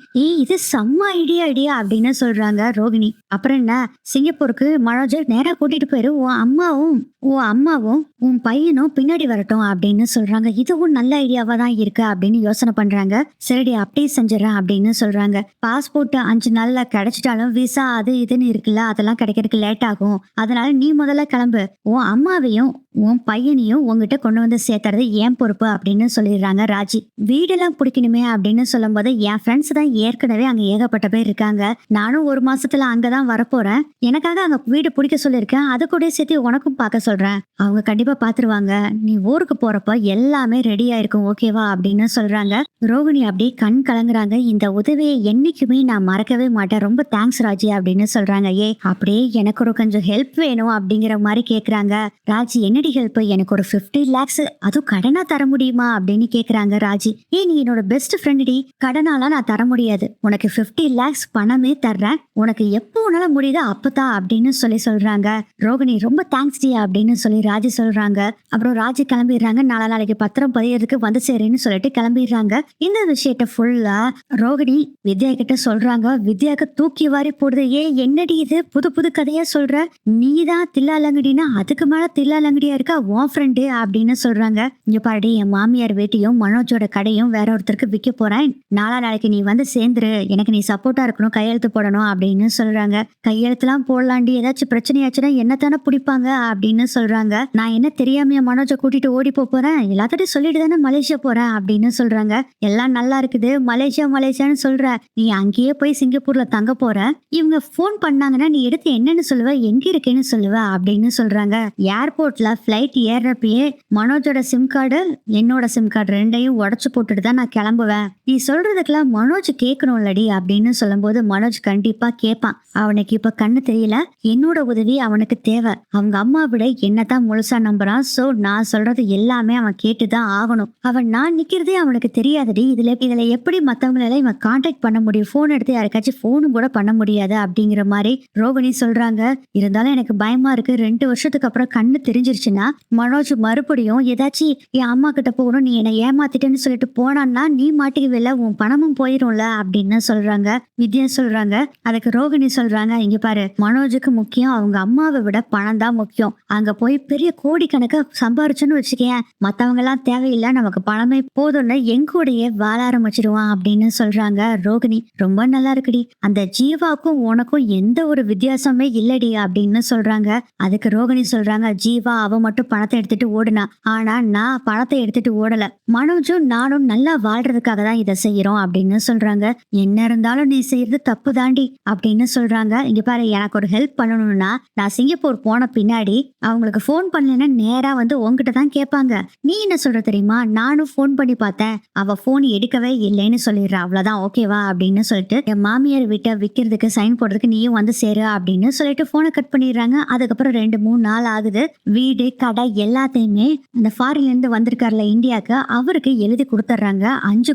இது செம்ம ஐடியா அப்படின்னு சொல்றாங்க ரோகிணி. அப்புறம் என்ன, சிங்கப்பூருக்கு மனோஜ் நேரா கூட்டிட்டு போயிரு, உன் அம்மாவும் உன் பையனும் பின்னாடி வரட்டும் அப்படின்னு சொல்றாங்க. இதுவும் நல்ல ஐடியாவா தான் இருக்கு அப்படின்னு யோசனை பண்றாங்க. சரிடி அப்படியே செஞ்சிடறேன் அப்படின்னு சொல்றாங்க. பாஸ்போர்ட் 5 நாள்ல கிடைச்சிட்டாலும் விசா அது இதுன்னு இருக்குல்ல, அதெல்லாம் கிடைக்கிறதுக்கு லேட் ஆகும், அதனால நீ முதல்ல கிளம்பு, உன் அம்மாவையும் உன் பையனையும் உங்ககிட்ட கொண்டு வந்து சேர்த்துறது ஏன் பொறுப்பு அப்படின்னு சொல்லிடுறாங்க ராஜி. வீடெல்லாம் பிடிக்கணுமே அப்படின்னு சொல்லும் போது என் ஃப்ரெண்ட்ஸ் தான் ஏற்கனவே அங்க ஏகப்பட்ட பேர் இருக்காங்க, நானும் 1 மாசத்துல அங்கதான் வரப்போறேன், எனக்காக அங்க வீடு பிடிக்க சொல்லியிருக்கேன், அது கூட சேர்த்து உனக்கும் பார்க்க சொல்றேன், அவங்க கண்டிப்பா பாத்துருவாங்க, நீ ஊருக்கு போறப்ப எல்லாமே ரெடியா இருக்கும் ஓகேவா அப்படின்னு சொல்றாங்க. ரோகிணி அப்படியே கண் கலங்குறாங்க. இந்த உதவியை என்னைக்குமே நான் மறக்கவே மாட்டேன், ரொம்ப தேங்க்ஸ் ராஜி அப்படின்னு சொல்றாங்க. அப்படியே எனக்கு ஒரு கொஞ்சம் ஹெல்ப் வேணும் அப்படிங்கிற மாதிரி கேக்குறாங்க. ராஜி என்னடி ஹெல்ப், எனக்கு ஒரு 50 lakhs அதுவும் கடனா தர முடியுமா அப்படின்னு கேக்குறாங்க ராஜி. நீ என்னோட பெஸ்ட் ஃப்ரெண்டி, கடனாலாம் நான் தர முடியாது, உனக்கு 50 lakhs பணமே தர்றேன், உனக்கு எப்போ உன்னால முடியுதோ அப்பதான் அப்படின்னு சொல்றாங்க. ரோகிணி ரொம்ப தேங்க்ஸ் டி அப்படின்னு சொல்லி ராஜி சொல்றாங்க. அப்புறம் ராஜி கிளம்பிடுறாங்க. நாளைக்கு பத்திரம் பதியறதுக்கு வந்து சேருன்னு சொல்லிட்டு கிளம்பிடுறாங்க. இந்த விஷயத்த ஃபுல்லா ரோகிணி வித்யா கிட்ட சொல்றாங்க. வித்யாக்கு தூக்கி வாரி போடுது. என்னடி இது புது புது கதையா சொல்ற, நீதான் தில்லாலங்கடினா அதுக்கு மேல தில்லாலங்கடியா இருக்கா உன் ஃப்ரெண்டு அப்படின்னு சொல்றாங்க. இங்க பாடி, என் மாமியார் வீட்டையும் மனோஜோட கடையும் வேற ஒருத்தருக்கு விற்க போறேன், நாளைக்கு நீ வந்து சேர்ந்துரு, எனக்கு நீ சப்போர்ட்டா இருக்கணும், கையெழுத்து போடணும் அப்படின்னு சொல்றாங்க. கையெழுத்துலாம் போடலாண்டி, ஏதாச்சும் பிரச்சனையாச்சுன்னா என்னத்தானே பிடிப்பாங்க அப்படின்னு சொல்றாங்க. நான் என்ன தெரியாமையா மனோஜை கூட்டிட்டு ஓடி போறேன், எல்லாத்திட்டும் சொல்லிட்டு தானே மலேசியா போறேன் அப்படின்னு சொல்றாங்க. எல்லாம் நல்லா இருக்குது, மலேசியான்னு சொல்ற, நீ அங்கேயே போய் சிங்கப்பூர்ல தங்க போற, இவங்க போன் பண்ணாங்கன்னா நீ எடுத்து என்னன்னு சொல்லுவ, எங்க இருக்கேன்னு சொல்லுவ அப்படின்னு சொல்றாங்க. ஏர்போர்ட்ல பிளைட் ஏறப்பயே மனோஜோட சிம் கார்டு என்னோட சிம் கார்டு ரெண்டையும் உடச்சு போட்டுட்டு தான் நான் கிளம்புவேன், நீ சொல்றதுக்கெல்லாம் மனோஜ் கேட்கணும் இல்லடி அப்படின்னு சொல்லும் போது மனோஜ் கண்டிப்பா கேட்பான். அவனுக்கு இப்ப கண்ணு தெரியல, என்னோட உதவி அவனுக்கு தேவை, அவங்க அம்மா விட என்னதான் முழுசா நம்புறான், சோ நான் சொல்றது எல்லாமே அவன் கேட்டுதான் ஆகணும், அவன் நான் நிக்கிறதே அவனுக்கு தெரியாதடி, இதுல எப்படி மத்தவங்களெல்லாம் இவன் கான்டாக்ட் பண்ண முடியும், போன் எடுத்து யாருக்காச்சும் போனும் கூட பண்ண முடியாது அப்படிங்கிற மாதிரி ரோகிணி சொல்றாங்க. இருந்தாலும் எனக்கு பயமா இருக்கு, 2 வருஷத்துக்கு அப்புறம் கண்ணு தெரிஞ்சிருச்சுன்னா மனோஜ் மறுபடியும் ஏதாச்சும் என் அம்மா கிட்ட போகணும், நீ என்னை ஏமாத்திட்டேன்னு சொல்லிட்டு போனான்னா நீ மாட்டிக்கவில்லை, உன் பணமும் போயிரும்ல அப்படின்னு சொல்றாங்க. வித்யா சொல்றாங்க. அதுக்கு ரோகிணி சொல்றாங்க, இங்க பாரு, மனோஜுக்கு முக்கியம் அவங்க அம்மாவை விட பணம் தான் முக்கியம், அங்க போய் பெரிய கோடிக்கணக்கா சம்பாரிச்சுன்னு வச்சுக்கேன், மத்தவங்க எல்லாம் தேவையில்லை, நமக்கு பணமே போதும்னு எங்கூடையே வாழ ஆரம்பிச்சிருவான் அப்படின்னு சொல்றாங்க. ரோகிணி ரொம்ப நல்லா இருக்குடி, அந்த ஜீவாக்கும் உனக்கும் எந்த ஒரு வித்தியாசமே இல்லடி அப்படின்னு சொல்றாங்க. அதுக்கு ரோகிணி சொல்றாங்க, ஜீவா அவ மட்டும் பணத்தை எடுத்துட்டு ஓடுனா, ஆனா நான் பணத்தை எடுத்துட்டு ஓடல, மனோஜும் நானும் நல்லா வாழ்றதுக்காக தான் இதை செய்யறோம் அப்படின்னு சொல்றாங்க. என்ன இருந்தாலும் நீ செய்யறது தப்பு தாண்டி அப்படின்னு சொல்றாங்க. இங்க பாரு, எனக்கு ஒரு ஹெல்ப் பண்ணணும்னா நான் சிங்கப்பூர் போன பின்னாடி அவங்களுக்கு போன் பண்ணலன்னா நேரா வந்து உங்ககிட்ட தான் கேட்பாங்க, நீ என்ன சொல்ற தெரியுமா, நானும் போன் பண்ணி பார்த்தேன், அவ போன் எடுக்கவே இல்லைன்னு சொல்லிடுறா, அவ்வளவுதான் ஓகேவா அப்படின்னு சொல்லிட்டு என் மாமியார் வீட்டை விற்கிறதுக்கு சைன் போடுறதுக்கு நீயும் வந்து சேரு அப்படின்னு சொல்லிட்டு போனை கட் பண்ணிடுறாங்க. அதுக்கப்புறம் 2-3 நாள் ஆகுது. வீடு கடை எல்லாத்தையுமே அந்த ஃபாரின்ல இருந்து வந்திருக்காருல இந்தியாவுக்கு, அவருக்கு எழுதி கொடுத்துட்றாங்க. 5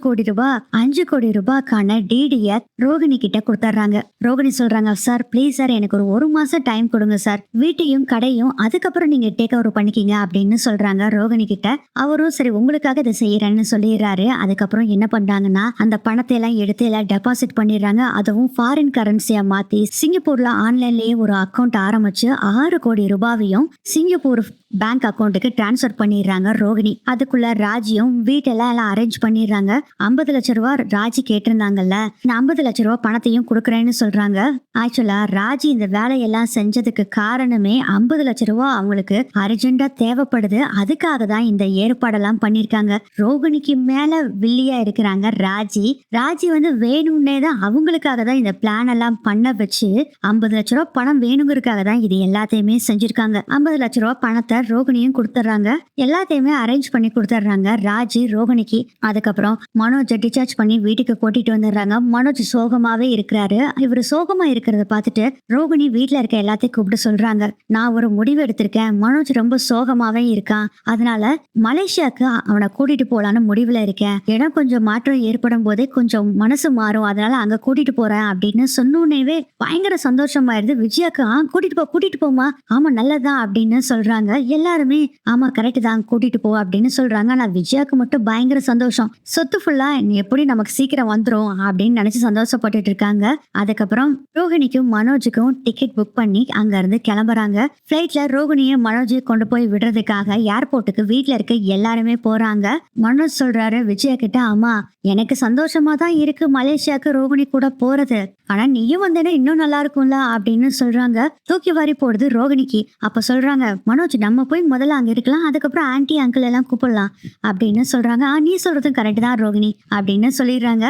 கோடி ரூபாய்க்கான டிடியை ரோகிணி கிட்ட கொடுத்துட்றாங்க. ரோகிணி சொல்றாங்க, சார் ப்ளீஸ் சார், எனக்கு ஒரு 1 மாசம் டைம் கொடுங்க சார், வீட்டையும் கடையும் அதுக்கப்புறம் நீங்க டேக் ஓவர் பண்ணிக்கிங்க அப்படின்னு சொல்றாங்க ரோகிணி கிட்ட. அவரும் சரி உங்களுக்காக இதை செய்யறேன்னு சொல்லிடுறாரு. அதுக்கப்புறம் என்ன பண்றாங்கன்னா அந்த பணத்தை எல்லாம் எடுத்து எல்லாம் டெபாசிட் பண்ணிடுறாங்க. அதுவும் ஃபாரின் கரன்சியா மாத்தி சிங்கப்பூர்ல ஆன்லைன்லயே ஒரு அக்கௌண்ட் ஆரம்பிச்சு 6 கோடி ரூபாவையும் சிங்கப்பூர் பேங்க் அக்கௌண்ட்டுக்கு டிரான்ஸ்பர் பண்ணிடுறாங்க ரோகிணி. அதுக்குள்ள ராஜியும் வீட்டெல்லாம் எல்லாம் அரேஞ்ச் பண்ணிடுறாங்க. 50 லட்சம் ரூபாய் ராஜி கேட்டிருந்தாங்கல்ல, இந்த 50 லட்சம் ரூபாய் பணத்தையும் கொடுக்குறேன்னு சொல்றாங்க. ஆக்சுவலா ராஜி இந்த வேலையெல்லாம் செஞ்சதுக்கு காரணமே 50 லட்சம் ரூபாய் அவங்களுக்கு அர்ஜென்டா தேவைப்படுது, அதுக்காக தான் இந்த ஏற்பாடெல்லாம் பண்ணிருக்காங்க. ரோகிணிக்கு மேல வில்லியா இருக்கிறாங்க ராஜி வந்து வேணும்னே தான் அவங்களுக்காக தான் இந்த பிளான் எல்லாம் பண்ண வச்சு 50 லட்சம் ரூபாய் பணம் வேணுங்கிறதுக்காக தான் இது எல்லாத்தையுமே செஞ்சிருக்காங்க. 50 லட்சம் ரூபாய் பணத்தை ரோகிணியும் கொடுத்துட்றாங்க. எல்லாத்தையுமே அரேஞ்ச் பண்ணி கொடுத்துட்றாங்க ராஜி ரோகிணிக்கு. அதுக்கப்புறம் மனோஜை டிஸ்சார்ஜ் பண்ணி வீட்டுக்கு கூட்டிட்டு வந்துடுறாங்க. மனோஜ் சோகமாவே இருக்கிறாரு. இவர் சோகமா இருக்கிறத பார்த்துட்டு ரோகிணி வீட்டுல இருக்க எல்லாத்தையும் கூப்பிட்டு சொல்றாங்க, நான் ஒரு முடிவு எடுத்திருக்கேன். மனோஜ் ரொம்ப சோகமாவே இருக்கான், அதனால மலேசியாவுக்கு அவனை கூட்டிட்டு போலான்னு முடிவுல இருக்கேன். இடம் கொஞ்சம் மாற்றம் ஏற்படும் போதே கொஞ்சம் மனசு மாறும், அதனால அங்க கூட்டிட்டு போறேன் அப்படின்னு சொன்னோன்னே பயங்கர சந்தோஷமாயிருது விஜயாக்கு. கூட்டிட்டு போமா, ஆமா நல்லதான் அப்படின்னு சொல்றாங்க. எல்லாருமே ஆமா கரெக்ட் தான் கூட்டிட்டு போ அப்படின்னு சொல்றாங்க. ஆனா விஜயாக்கு மட்டும் பயங்கர சந்தோஷம். சொத்து ஃபுல்லா எப்படி நமக்கு சீக்கிரம் வந்துரும் அப்படின்னு நினைச்சு சந்தோஷப்பட்டுட்டு இருக்காங்க. அதுக்கப்புறம் ரோகிணிக்கும் மனோஜுக்கும் டிக்கெட் புக் பண்ணி அங்க இருந்து கிளம்புறாங்க. பிளைட்ல ரோகிணியும் மனோஜையும் கொண்டு போய் விடுறதுக்காக ஏர்போர்ட்டுக்கு வீட்டுல இருக்க எல்லாருமே போறாங்க. மனோஜ் சொல்றாரு விஜயா கிட்ட, அம்மா எனக்கு சந்தோஷமா தான் இருக்கு மலேசியாவுக்கு ரோகிணி கூட போறது, ஆனா நீயும் வந்தேன்னா இன்னும் நல்லா இருக்கும்ல அப்படின்னு சொல்றாங்க. தூக்கி வாரி போடுது ரோகிணிக்கு. அப்ப சொல்றாங்க, மனோஜ் நம்ம போய் முதல்ல அங்க இருக்கலாம், அதுக்கப்புறம் ஆன்டி அங்கிள் எல்லாம் கூப்பிடலாம் அப்படின்னு சொல்றாங்க. நீ சொல்றதும் கரெக்ட் தான் ரோகிணி அப்படின்னு சொல்லிடுறாங்க.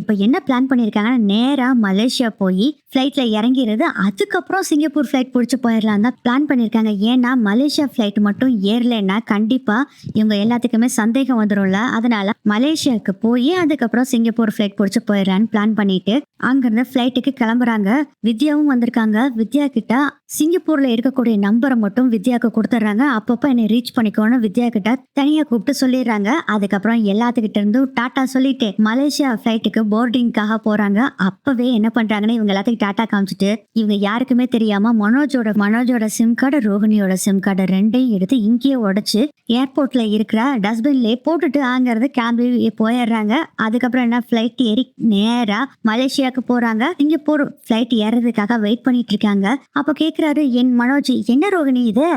இப்ப என்ன பிளான் பண்ணிருக்காங்கன்னா, நேரா மலேசியா போய் பிளைட்ல இறங்கிறது, அதுக்கப்புறம் சிங்கப்பூர் பிளைட் பிடிச்சு போயிடலாம் தான் பிளான் பண்ணிருக்காங்க. ஏன்னா மலேசியா பிளைட் மட்டும் ஏறலைன்னா கண்டிப்பா இவங்க எல்லாத்துக்குமே சந்தேகம் வந்துடும்ல, அதனால மலேசியாவுக்கு போய் அதுக்கப்புறம் சிங்கப்பூர் பிளைட் பிடிச்சு போயிடலான்னு பிளான் பண்ணிட்டு அங்கிருந்து பிளைட்டுக்கு கிளம்புறாங்க. வித்யாவும் வந்திருக்காங்க. வித்யா கிட்ட சிங்கப்பூர்ல இருக்கக்கூடிய நம்பரை மட்டும் வித்யாவுக்கு கொடுத்துட்றாங்க. அப்பப்போ என்னை ரீச் பண்ணிக்கோன்னு வித்யா கிட்ட தனியா கூப்பிட்டு சொல்லிடுறாங்க. அதுக்கப்புறம் எல்லாத்துக்கிட்ட இருந்தும் டாட்டா சொல்லிட்டு மலேசியா பிளைட்டுக்கு போர்டிங்காக போறாங்க. அப்பவே என்ன பண்றாங்கன்னா, இவங்க எல்லாத்துக்கும் டாட்டா காமிச்சிட்டு இவங்க யாருக்குமே தெரியாம மனோஜோட சிம் கார்டு ரோகிணியோட சிம் கார்டு ரெண்டையும் எடுத்து இங்கேயே உடைச்சு ஏர்போர்ட்ல இருக்கிற டஸ்ட்பின்லயே போட்டுட்டு அங்கிருந்து கிளம்பி போயிடுறாங்க. அதுக்கப்புறம் என்ன, பிளைட் ஏறி நேரா மலேசியாவுக்கு போறாங்க. சிங்கப்பூர் பிளைட் ஏறதுக்காக வெயிட் பண்ணிட்டு இருக்காங்க. அப்ப கேக்குறாரு என் மனோஜ், என்ன ரோகிணி இது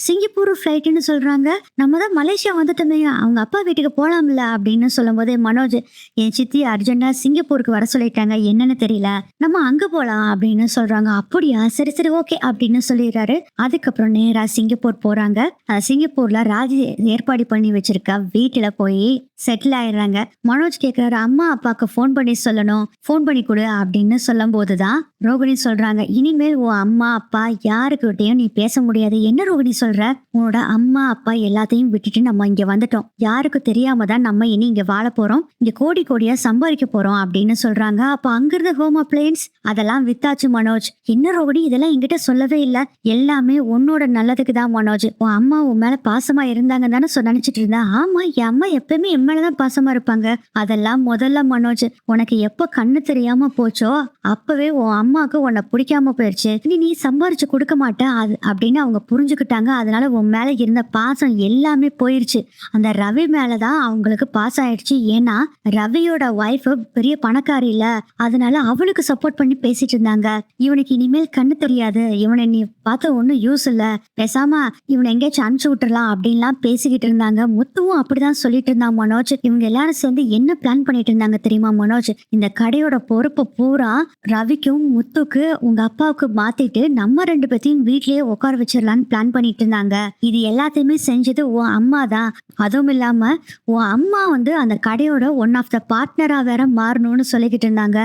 சிங்கப்பூர் பிளைட்னு சொல்றாங்க, நம்ம தான் மலேசியா வந்துட்டோமே, அவங்க அப்பா வீட்டுக்கு போலாம்ல அப்படின்னு சொல்லும் போதே மனோஜ், என் சித்தி அர்ஜென்டா சிங்கப்பூருக்கு வர சொல்லிட்டாங்க, என்னன்னு தெரியல, நம்ம அங்க போலாம் அப்படின்னு சொல்றாங்க. அப்படியா, சரி சரி ஓகே அப்படின்னு சொல்லிடுறாரு. அதுக்கப்புறம் நேரா சிங்கப்பூர் போறாங்க. சிங்கப்பூர்ல ராஜி ஏற்பாடு பண்ணி வச்சிருக்க வீட்டுல போய் செட்டில் ஆயிடுறாங்க. மனோஜ் கேக்குறாரு, அம்மா அப்பாக்கு போன் பண்ணி சொல்லணும், போன் பண்ணி கொடு அப்படின்னு சொல்லும் போதுதான் ரோகிணி சொல்றாங்க, இனிமேல் உன் அம்மா அப்பா யாருக்கிட்டையும் நீ பேச முடியாது. என்ன ரோகிணி சொல்ற, உன்னோட அம்மா அப்பா எல்லாத்தையும் விட்டுட்டு நம்ம இங்க வந்துட்டோம், யாருக்கு தெரியாம தான் நம்ம இனி இங்க வாழ போறோம், இங்க கோடி கோடியா சம்பாதிக்க போறோம் அப்படின்னு சொல்றாங்க. அப்ப அங்கிருந்த ஹோம் அப்ளையன்ஸ் அதெல்லாம் வித்தாச்சு மனோஜ். என்ன ரோகிணி இதெல்லாம் என்கிட்ட சொல்லவே இல்ல, எல்லாமே உன்னோட நல்லதுக்கு தான் மனோஜ், உன் அம்மா உன் மேல பாசமா இருந்தாங்க தானே நினைச்சிட்டு இருந்தேன். ஆமா, என் அம்மா எப்பவுமே என் மேலதான் பாசமா இருப்பாங்க, அதெல்லாம் முதல்ல மனோஜ் உனக்கு எப்ப கண்ணு தெரியாம போச்சோ அப்பவே உன் அம்மாவுக்கு உன்னை பிடிக்காம போயிடுச்சு, நீ சம்பாரிச்சு கொடுக்க மாட்ட அது அப்படின்னு அவங்க புரிஞ்சுக்கிட்டாங்க. அதனால உன் மேல இருந்த பாசம் எல்லாமே போயிருச்சு. அந்த ரவி மேலதான் அவங்களுக்கு பாசம் ஆயிடுச்சு. ஏன்னா ரவியோட ஒய்ஃப் பெரிய பணக்காரி இல்ல, அதனால அவளுக்கு சப்போர்ட் பண்ணி பேசிட்டு இருந்தாங்க. இவனுக்கு இனிமேல் கண்ணு தெரியாது, இவனை நீ பார்த்த ஒன்னும் யூஸ் இல்ல, பேசாம இவனை எங்கேயாச்சும் அனுப்பிச்சு விட்டுறலாம் அப்படின்லாம் பேசிக்கிட்டு இருந்தாங்க. முத்துவும் அப்படிதான் சொல்லிட்டு இருந்தான் மனோஜ். இவங்க எல்லாரும் சேர்ந்து என்ன பிளான் பண்ணிட்டு இருந்தாங்க தெரியுமா மனோஜ், இந்த கடையோட பொறுப்பு பூரா ரவிக்கும் முத்துக்கு உங்க அப்பாவுக்கு மாத்திட்டு நம்ம ரெண்டு பேத்தையும் வீட்லயே உட்கார வச்சிடலான்னு பிளான் பண்ணிட்டு இருந்தாங்க. இது எல்லாத்தையுமே செஞ்சது உன் அம்மா தான். அதுவும் இல்லாம உன் அம்மா அந்த கடையோட ஒன் ஆஃப் த பார்ட்னரா வேற மாறணும்னு சொல்லிக்கிட்டு இருந்தாங்க.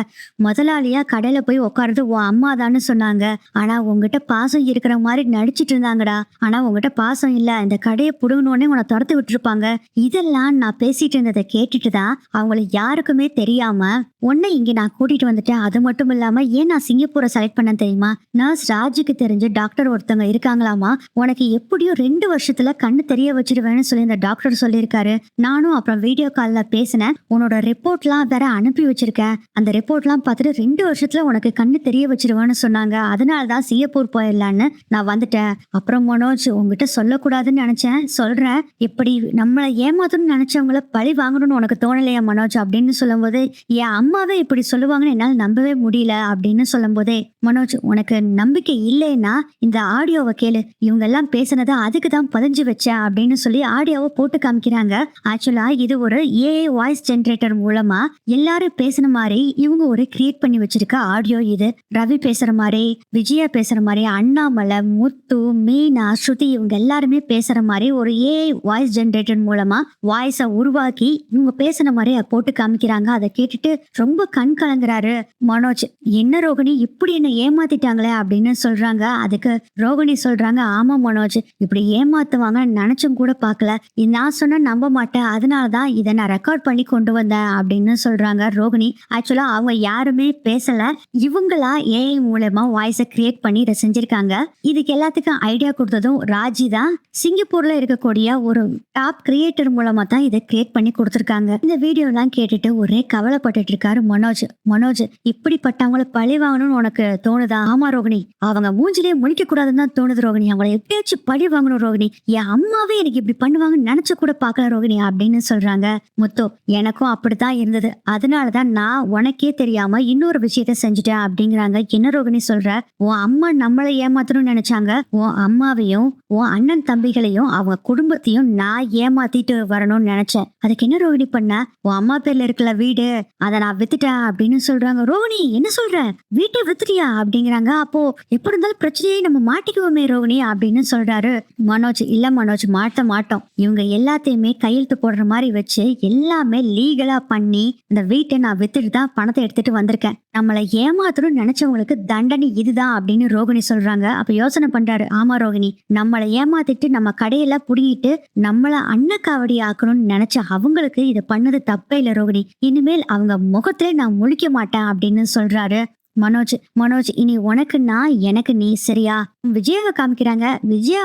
முதலாளியா கடையில போய் உட்காருது உன் அம்மா தான்னு சொன்னாங்க. ஆனா உங்ககிட்ட பாசம் இருக்கிற மாதிரி நடிச்சிட்டு இருந்தாங்கடா, ஆனா உங்ககிட்ட பாசம் இல்ல, இந்த கடையை புடுங்கணுன்னே உன்னை துரத்து விட்டுருப்பாங்க. இதெல்லாம் நான் பேசிட்டு இருந்ததை கேட்டுட்டு தான் அவங்கள யாருக்குமே தெரியாம உன்னை இங்க நான் கூட்டிட்டு வந்துட்டேன். அது மட்டும் இல்லாம ஏன் நான் சிங்கப்பூரை செலக்ட் பண்ண தெரியுமா, நர்ஸ் ராஜுக்கு தெரிஞ்சு டாக்டர் ஒருத்தவங்க இருக்காங்களாமா, உனக்கு எப்படியும் 2 வருஷத்துல கண்ணு தெரிய வச்சிருவேன்னு சொல்லி இந்த டாக்டர் சொல்லியிருக்காரு. நானும் அப்புறம் வீடியோ கால்ல பேசினேன், உன்னோட ரிப்போர்ட்லாம் வேற அனுப்பி வச்சிருக்கேன், அந்த ரிப்போர்ட்லாம் பார்த்துட்டு 2 வருஷத்துல உனக்கு கண்ணு தெரிய வச்சிருவேன்னு சொன்னாங்க. அதனாலதான் சிங்கப்பூர் போயிடலான்னு நான் வந்துட்டேன். அப்புறம் மனோஜ் உங்ககிட்ட சொல்லக்கூடாதுன்னு நினைச்சேன், சொல்றேன், இப்படி நம்மளை ஏமாத்தணும்னு நினைச்சவங்கள பழி வாங்கணும்னு உனக்கு தோணலையா மனோஜ் அப்படின்னு சொல்லும் போது, என் அம்மாவே இப்படி சொல்லுவாங்கன்னு என்னால் நம்பவே முடியல அப்படின்னு சொல்லும் போதே, மனோஜ் உனக்கு நம்பிக்கை இல்லைன்னா இந்த ஆடியோவை கேளு, இவங்க எல்லாம் பேசினதை அதுக்கு தான் பதிஞ்சு வச்சேன் அப்படின்னு சொல்லி ஆடியோவை போட்டு காமிக்கிறாங்க. ஆக்சுவலா இது ஒரு ஏஐ வாய்ஸ் ஜென்ரேட்டர் மூலமா எல்லாரும் பேசின மாதிரி இவங்க ஒரு கிரியேட் பண்ணி வச்சிருக்க ஆடியோ புரியுது. ரவி பேசுற மாதிரி, விஜயா பேசுற மாதிரி, அண்ணாமலை, முத்து, மீனா, ஸ்ருதி இவங்க எல்லாருமே பேசுற மாதிரி ஒரு ஏஐ வாய்ஸ் ஜெனரேட்டர் மூலமா வாய்ஸ உருவாக்கி இவங்க பேசுன மாதிரி போட்டு காமிக்கிறாங்க. அதை கேட்டுட்டு ரொம்ப கண் கலங்குறாரு மனோஜ். என்ன ரோகிணி இப்படி என்ன ஏமாத்திட்டாங்களே அப்படின்னு சொல்றாங்க. அதுக்கு ரோகிணி சொல்றாங்க, ஆமா மனோஜ், இப்படி ஏமாத்துவாங்க நினைச்சும் கூட பார்க்கல. நான் சொன்னா நம்ப மாட்டேன், அதனாலதான் இதை நான் ரெக்கார்ட் பண்ணி கொண்டு வந்தேன் அப்படின்னு சொல்றாங்க ரோகிணி. ஆக்சுவலா அவங்க யாருமே பேசல, இவங்களா ஏஐ மூலமா வாய்ஸை கிரியேட் பண்ணி இதை செஞ்சிருக்காங்க. இதுக்கு எல்லாத்துக்கும் ஐடியா கொடுத்ததும் ராஜி தான். சிங்கப்பூர்ல இருக்கக்கூடிய ஒரு டாப் கிரியேட்டர் மூலமா தான் இதை கிரியேட் பண்ணி கொடுத்திருக்காங்க. இந்த வீடியோ எல்லாம் கேட்டுட்டு ஒரே கவலைப்பட்டுட்டு இருக்காரு மனோஜ். மனோஜ், இப்படிப்பட்டவங்களை பழி வாங்கணும்னு உனக்கு தோணுதா? ஆமா ரோகிணி, அவங்க மூஞ்சிலேயே முழிக்க கூடாதுன்னு தான் தோணுது ரோகிணி. அவங்களை எப்படியாச்சும் பழி வாங்கணும் ரோகிணி. என் அம்மாவே எனக்கு இப்படி பண்ணுவாங்கன்னு நினைச்சு கூட பாக்கல ரோகிணி அப்படின்னு சொல்றாங்க. முத்து, எனக்கும் அப்படித்தான் இருந்தது, அதனாலதான் நான் உனக்கே தெரியாம இன்னொரு விஷயத்த செஞ்சுட்டேன் அப்படிங்கிறாங்க. என்ன ரோகிணி சொல்ற? உன் அம்மா நம்மளை ஏமாத்தணும்னு நினைச்சாங்க. உன் அம்மாவையும் உன் அண்ணன் தம்பிகளையும் அவங்க குடும்பத்தையும் நான் ஏமாத்திட்டு வரணும்னு நினைச்சேன். அதுக்கு என்ன ரோகிணி பண்ண? உன் அம்மா பேர்ல இருக்கல வீடு, அதை நான் வித்துட்டேன் அப்படின்னு சொல்றாங்க. ரோகிணி, என்ன சொல்ற? வீட்டை வித்துட்டியா அப்படிங்கிறாங்க. அப்போ எப்படி இருந்தாலும் பிரச்சனையை நம்ம மாட்டிக்குவோமே ரோகிணி அப்படின்னு சொல்றாரு மனோஜ். இல்ல மனோஜ், மாட்ட மாட்டோம். இவங்க எல்லாத்தையுமே கையெழுத்து போடுற மாதிரி வச்சு எல்லாமே லீகலா பண்ணி இந்த வீட்டை நான் வித்துட்டு தான் பணத்தை எடுத்துட்டு வந்திருக்கேன். நம்மளை ஏமாத்தணும்னு நினைச்சவங்களுக்கு தண்டனை இதுதான் அப்படின்னு ரோகிணி சொல்றாங்க. அப்ப யோசனை பண்றாரு, ஆமா ரோகிணி, நம்மளை ஏமாத்திட்டு நம்ம கடையில புடிங்கிட்டு நம்மள அன்னக்காவடி ஆக்கணும்னு நினைச்ச அவங்களுக்கு இதை பண்ணது தப்பே இல்லை ரோகிணி. இனிமேல் அவங்க முகத்திலே நான் முழிக்க மாட்டேன் அப்படின்னு சொல்றாரு மனோஜ். மனோஜ், இனி உனக்கு நான், எனக்கு நீ, சரியா? விஜயாவை காமிக்கிறாங்க. விஜயா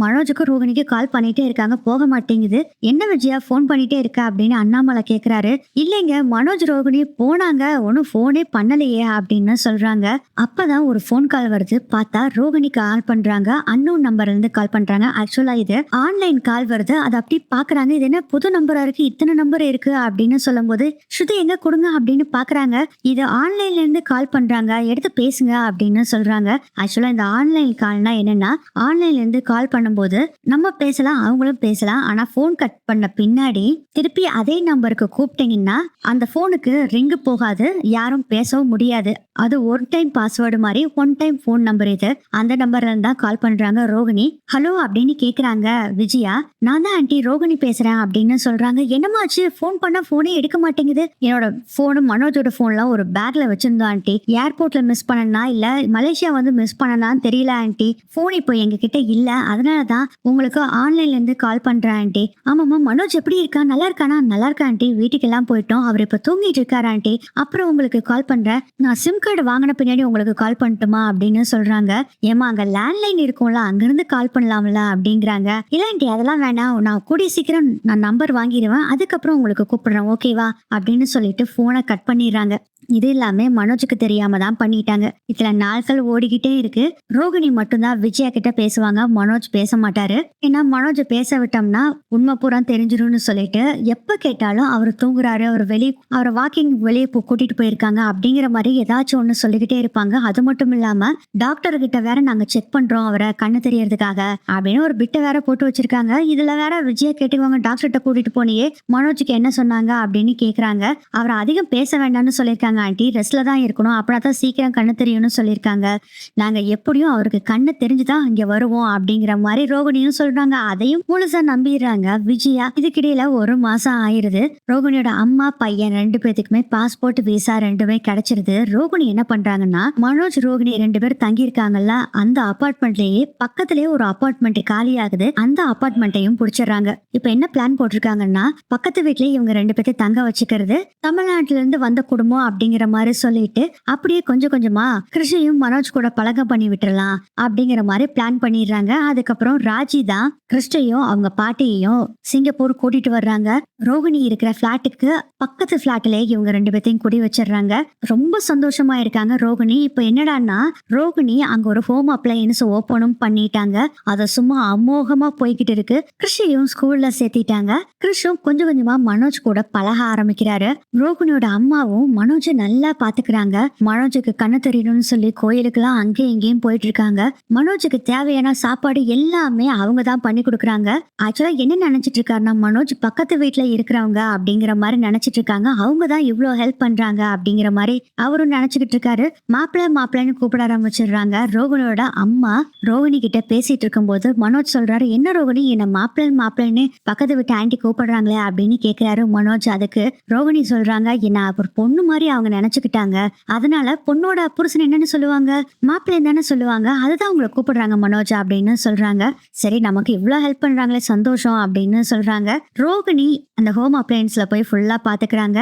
மனோஜுக்கு ரோகிணிக்கு கால் பண்ணிட்டே இருக்காங்க, போக மாட்டேங்குது. என்ன விஜயா போன் பண்ணிட்டே இருக்க அப்படின்னு அண்ணாமலை கேக்குறாரு. இல்லைங்க, மனோஜ் ரோகிணி போனாங்க, ஒன்னும் போனே பண்ணலையே அப்படின்னு சொல்றாங்க. அப்பதான் ஒரு போன் கால் வருது. பார்த்தா ரோகிணி கால் பண்றாங்க, அன்னோன் நம்பர்ல இருந்து கால் பண்றாங்க. ஆக்சுவலா இது ஆன்லைன் கால் வருது. அதை அப்படி பாக்குறாங்க, இது என்ன புது நம்பரா இருக்கு, இத்தனை நம்பர் இருக்கு அப்படின்னு சொல்லும் போது ஸ்ருதி எங்க கொடுங்க அப்படின்னு பாக்குறாங்க. இது ஆன்லைன்ல இருந்து கால் பண்றாங்க, எடுத்து பேசுங்க அப்படின்னு சொல்றாங்க. ஆக்சுவலா இந்த ஆன்லைன் கால்னா என்னன்னா, ஆன்லைன்ல இருந்து கால் பண்ணும்போது நம்ம பேசலாம், அவங்களும் பேசலாம். ஆனா போன் கட் பண்ண பின்னாடி திருப்பி அதே நம்பருக்கு கூப்பிட்டீங்கன்னா அந்த போனுக்கு ரிங்கு போகாது, யாரும் பேசவும் முடியாது. அது ஒரு டைம் பாஸ்வேர்டு மாதிரி ஒன் டைம் போன் நம்பர். இது அந்த நம்பர்ல இருந்தா கால் பண்றாங்க ரோகிணி. ஹலோ அப்படின்னு கேக்குறாங்க விஜயா. நான் தான் ஆண்டி ரோகிணி பேசுறேன் அப்படின்னு சொல்றாங்க. என்னமாச்சு, போன் பண்ணா போனே எடுக்க மாட்டேங்குது. என்னோட போனும் மனோஜோட போன்லாம் ஒரு பேக்ல வச்சிருந்தோம் ஆண்டி, ஏர்போர்ட்ல மிஸ் பண்ணனா இல்ல மலேசியா மிஸ் பண்ணனான்னு தெரியல ஆண்டி. போன் இப்போ எங்க கிட்ட இல்ல, அதனாலதான் உங்களுக்கு ஆன்லைன்ல இருந்து கால் பண்றேன் ஆண்டி. ஆமாமா, மனோஜ் எப்படி இருக்கா, நல்லா இருக்கானா? நல்லா இருக்கா ஆண்டி, வீட்டுக்கு எல்லாம் போயிட்டோம், அவர் இப்ப தூங்கிட்டு இருக்காரு ஆண்டி. அப்புறம் உங்களுக்கு கால் பண்றேன், நான் சிம் கார்டு வாங்கின பின்னாடி உங்களுக்கு கால் பண்ணட்டுமா அப்படின்னு சொல்றாங்க. ஏமா, அங்க லேண்ட்லைன் இருக்கும்ல, அங்கிருந்து கால் பண்ணலாம்ல அப்படிங்கிறாங்க. இல்ல ஆண்டி, அதெல்லாம் வேணாம், நான் கூடிய சீக்கிரம் நான் நம்பர் வாங்கிடுவேன், அதுக்கப்புறம் உங்களுக்கு கூப்பிடுறேன், ஓகேவா அப்படின்னு சொல்லிட்டு போனை கட் பண்ணிடுறாங்க. இது எல்லாமே மனோஜுக்கு தெரியாம தான் பண்ணிட்டாங்க. இதுல நாட்கள் ஓடிக்கிட்டே இருக்கு. ரோகிணி மட்டும்தான் விஜயா கிட்ட பேசுவாங்க, மனோஜ் பேச மாட்டாரு. ஏன்னா மனோஜ் பேச விட்டோம்னா உண்மை பூரா தெரிஞ்சிரும்னு சொல்லிட்டு எப்ப கேட்டாலும் அவர் தூங்குறாரு, அவரை வாக்கிங் வெளியே கூட்டிட்டு போயிருக்காங்க அப்படிங்கிற மாதிரி ஏதாச்சும் ஒண்ணு சொல்லிக்கிட்டே இருப்பாங்க. அது மட்டும் இல்லாம டாக்டர் கிட்ட வேற நாங்க செக் பண்றோம் அவரை கண்ணு தெரியறதுக்காக அப்படின்னு ஒரு பிட்டை வேற போட்டு வச்சிருக்காங்க. இதுல வேற விஜயா கேட்டுக்குவாங்க, டாக்டர்கிட்ட கூட்டிட்டு போனியே, மனோஜுக்கு என்ன சொன்னாங்க அப்படின்னு கேக்குறாங்க. அவரை அதிகம் பேச வேண்டாம்னு சொல்லியிருக்காங்க ஆண்டி, ரெஸ்ட்ல தான் இருக்கணும், அப்படின்னா சீக்கிரம் கண்ணு தெரியும்னு சொல்லியிருக்காங்க. நாங்க எப்படியும் அவருக்கு கண்ணு தெரிஞ்சுதான் இங்க வருவோம் அப்படிங்கிற மாதிரி ரோகிணியும் சொல்றாங்க. அதையும் முழுசா நம்பிடுறாங்க விஜயா. இதுக்கிடையில ஒரு மாசம் ஆயிருது. ரோகிணியோட அம்மா பையன் ரெண்டு பேத்துக்குமே பாஸ்போர்ட் விசா ரெண்டுமே கிடைச்சிருது. ரோகிணி என்ன பண்றாங்கன்னா, மனோஜ் ரோகிணி ரெண்டு பேர் தங்கி இருக்காங்கல்ல அந்த அபார்ட்மெண்ட்லயே பக்கத்திலேயே ஒரு அபார்ட்மெண்ட் காலி ஆகுது. அந்த அபார்ட்மெண்ட்டையும் புடிச்சிடறாங்க. இப்ப என்ன பிளான் போட்டிருக்காங்கன்னா, பக்கத்து வீட்லயே இவங்க ரெண்டு பேர்த்தை தங்க வச்சுக்கிறது, தமிழ்நாட்டுல இருந்து வந்த குடும்பம் அப்படிங்கிற மாதிரி சொல்லிட்டு அப்படியே கொஞ்சம் கொஞ்சமா கிருஷியும் மனோஜ் கூட பழக்கம் பண்ணி விட்டுறலாம் அப்படிங்கிற மாதிரி பிளான் பண்ணிடுறாங்க. அதுக்கப்புறம் ராஜி தான் கிறிஸ்டையும் அவங்க பாட்டியையும் சிங்கப்பூர் கூட்டிட்டு வர்றாங்க. ரோகிணி இருக்கிற பிளாட்டுக்கு பக்கத்து பிளாட்ல இவங்க ரெண்டு பேர்த்தையும் குடி வச்சிடுறாங்க. ரொம்ப சந்தோஷமா இருக்காங்க ரோகிணி. இப்ப என்னடான்னா, ரோகிணி அங்க ஒரு ஹோம் அப்ளையன்ஸ் ஓபனும் பண்ணிட்டாங்க. அத சும்மா அமோகமா போய்கிட்டு இருக்கு. கிறிஷையும் ஸ்கூல்ல சேர்த்திட்டாங்க. கிறிஷும் கொஞ்சம் கொஞ்சமா மனோஜ் கூட பழக ஆரம்பிக்கிறாரு. ரோகிணியோட அம்மாவும் மனோஜ் நல்லா பாத்துக்கிறாங்க. மனோஜுக்கு கண்ணு தெரியணும்னு சொல்லி கோயிலுக்கெல்லாம் அங்கேயும் இங்கேயும் போயிட்டு இருக்காங்க. மனோஜுக்கு தேவையான சாப்பாடு எல்லாமே அவங்க தான் பண்ணி கொடுக்குறாங்க. ஆக்சுவலா என்ன நினைச்சிட்டு இருக்காருன்னா, மனோஜ் பக்கத்து வீட்டுல இருக்கிறவங்க அப்படிங்கிற மாதிரி நினைச்சிட்டு இருக்காங்க. அவங்க தான் இவ்வளவு ஹெல்ப் பண்றாங்க அப்படிங்கிற மாதிரி அவரும் நினைச்சுக்கிட்டு இருக்காரு. மாப்பிள்ளை மாப்பிள்ளைன்னு கூப்பிட ஆரம்பிச்சிடுறாங்க. ரோகிணியோட அம்மா ரோகிணி கிட்ட பேசிட்டு இருக்கும்போது மனோஜ் சொல்றாரு, என்ன ரோகிணி என்ன மாப்பிள்ளை மாப்பிள்ளைன்னு பக்கத்து வீட்டு ஆண்டி கூப்பிடுறாங்களே அப்படின்னு கேக்குறாரு மனோஜ். அதுக்கு ரோகிணி சொல்றாங்க, என்ன ஒரு பொண்ணு மாதிரி அவங்க நினைச்சுக்கிட்டாங்க, அதனால பொண்ணோட புருஷன் என்னன்னு சொல்லுவாங்க, மாப்பிள்ளை தானே சொல்லுவாங்க, அதுதான் உங்களை கூப்பிடுறாங்க மனோஜ் அப்படின்னு சொல்றாங்க. சரி, நமக்கு இவ்வளவு ஹெல்ப் பண்றாங்களே சந்தோஷம் அப்படின்னு சொல்றாங்க. ரோகிணி அந்த ஹோம் அப்ளையன்ஸ்ல போய் ஃபுல்லா பாத்துக்கிறாங்க.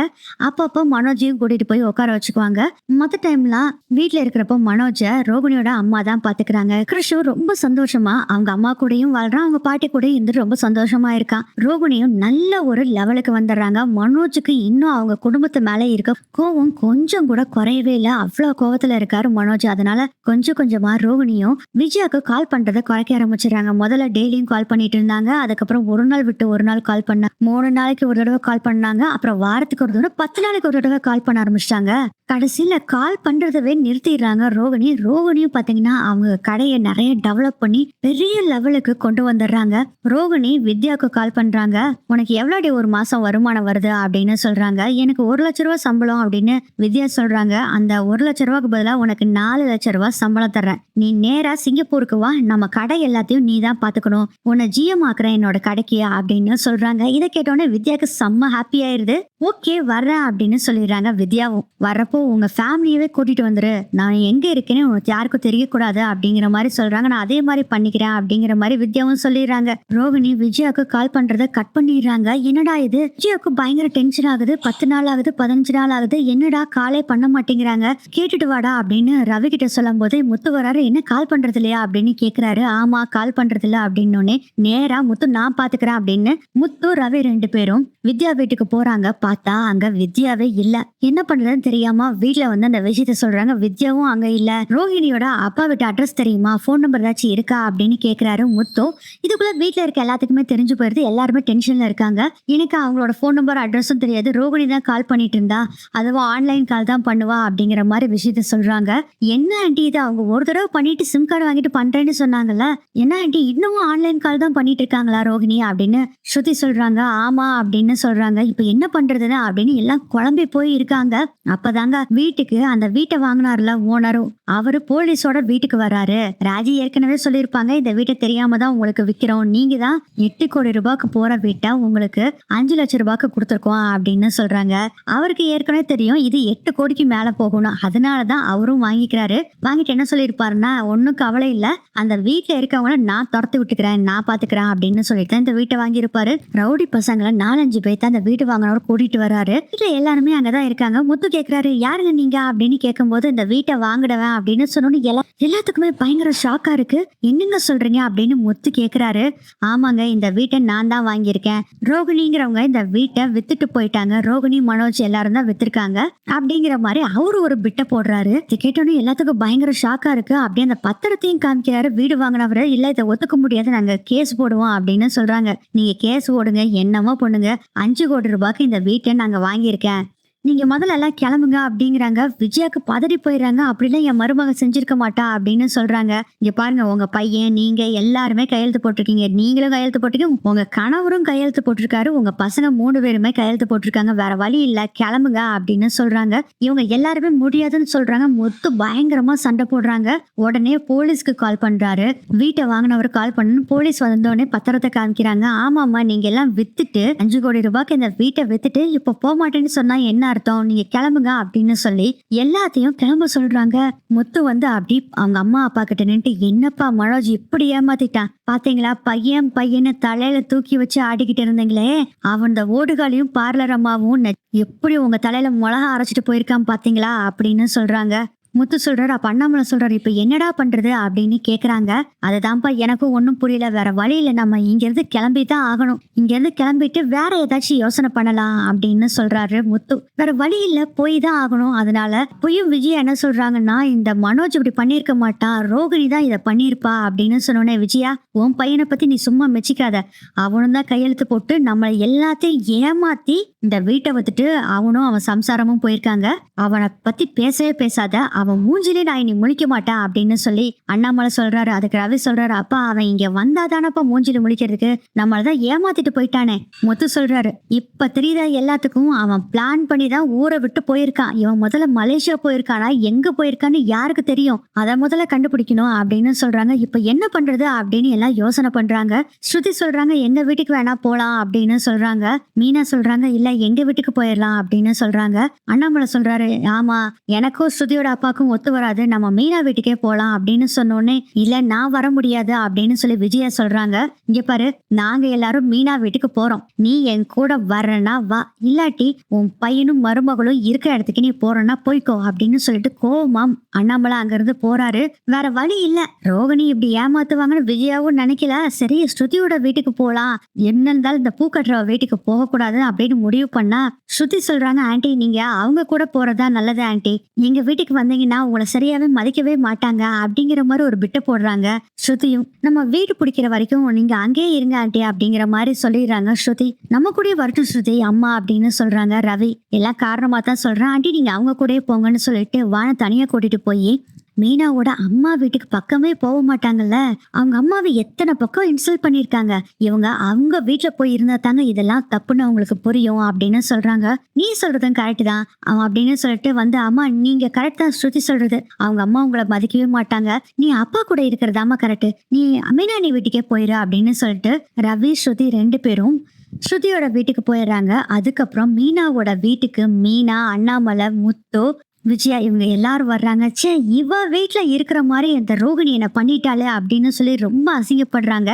அப்பப்போ மனோஜையும் கூட்டிட்டு போய் உட்கார வச்சுக்குவாங்க. மொத்த டைம்லாம் வீட்டுல இருக்கிறப்போ மனோஜ ரோகிணியோட அம்மா தான் பாத்துக்கிறாங்க. கிருஷு ரொம்ப சந்தோஷமா அவங்க அம்மா கூடயும் வாழ்றான், அவங்க பாட்டி கூடயும் இருந்து ரொம்ப சந்தோஷமா இருக்கான். ரோகிணியும் நல்ல ஒரு லெவலுக்கு வந்துடுறாங்க. மனோஜுக்கு இன்னும் அவங்க குடும்பத்து மேல இருக்க கோவம் கொஞ்சம் கூட குறையவே இல்லை. அவ்வளவு கோவத்துல இருக்காரு மனோஜ். அதனால கொஞ்சம் கொஞ்சமா ரோகிணியும் விஜயாக்கு கால் பண்றதை குறைக்க ஆரம்பிச்சிடறாங்க. முதல்ல டெய்லியும் கால் பண்ணிட்டு இருந்தாங்க. அதுக்கப்புறம் ஒரு நாள் விட்டு ஒரு நாள் கால் பண்ண, 3 நாளைக்கு ஒரு தடவை கால் பண்ணாங்க. அப்புறம் வாரத்துக்கு ஒரு தடவை, 10 நாளைக்கு ஒரு தடவை கால் பண்ண ஆரம்பிச்சிட்டாங்க. கடைசியில கால் பண்றதவே நிறுத்திடுறாங்க ரோகிணியும் பாத்தீங்கன்னா அவங்க கடையை நிறைய டெவலப் பண்ணி பெரிய லெவலுக்கு கொண்டு வந்துடுறாங்க. ரோகிணி வித்யாவுக்கு கால் பண்றாங்க. உனக்கு எவ்வளவு ஒரு மாசம் வருமானம் வருது அப்படின்னு சொல்றாங்க. எனக்கு 1 லட்ச ரூபாய் சம்பளம் அப்படின்னு வித்யா சொல்றாங்க. அந்த 1 லட்ச ரூபாய்க்கு பதிலா உனக்கு 4 லட்ச ரூபாய் சம்பளம் தர்றேன், நீ நேரா சிங்கப்பூருக்கு வா, நம்ம கடை எல்லாத்தையும் நீ தான் பாத்துக்கணும், உன்னை ஜிஎம் ஆக்குறேன் என்னோட கடைக்கு அப்படின்னு சொல்றாங்க. இதை கேட்டோன்னே வித்யாக்கு செம்ம ஹாப்பி ஆயிருது. ஓகே வர்றேன் அப்படின்னு சொல்லிடுறாங்க. வித்யாவும் வர்றப்போ உங்க ஃபேமிலியவே கூட்டிட்டு வந்துரு, நான் எங்க இருக்கேன்னு உனக்கு யாருக்கும் தெரியக்கூடாது அப்படிங்கிற மாதிரி சொல்றாங்க. நான் அதே மாதிரி பண்ணிக்கிறேன் அப்படிங்கிற மாதிரி வித்யாவும் சொல்லிடுறாங்க. ரோகிணி விஜயாவுக்கு கால் பண்றதை கட் பண்ணிடுறாங்க. என்னடா இது, விஜயாவுக்கு பயங்கர டென்ஷன் ஆகுது. 10 நாள் ஆகுது, 15 நாள் ஆகுது, என்னடா காலே பண்ண மாட்டேங்கிறாங்க, கேட்டுட்டு வாடா அப்படின்னு ரவி கிட்ட சொல்லும் போதே முத்து வராரு. என்ன கால் பண்றது இல்லையா அப்படின்னு கேக்குறாரு. ஆமா கால் பண்றது இல்ல அப்படின்னு நேரா முத்து நான் பாத்துக்கிறேன் அப்படின்னு முத்து ரவி 2 பேரும் வித்யா வீட்டுக்கு போறாங்க. பார்த்தா அங்க வித்யாவே இல்ல. என்ன பண்றதுன்னு தெரியாம வீட்டுல வந்து அந்த விஷயத்த சொல்றாங்க. வித்யாவும் அங்க இல்ல. ரோஹிணியோட அப்பா வீட்டு அட்ரஸ் தெரியுமா, போன் நம்பர் ஏதாச்சும் இருக்கா அப்படின்னு கேக்குறாரு முத்து. இதுக்குள்ள வீட்டுல இருக்க எல்லாத்துக்குமே தெரிஞ்சு போயிருது. எல்லாருமே டென்ஷன்ல இருக்காங்க. எனக்கு அவங்களோட போன் நம்பர் அட்ரஸும் தெரியாது, ரோகிணி தான் கால் பண்ணிட்டு இருந்தா, அதுவும் ஆன்லைன் கால் தான் பண்ணுவா அப்படிங்கிற மாதிரி விஷயத்த சொல்றாங்க. என்ன ஆண்டி இது, அவங்க ஒரு தடவை பண்ணிட்டு சிம் கார்டு வாங்கிட்டு பண்றேன்னு சொன்னாங்கல்ல, என்ன ஆண்டி இன்னமும் ஆன்லைன் கால் தான் பண்ணிட்டு இருக்காங்களா ரோகிணி அப்படின்னு ஸ்ருதி சொல்றாங்க. ஆமா அப்படின்னு சொல்றாங்க. இப்ப என்ன பண்றதுன்னு அப்படின்னு எல்லாம் குழம்பி போய் இருக்காங்க. அப்பதாங்க வீட்டுக்கு அந்த வீட்டை வாங்கினார்ல ஓனரும், அவரு போலீஸோட வீட்டுக்கு வராரு. ராஜி ஏற்கனவே சொல்லியிருப்பாங்க, இந்த வீட்டை தெரியாம தான் உங்களுக்கு விக்கிறோம், நீங்க தான் 8 கோடி ரூபாய்க்கு போற வீட்டை உங்களுக்கு 5 லட்சம் ரூபாய்க்கு கொடுத்துருக்கோம் அப்படின்னு சொல்றாங்க. அவருக்கு ஏற்கனவே தெரியும் இது 8 கோடிக்கு மேல போகணும், அதனாலதான் அவரும் வாங்கிக்கிறாரு. வாங்கிட்டு என்ன சொல்லியிருப்பாருன்னா, ஒன்னும் கவலை இல்ல, அந்த வீட்டுல இருக்கவங்கள நான் துரத்து விட்டுக்கிறேன், நான் பாத்துக்கிறேன் அப்படின்னு சொல்லிட்டு இந்த வீட்டை வாங்கியிருப்பாரு. ரவுடி பசங்களை 4-5 பேர்த்த அந்த வீட்டு வாங்கினவர் கூட்டிட்டு வராரு. வீட்டுல எல்லாருமே அங்கதான் இருக்காங்க. முத்து கேக்குறாரு, யாருங்க நீங்க அப்படின்னு கேட்கும்போது, இந்த வீட்டை வாங்கிடுவேன் அப்படின்னு சொன்னோன்னு எல்லாத்துக்குமே பயங்கர ஷாக்கா இருக்கு. என்னங்க சொல்றீங்க அப்படின்னு முத்து கேக்குறாரு. ஆமாங்க, இந்த வீட்டை நான் தான் வாங்கியிருக்கேன், ரோகிணிங்கிறவங்க இந்த வீட்டை வித்துட்டு போயிட்டாங்க, ரோகிணி மனோஜ் எல்லாரும் தான் வித்திருக்காங்க அப்படிங்கிற மாதிரி அவரு ஒரு பிட்ட போடுறாரு. இது கேட்டோன்னு எல்லாத்துக்கும் பயங்கர ஷாக்கா இருக்கு. அப்படியே அந்த பத்திரத்தையும் காமிக்கிறாரு. வீடு வாங்கினவரு, இல்ல இதை ஒத்துக்க முடியாது, நாங்க கேஸ் போடுவோம் அப்படின்னு சொல்றாங்க. நீங்க கேஸ் போடுங்க, என்னமோ பண்ணுங்க, 5 கோடி ரூபாய்க்கு இந்த வீட்டை நாங்க வாங்கியிருக்கேன், நீங்க முதல்ல எல்லாம் கிளம்புங்க அப்படிங்கிறாங்க. விஜயாக்கு பதறி போயிடுறாங்க. அப்படிலாம் என் மருமக செஞ்சிருக்க மாட்டா அப்படின்னு சொல்றாங்க. இங்க பாருங்க, உங்க பையன் நீங்க எல்லாருமே கையெழுத்து போட்டிருக்கீங்க, நீங்களும் கையெழுத்து போட்டிருக்கீங்க, உங்க கணவரும் கையெழுத்து போட்டிருக்காரு, உங்க பசங்க 3 பேருமே கையெழுத்து போட்டிருக்காங்க, வேற வழி இல்ல கிளம்புங்க அப்படின்னு சொல்றாங்க. இவங்க எல்லாருமே முடியாதுன்னு சொல்றாங்க. முத்து பயங்கரமா சண்டை போடுறாங்க. உடனே போலீஸ்க்கு கால் பண்றாரு. வீட்டை வாங்கினவர் கால் பண்ணு, போலீஸ் வந்தோடனே பத்திரத்தை காமிக்கிறாங்க. ஆமாமா, நீங்க எல்லாம் வித்துட்டு 5 கோடி ரூபாய்க்கு இந்த வீட்டை வித்துட்டு இப்ப போக மாட்டேன்னு சொன்னா என்ன அர்த்தம், நீங்க கிளம்புங்க அப்படின்னு சொல்லி எல்லாத்தையும் கிளம்ப சொல்றாங்க. முத்து வந்து அப்படி அவங்க அம்மா அப்பா கிட்ட நின்று, என்னப்பா மனோஜ் இப்படி ஏமாத்திட்டான் பாத்தீங்களா, பையன்னு தலையில தூக்கி வச்சு ஆடிக்கிட்டு இருந்தீங்களே, அவன் இந்த ஓடுகாலையும் பார்லர் அம்மாவும் எப்படி உங்க தலையில மிளகா அரைச்சிட்டு போயிருக்கான் பாத்தீங்களா அப்படின்னு சொல்றாங்க. முத்து சொல்றாரு. அப்ப அண்ணாமலை சொல்றாரு, இப்ப என்னடா பண்றது அப்படின்னு கேக்குறாங்க. அதுதான்ப்பா எனக்கும் ஒண்ணும் புரியல. வேற வழி இல்ல, நம்ம இங்க இருந்து கிளம்பி தான் ஆகணும். இங்க இருந்து கிளம்பிட்டு வேற ஏதாச்சும் யோசனை பண்ணலாம் அப்படின்னு சொல்றாரு முத்து. வேற வழி இல்ல, போய் தான் ஆகணும். அதனால பொய்யும் விஜயா என்ன சொல்றாங்கன்னா, இந்த மனோஜ் இப்படி பண்ணிருக்க மாட்டான், ரோகிணி தான் இதை பண்ணிருப்பா அப்படின்னு சொன்னோன்னே, விஜயா உன் பையனை பத்தி நீ சும்மா மெச்சிக்காத. அவனும் தான் கையெழுத்து போட்டு நம்மளை எல்லாத்தையும் ஏமாத்தி இந்த வீட்டை விட்டுட்டு அவனும் அவன் சம்சாரமும் போயிருக்காங்க. அவனை பத்தி பேசவே பேசாத, அவன் மூஞ்சிலே நான் இனி முழிக்க மாட்டேன் அப்படின்னு சொல்லி அண்ணாமலை சொல்றாரு. அதுக்கு ரவி சொல்றாரு, அப்பா அவன் இங்க வந்தாதானப்பா மூஞ்சில முழிக்கிறதுக்கு, நம்மளதான் ஏமாத்திட்டு போயிட்டானே. முத்து சொல்றாரு, இப்ப தெரியுதா எல்லாத்துக்கும், அவன் பிளான் பண்ணி தான் ஊரை விட்டு போயிருக்கான். இவன் முதல்ல மலேசியா போயிருக்கானா, எங்க போயிருக்கான்னு யாருக்கு தெரியும், அதை முதல்ல கண்டுபிடிக்கணும் அப்படின்னு சொல்றாங்க. இப்ப என்ன பண்றது அப்படின்னு எல்லாம் யோசனை பண்றாங்க. ஸ்ருதி சொல்றாங்க, எங்க வீட்டுக்கு வேணா போலாம் அப்படின்னு சொல்றாங்க. மீனா சொல்றாங்க, இல்ல எங்க வீட்டுக்கு போயிடலாம் அப்படின்னு சொல்றாங்க. அண்ணாமலை சொல்றாரு, ஆமா எனக்கும் ஸ்ருதியோட அப்பாவுக்கும் ஒத்து வராது, நம்ம மீனா வீட்டுக்கே போலாம் அப்படின்னு சொன்னோடனே, இல்ல நான் வர முடியாது அப்படின்னு சொல்லி விஜயா சொல்றாங்க. இங்க பாரு, நாங்க எல்லாரும் மீனா வீட்டுக்கு போறோம், நீ என் கூட வரனா வா, இல்லாட்டி உன் பையனும் மருமகளும் இருக்க இடத்துக்கு நீ போறனா போய்க்கோ அப்படின்னு சொல்லிட்டு கோவமா அண்ணாமலை அங்க இருந்து போறாரு. வேற வழி இல்ல, ரோகிணி இப்படி ஏமாத்துவாங்கன்னு விஜயாவும் நினைக்கல. சரி ஸ்ருதியோட வீட்டுக்கு போலாம், என்ன இருந்தாலும் இந்த பூக்கட்டுற வீட்டுக்கு போக கூடாது அப்படின்னு முடிவு பண்ணா, ஸ்ருதி சொல்றாங்க, ஆன்ட்டி நீங்க அவங்க கூட போறதா நல்லது ஆன்ட்டி, எங்க வீட்டுக்கு வந்தீங்கன்னா உங்களை சரியாவே மதிக்கவே மாட்டாங்க அப்படிங்கிற மாதிரி ஒரு பிட்ட போடுறாங்க. ஸ்ருதியும், நம்ம வீடு பிடிக்கிற வரைக்கும் நீங்க அங்கேயே இருங்க ஆன்ட்டி அப்படிங்கிற மாதிரி சொல்லிடுறாங்க. ஸ்ருதி, நம்ம கூட வரட்டும் ஸ்ருதி அம்மா அப்படின்னு சொல்றாங்க. ரவி, எல்லாம் காரணமா தான் சொல்றேன் ஆன்ட்டி, நீங்க அவங்க கூடயே போங்கன்னு சொல்லிட்டு வான தனியா கூட்டிட்டு போய் மீனாவோட அம்மா வீட்டுக்கு பக்கமே போக மாட்டாங்கல்ல, அவங்க அம்மாவை எத்தனை பக்கம் இன்சல்ட் பண்ணிருக்காங்க, இவங்க அவங்க வீட்டுல போய் இருந்தா தாங்க இதெல்லாம் தப்புன்னு அவங்களுக்கு புரியும் அப்படின்னு சொல்றாங்க. நீ சொல்றதும் கரெக்ட் தான் அப்படின்னு சொல்லிட்டு வந்து, அம்மா நீங்க கரெக்ட் தான் ஸ்ருதி சொல்றது, அவங்க அம்மா உங்களை மதிக்கவே மாட்டாங்க, நீ அப்பா கூட இருக்கிறதாம்மா கரெக்ட், நீ மீனா நீ வீட்டுக்கே போயிரு அப்படின்னு சொல்லிட்டு ரவி ஸ்ருதி ரெண்டு பேரும் ஸ்ருதியோட வீட்டுக்கு போயிடுறாங்க. அதுக்கப்புறம் மீனாவோட வீட்டுக்கு மீனா, அண்ணாமலை, முத்து, விஜயா இவங்க எல்லாரும் வர்றாங்க. சே, இவ வீட்டுல இருக்கிற மாதிரி இந்த ரோகிணி என்ன பண்ணிட்டாளே அப்படின்னு சொல்லி ரொம்ப அசிங்கப்படுறாங்க.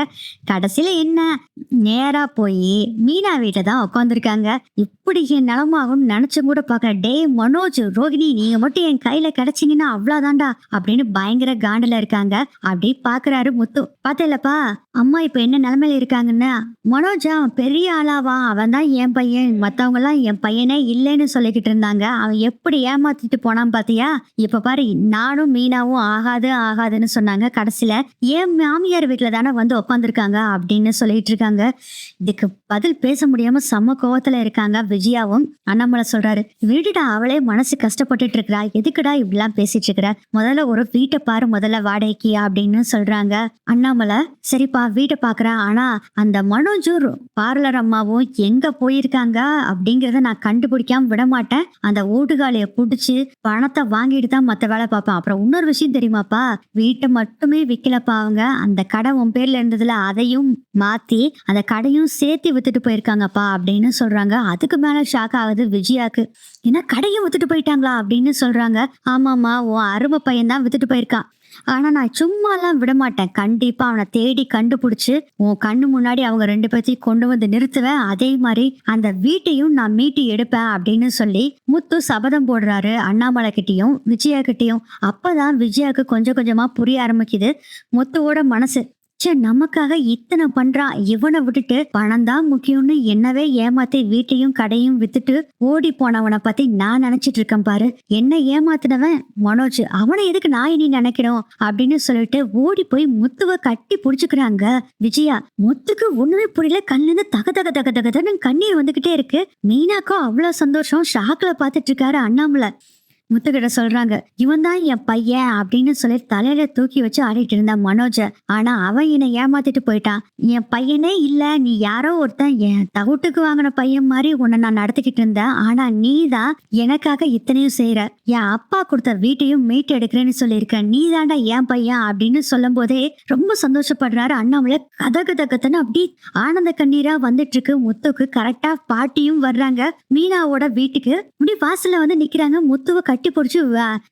கடைசியில என்ன, நேரா போய் மீனா வீட்டை தான் உட்காந்துருக்காங்க. இப்படி என் நிலமாகும்னு நினைச்சும் கூட பார்க்கல. டே மனோஜ், ரோகிணி நீங்க மட்டும் என் கையில கிடைச்சிங்கன்னா அவ்வளவுதான்டா அப்படின்னு பயங்கர காண்டுல இருக்காங்க. அப்படி பாக்குறாரு முத்து. பார்த்தேலப்பா அம்மா இப்ப என்ன நிலைமையில இருக்காங்கன்னு. மனோஜா பெரிய ஆளாவா, அவன் தான் என் பையன், மத்தவங்க எல்லாம் என் பையனே இல்லைன்னு சொல்லிக்கிட்டு இருந்தாங்க, அவன் எப்படி ஏமாத்திட்டு போனான் பாத்தியா, இப்ப பாரு நானும் மீனாவும் ஆகாது ஆகாதுன்னு சொன்னாங்க, கடைசியில என் மாமியார் வீட்டுல தானே வந்து உட்காந்துருக்காங்க அப்படின்னு சொல்லிட்டு இருக்காங்க. இதுக்கு பதில் பேச முடியாம செம்ம கோவத்துல இருக்காங்க விஜயாவும். அண்ணாமலை சொல்றாரு, விடுடா அவளே மனசு கஷ்டப்பட்டுட்டு இருக்கிறா, எதுக்குடா இப்படிலாம் பேசிட்டு இருக்கிற, முதல்ல ஒரு வீட்டை பாரு முதல்ல வாடகைக்கு அப்படின்னு சொல்றாங்க. அண்ணாமலை, சரிப்பா வீட்டை பாக்குறேன், ஆனா அந்த மனோஜூர் பார்லர் அம்மாவும் எங்க போயிருக்காங்க அப்படிங்கறத நான் கண்டுபிடிக்காம விட மாட்டேன், அந்த ஓட்டுகாலைய புடிச்சு பணத்தை வாங்கிட்டு தான் மத்த வேலை பார்ப்பேன். அப்புறம் இன்னொரு விஷயம் தெரியுமாப்பா, வீட்டை மட்டுமே விக்கலப்பா, அவங்க அந்த கடை உன் பேர்ல இருந்ததுல அதையும் மாத்தி அந்த கடையும் சேர்த்து வித்துட்டு போயிருக்காங்கப்பா அப்படின்னு சொல்றாங்க. அதுக்கு மேல ஷாக் ஆகுது விஜயாக்கு. ஏன்னா கடையும் வித்துட்டு போயிட்டாங்களா அப்படின்னு சொல்றாங்க. ஆமாமா, உன் அருமை பையன் தான் வித்துட்டு போயிருக்கான், ஆனா நான் சும்மா எல்லாம் விட மாட்டேன், கண்டிப்பா அவனை தேடி கண்டுபிடிச்சு உன் கண்ணு முன்னாடி அவங்க ரெண்டு பேர்த்தையும் கொண்டு வந்து நிறுத்துவேன், அதே மாதிரி அந்த வீட்டையும் நான் மீட்டி எடுப்பேன் அப்படின்னு சொல்லி முத்து சபதம் போடுறாரு அண்ணாமலை கிட்டையும் விஜயா கிட்டையும். அப்பதான் விஜயாக்கு கொஞ்சம் கொஞ்சமா புரிய ஆரம்பிக்குது முத்துவோட மனசு. சே, நமக்காக இத்தனை பண்றான், இவனை விட்டுட்டு பணம் தான் முக்கியம்னு என்னவே ஏமாத்தி வீட்டையும் கடையும் வித்துட்டு ஓடி போனவனை பத்தி நான் நினைச்சிட்டு இருக்கேன் பாரு, என்ன ஏமாத்தினவன் மனோஜ், அவனை எதுக்கு நான் இனி நினைக்கணும் அப்படின்னு சொல்லிட்டு ஓடி போய் முத்துவை கட்டி புடிச்சுக்கிறாங்க விஜயா. முத்துக்கு ஒண்ணுமே புரியல, கண்ணுல இருந்து தக தக தக தகன்னு கண்ணீர் வந்துகிட்டே இருக்கு. மீனாக்கும் அவ்வளவு சந்தோஷம், ஷாக்ல பாத்துட்டு இருக்காரு அண்ணாமலை. முத்துக்கிட்ட சொல்றாங்க, இவன் தான் என் பையன் அப்படின்னு சொல்லி தலையில தூக்கி வச்சு ஆடிட்டு இருந்தான் மனோஜ, ஆனா அவன் என்னை ஏமாத்திட்டு போயிட்டான், என் பையனே இல்ல, நீ யாரோ ஒருத்தன் என் தகுட்டுக்கு வாங்கின பையன் மாதிரி உன்னை நான் நடத்திக்கிட்டு இருந்தேன், ஆனா நீ தான் எனக்காக இத்தனையும் செய்யற, என் அப்பா கொடுத்த வீட்டையும் மீட்டு எடுக்கிறேன்னு சொல்லியிருக்க, நீ தாண்டா என் பையன் அப்படின்னு சொல்லும் போதே ரொம்ப சந்தோஷப்படுறாரு அண்ணாமலை. கதகதகத்தன்னு அப்படி ஆனந்த கண்ணீரா வந்துட்டு இருக்கு முத்துக்கு. கரெக்டா பாட்டியும் வர்றாங்க மீனாவோட வீட்டுக்கு, அப்படி வாசல்ல வந்து நிக்கிறாங்க. முத்துவை கட்டி பிடிச்சு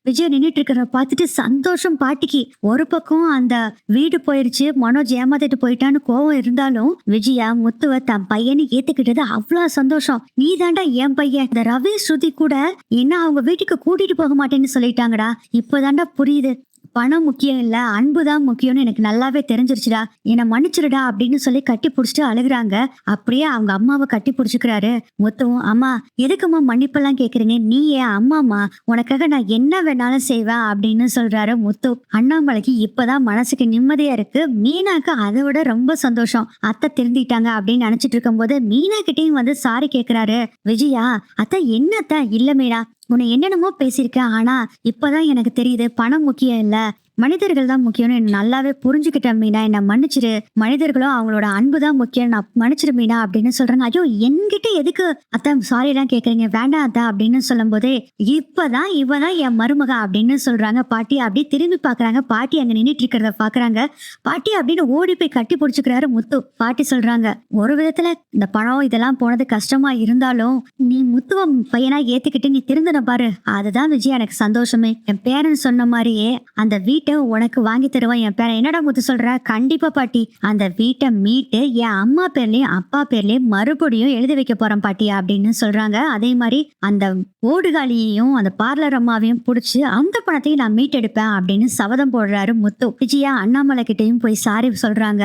விஜய் நின்னுட்டு இருக்கிற பார்த்துட்டு சந்தோஷம் பாட்டிக்கு. ஒரு பக்கம் அந்த வீடு போயிருச்சு, மனோஜ் ஏமாத்திட்டு போயிட்டான்னு கோவம் இருந்தாலும் விஜயா முத்துவ தன் பையனை ஏத்துக்கிட்டது அவ்வளவு சந்தோஷம். நீ தாண்டா என் பையன். இந்த ரவி ஸ்ருதி கூட என்ன அவங்க வீட்டுக்கு கூட்டிட்டு போக மாட்டேன்னு சொல்லிட்டாங்கடா. இப்பதான்டா புரியுது, பணம் முக்கியம் இல்ல, அன்புதான் முக்கியம்னு எனக்கு நல்லாவே தெரிஞ்சிருச்சுடா, என்னை மன்னிச்சிருடா அப்படின்னு சொல்லி கட்டி பிடிச்சிட்டு அழுகுறாங்க. அப்படியே அவங்க அம்மாவை கட்டி பிடிச்சிக்கிறாரு முத்துவும். அம்மா எதுக்கும்மா மன்னிப்பெல்லாம் கேக்குறீங்க, நீ என் அம்மாமா, உனக்காக நான் என்ன வேணாலும் செய்வேன் அப்படின்னு சொல்றாரு முத்து. அண்ணாமலைக்கு இப்பதான் மனசுக்கு நிம்மதியா இருக்கு. மீனாக்கு அதை விட ரொம்ப சந்தோஷம். அத்தை திருந்திட்டாங்க அப்படின்னு நினைச்சிட்டு இருக்கும் போது மீனா கிட்டையும் வந்து சாரி கேக்குறாரு விஜயா. அத்தை என்னத்த இல்ல மீனா, உன்னை என்னென்னமோ பேசியிருக்கேன், ஆனா இப்பதான் எனக்கு தெரியுது பணம் முக்கியம் இல்ல, மனிதர்கள் தான் முக்கியம்னு நல்லாவே புரிஞ்சுக்கிட்டேன் மீனா, என்ன மன்னிச்சிரு, மனிதர்களும் அவங்களோட அன்பு தான் முக்கியம், நான் மன்னிச்சிரு மீனா அப்படின்னு சொல்றாங்க. ஐயோ என்கிட்ட எதுக்கு அத்தை சாரி எல்லாம் கேக்குறீங்க, வேண்டாம் அத்தை அப்படின்னு சொல்லும் போதே இப்பதான் இவதான் என் மருமக அப்படின்னு சொல்றாங்க பாட்டி. அப்படியே திரும்பி பாக்குறாங்க, பாட்டி அங்க நின்றுட்டு இருக்கிறத பாக்குறாங்க. பாட்டி அப்படின்னு ஓடி போய் கட்டி பிடிச்சுக்கிறாரு முத்து. பாட்டி சொல்றாங்க, ஒரு விதத்துல இந்த பணம் இதெல்லாம் போனது கஷ்டமா இருந்தாலும் நீ முத்துவ பையனா ஏத்துக்கிட்டு நீ திருந்தின பாரு, அதுதான் விஜய் எனக்கு சந்தோஷமே. என் பேரன் சொன்ன மாதிரியே அந்த வீட்டை உனக்கு வாங்கி தருவான் என் பேரன். என்னடா முத்து சொல்ற? கண்டிப்பா பாட்டி, அந்த வீட்டை மீட்டு என் அம்மா பேர்லயும் அப்பா பேர்லயும் மறுபடியும் எழுதி வைக்க போறேன் பாட்டி அப்படின்னு சொல்றாங்க. அதே மாதிரி அந்த ஓடுகாலியையும் அந்த பார்லர் அம்மாவையும் புடிச்சு அந்த பணத்தையும் நான் மீட்டெடுப்பேன் அப்படின்னு சபதம் போடுறாரு முத்து. விஜயா அண்ணாமலை கிட்டையும் போய் சாரி சொல்றாங்க.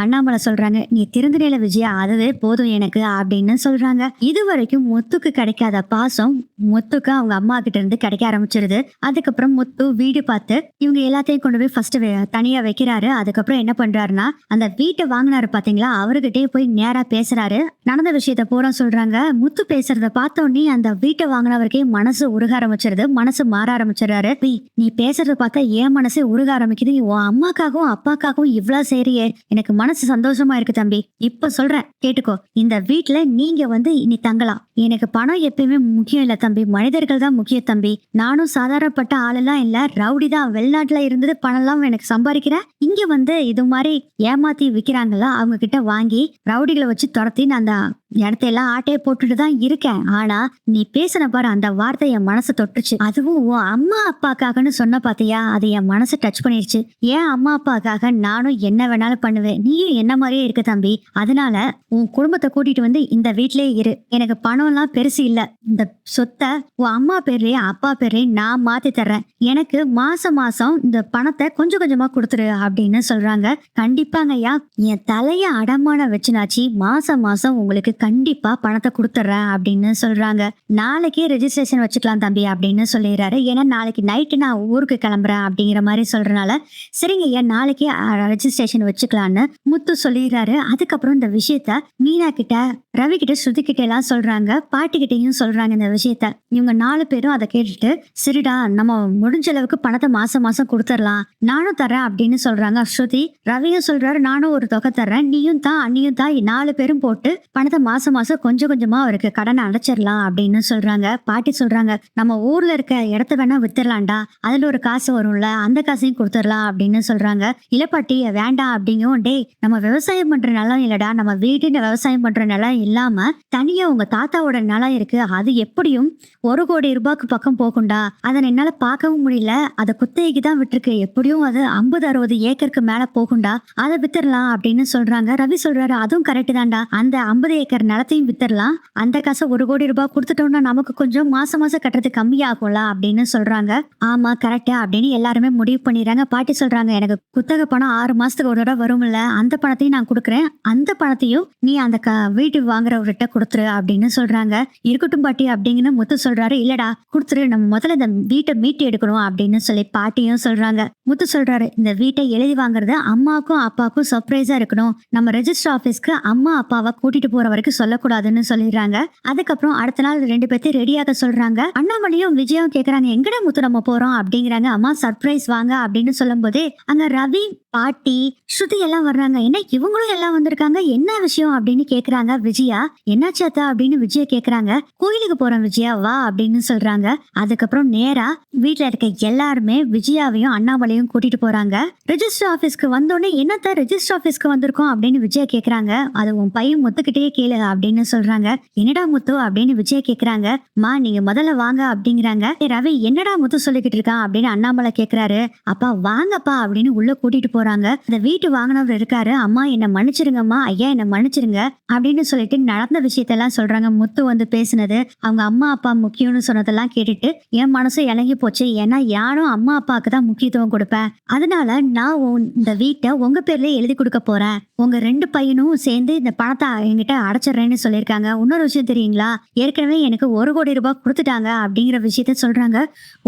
அண்ணாமலை சொல்றாங்க, நீ திருந்தினில விஜயா, அதுவே போதும் எனக்கு அப்படின்னு சொல்றாங்க. இது வரைக்கும் முத்துக்கு கிடைக்காத பாசம் முத்துக்கு அவங்க அம்மா கிட்ட இருந்து கிடைக்க ஆரம்பிச்சிருது. அதுக்கப்புறம் முத்து வீடு பார்த்து இவங்க எல்லாத்தையும் கொண்டு போய் ஃபர்ஸ்ட் தனியா வைக்கிறாரு. அதுக்கப்புறம் என்ன பண்றாருன்னா அந்த வீட்டை வாங்கினாரு பாத்தீங்களா, அவர்கிட்டயே போய் நேரா பேசுறாரு. நடந்த விஷயத்த பூரா சொல்றாங்க. முத்து பேசுறத பார்த்த உடனே அந்த வீட்டை வாங்கினவருக்கே மனசு உருக ஆரம்பிச்சிருது, மனசு மாற ஆரம்பிச்சிடறாரு. நீ பேசுறத பார்த்தா என் மனசே உருக ஆரம்பிக்குது, உன் அம்மாக்காகவும் அப்பாக்காகவும் இவ்வளவு செய்றியே, எனக்கு மனசு சந்தோஷமா இருக்கு தம்பி. இப்ப சொல்றேன் கேட்டுக்கோ, இந்த வீட்டுல நீங்க வந்து இனி தங்கலாம். எனக்கு பணம் எப்பயுமே முக்கியம் இல்ல தம்பி, மனிதர்கள் தான் முக்கியம் தம்பி. நானும் சாதாரணப்பட்ட ஆளெல்லாம் இல்ல, ரவுடி தான். வெளிநாட்டுல இருந்தது பணம் எல்லாம் எனக்கு சம்பாதிக்கிறேன், இங்க வந்து இது மாதிரி ஏமாத்தி விக்கிறாங்களா அவங்க கிட்ட வாங்கி ரவுடிகளை வச்சு துரத்தி நான் அந்த இடத்தையெல்லாம் ஆட்டையை போட்டுட்டு தான் இருக்கேன். ஆனா நீ பேசின பாரு அந்த வார்த்தை என் மனசை தொட்டுச்சு. அதுவும் உன் அம்மா அப்பாக்காகன்னு சொன்ன பாத்தியா, அது என் மனசை டச் பண்ணிருச்சு. ஏன் அம்மா அப்பாக்காக நானும் என்ன வேணாலும் பண்ணுவேன், நீயும் என்ன மாதிரியே இருக்க தம்பி. அதனால உன் குடும்பத்தை கூட்டிட்டு வந்து இந்த வீட்லயே இரு. எனக்கு பணம் எல்லாம் பெருசு இல்ல, இந்த சொத்தை உன் அம்மா பேர்லயே அப்பா பேர்லயே நான் மாத்தி தர்றேன், எனக்கு மாசம் மாசம் இந்த பணத்தை கொஞ்சம் கொஞ்சமா கொடுத்துரு அப்படின்னு சொல்றாங்க. கண்டிப்பாங்க ஐயா, என் தலைய அடமான வச்சுனாச்சு மாசம் மாசம் உங்களுக்கு கண்டிப்பா பணத்தை கொடுத்துட்றேன் அப்படின்னு சொல்றாங்க. நாளைக்கே ரெஜிஸ்ட்ரேஷன் வச்சுக்கலாம் தம்பி அப்படின்னு சொல்லிடுறாரு. ஏன்னா நாளைக்கு நைட்டு நான் ஊருக்கு கிளம்புறேன் அப்படிங்கிற மாதிரி சொல்றனால சரிங்க ஐயா நாளைக்கே ரெஜிஸ்ட்ரேஷன் வச்சுக்கலான்னு முத்து சொல்லிடுறாரு. அதுக்கப்புறம் இந்த விஷயத்த மீனா கிட்ட, ரவி கிட்ட, ஸ்ருதி கிட்ட எல்லாம் சொல்றாங்க. பாட்டி கிட்டையும் சொல்றாங்க இந்த விஷயத்த. இவங்க 4 பேரும் அதை கேட்டுட்டு சரிடா நம்ம முடிஞ்ச அளவுக்கு பணத்தை மாசம் மாசம் கொடுத்துடலாம், நானும் தரேன் அப்படின்னு சொல்றாங்க. ஸ்ருதி, ரவியும் சொல்றாரு, நானும் ஒரு தொகை தர்றேன், நீயும் தான் அண்ணியும் தான், 4 பேரும் போட்டு பணத்தை மாசம் மாசம் கொஞ்சம் கொஞ்சமா அவருக்கு கடனை அடைச்சிடலாம் அப்படின்னு சொல்றாங்க. பாட்டி சொல்றாங்க, நம்ம ஊர்ல இருக்க இடத்த வேணா வித்துடலாம்டா, அதுல ஒரு காசு வரும்ல, அந்த காசையும் கொடுத்துடலாம் அப்படின்னு சொல்றாங்க. இல்ல பாட்டி வேண்டாம் அப்படிங்கும். டேய் நம்ம விவசாயம் பண்ற நிலம் இல்லடா, நம்ம வீட்டுன்னு விவசாயம் பண்ற நிலம் இல்லாம தனியா உங்க தாத்தாவோட நிலம் இருக்கு, அது எப்படியும் 1 கோடி ரூபாய்க்கு பக்கம் போகும்டா, அதை என்னால பார்க்கவும் முடியல, அதை குத்தகைக்கு தான் விட்டுருக்கு, எப்படியும் அது 50-60 ஏக்கருக்கு மேல போகும்டா, அதை வித்துடலாம் அப்படின்னு சொல்றாங்க. ரவி சொல்றாரு, அதுவும் கரெக்ட் தான்டா, அந்த 50 ஏக்கர் நிலத்தையும் வித்துடலாம், அந்த காசை 1 கோடி ரூபாய் கொடுத்துட்டோம்னா நமக்கு கொஞ்சம் மாசம் மாசம் கட்டுறது கம்மியாகும்ல அப்படின்னு சொல்றாங்க. ஆமா கரெக்ட் அப்படின்னு எல்லாருமே முடிவு பண்ணிடுறாங்க. பாட்டி சொல்றாங்க, எனக்கு குத்தகை பணம் 6 மாசத்துக்கு ஒரு தடவை வரும்ல, அந்த பணத்தையும் நான் கொடுக்குறேன், அந்த பணத்தையும் நீ அந்த வீட்டு வாங்குறவர்கிட்ட கொடுத்துரு அப்படின்னு சொல்றாங்க. இருக்கட்டும் பாட்டி அப்படிங்கன்னு முத்து சொல்றாரு. இல்லடா கொடுத்துரு, நம்ம முதல்ல இந்த வீட்டை மீட்டு எடுக்கணும் அப்படின்னு சொல்லி பாட்டியும் சொல்றாங்க. முத்து சொல்றாரு, இந்த வீட்டை எழுதி வாங்குறது அம்மாவுக்கும் அப்பாவுக்கும் சர்ப்ரைஸா இருக்கணும், நம்ம ரெஜிஸ்டர் ஆபீஸ்க்கு அம்மா அப்பாவை கூட்டிட்டு போற வரைக்கும் சொல்லக்கூடாதுன்னு சொல்லிடுறாங்க. அதுக்கப்புறம் அடுத்த நாள் 2 பேர்த்தையும் ரெடியாக சொல்றாங்க. அண்ணாமலையும் விஜயும் கேக்குறாங்க, எங்கடா முத்து நம்ம போறோம் அப்படிங்கிறாங்க. அம்மா சர்ப்ரைஸ் வாங்க அப்படின்னு சொல்லும் போதே அங்க ரவி பாட்டி ஸ்ருதி எல்லாம் வர்றாங்க. என்ன இவங்களும் எல்லாம் வந்திருக்காங்க, என்ன விஷயம் அப்படின்னு கேக்குறாங்க விஜயா. என்னாச்சு அத்தா அப்படின்னு விஜயா கேக்குறாங்க. கோயிலுக்கு போறோம் விஜயா வா அப்படின்னு சொல்றாங்க. அதுக்கப்புறம் நேரா வீட்டுல இருக்க எல்லாருமே விஜயாவையும் அண்ணாமலையும் கூட்டிட்டு போறாங்க. ரெஜிஸ்டர் ஆபீஸ்க்கு வந்தோடனே என்னத்த ரெஜிஸ்டர் ஆபீஸ்க்கு வந்திருக்கோம் அப்படின்னு விஜயா கேக்குறாங்க. அது உன் பையன் முத்துக்கிட்டே கேளு அப்படின்னு சொல்றாங்க. என்னடா முத்து அப்படின்னு விஜயா கேக்குறாங்க. மா நீங்க முதல்ல வாங்க அப்படிங்கிறாங்க. ரவி என்னடா முத்து சொல்லிக்கிட்டு இருக்கான் அப்படின்னு அண்ணாமலை கேக்குறாரு. அப்பா வாங்கப்பா அப்படின்னு உள்ள கூட்டிட்டு போறாங்க. இந்த வீட்டு வாங்கினவர் இருக்காரு. அம்மா என்ன மன்னிச்சிருங்கம்மா, ஐயா என்ன மன்னிச்சிருங்க அப்படின்னு சொல்லிட்டு நடந்த விஷயத்தெல்லாம் சொல்றாங்க. முத்து வந்து பேசினது, அவங்க அம்மா அப்பா முக்கியம்னு சொன்னதெல்லாம் கேட்டுட்டு என் மனசு இறங்கி போச்சு. ஏன்னா யாரும் அம்மா அப்பாவுக்கு தான் முக்கியத்துவம் கொடுப்பேன். அதனால நான் இந்த வீட்டை உங்க பேர்ல எழுதி கொடுக்க போறேன். உங்க 2 பையனும் சேர்ந்து இந்த பணத்தை என்கிட்ட அடைச்சிடுறேன்னு சொல்லியிருக்காங்க. இன்னொரு விஷயம் தெரியுங்களா, ஏற்கனவே எனக்கு 1 கோடி ரூபாய் கொடுத்துட்டாங்க அப்படிங்கிற விஷயத்த சொல்றாங்க.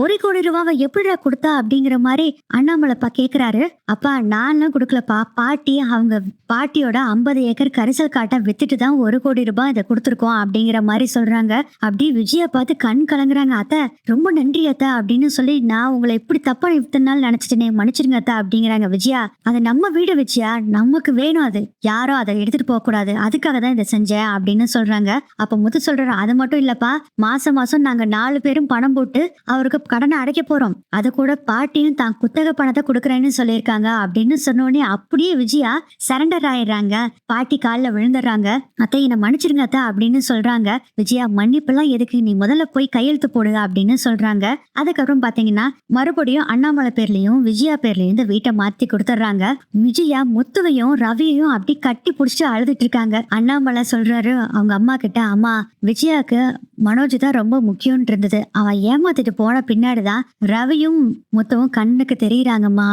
1 கோடி ரூபாவை எப்படிடா கொடுத்தா அப்படிங்கிற மாதிரி அண்ணாமலைப்பா கேக்குறாரு. அப்பா நான்லாம் கொடுக்கலப்பா, அவங்க பாட்டியோட 50 ஏக்கர் கரிசல் காட்டை வித்துட்டு தான் 1 கோடி ரூபாய் இதை கொடுத்துருக்கோம் அப்படிங்கிற மாதிரி சொல்றாங்க. அப்படி விஜயா பார்த்து கண் கலங்குறாங்க. அத்தை ரொம்ப நன்றி அத்தை அப்படின்னு சொல்லி, நான் உங்களை எப்படி தப்பா இத்தனை நாள் நினைச்சிட்டேனே, மன்னிச்சிருங்க அத்தை அப்படிங்கிறாங்க. விஜயா அது நம்ம வீடு விஜயா, நமக்கு வேணும், அது யாரோ அதை எடுத்துட்டு போக கூடாது, அதுக்காக தான் இதை செஞ்சேன் அப்படின்னு சொல்றாங்க. அப்ப முத்து சொல்றாரு, அது மட்டும் இல்லப்பா, மாசம் மாசம் நாங்க 4 பேரும் பணம் போட்டு அவருக்கு கடனை அடைக்க போறோம், அது கூட பாட்டியும் தான் குத்தகை பணத்தை கொடுக்குறேன்னு சொல்லியிருக்காங்க அப்படின்னு சொன்னோடனே அப்படியே விஜயா சரண்டர் ஆயிடுறாங்க. பாட்டி காலில் விழுந்துடுறாங்க. அத்தை என்ன மன்னிச்சிருங்க அத்தை அப்படின்னு சொல்றாங்க. விஜயா மன்னிப்பெல்லாம் எதுக்கு, நீ முதல்ல போய் கையெழுத்து போடுங்க அப்படின்னு சொல்றாங்க. அதுக்கப்புறம் பாத்தீங்கன்னா மறுபடியும் அண்ணாமலை பேர்லயும் விஜயா பேர்லயும் இந்த வீட்டை மாத்தி கொடுத்துட்றாங்க. விஜயா முத்துவையும் ரவியையும் அப்படி கட்டி புடிச்சிட்டு அழுதுட்டு இருக்காங்க. அண்ணாமலை சொல்றாரு அவங்க அம்மா கிட்ட, அம்மா விஜயாக்கு மனோஜ் தான் ரொம்ப முக்கியம் இருந்தது, அவன் ஏமாத்திட்டு போன பின்னாடிதான் ரவியும் முத்துவும் கண்ணுக்கு தெரியுறாங்கம்மா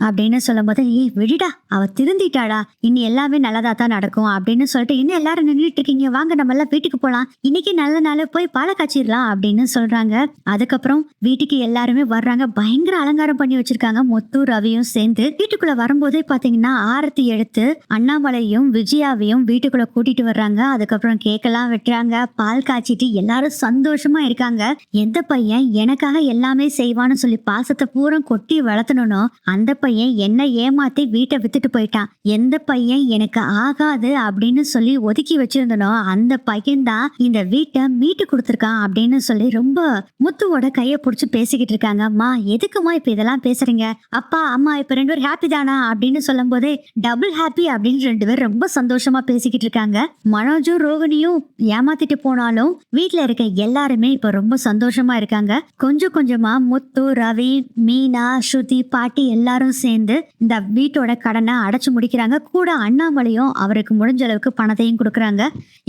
அப்படின்னு சொல்லும் போது, ஏ விடுடா அவ திருந்திட்டாடா, இனி எல்லாமே நல்லதா தான் நடக்கும் அப்படின்னு சொல்லிட்டு, இன்னும் எல்லாரும் நின்றுட்டு இருக்கீங்க, வாங்க நம்ம எல்லாம் வீட்டுக்கு போலாம், இன்னைக்கு நல்ல நாள் போய் பாலை காய்ச்சிடலாம் அப்படின்னு சொல்றாங்க. அதுக்கப்புறம் வீட்டுக்கு எல்லாருமே வர்றாங்க. பயங்கர அலங்காரம் பண்ணி வச்சிருக்காங்க. முத்து ரவியும் சேர்ந்து வீட்டுக்குள்ள வரும்போதே பாத்தீங்கன்னா ஆரத்தி எடுத்து அண்ணாமலையும் விஜயாவையும் வீட்டுக்குள்ள கூட்டிட்டு வர்றாங்க. அதுக்கப்புறம் கேக்கெல்லாம் வெட்டுறாங்க, பால் காய்ச்சிட்டு எல்லாரும் சந்தோஷமா இருக்காங்க. எந்த பையன் எனக்காக எல்லாமே செய்வான்னு சொல்லி பாசத்தை பூரா கொட்டி வளர்த்தனோ அந்த பையன் என்ன ஏமாத்தி வீட்டை வித்துட்டு போயிட்டான். எந்த பையன் எனக்கு ஆகாது அப்படின்னு சொல்லி ஒதுக்கி வச்சிருந்தனோ அந்த பையன் தான் இந்த வீட்டை மீட்டு கொடுத்துருக்கான் அப்படின்னு சொல்லி ரொம்ப முத்துவோட கையை பிடிச்சி பேசிக்கிட்டு இருக்காங்க. அம்மா எதுக்குமா இப்ப இதெல்லாம் பேசுறீங்க, அப்பா அம்மா இப்ப 2 பேரும் ஹாப்பி தானா அப்படின்னு சொல்லும் போதே டபுள் ஹாப்பி அப்படின்னு 2 பேரும் ரொம்ப சந்தோஷமா பேசிக்கிட்டு இருக்காங்க. மனோஜும் ரோகிணியும் ஏமாத்திட்டு போனாலும் வீட்டுல இருக்க எல்லாருமே இப்ப ரொம்ப சந்தோஷமா இருக்காங்க. கொஞ்சம் கொஞ்சமா முத்து ரவி மீனா ஸ்ருதி பாட்டி எல்லாரும் சேர்ந்து இந்த வீட்டோட கடனை அடைச்சு முடிக்கிறாங்க. கூட அண்ணாமலையும் அவருக்கு முடிஞ்ச அளவுக்கு பணத்தையும் கொடுக்கறாங்க.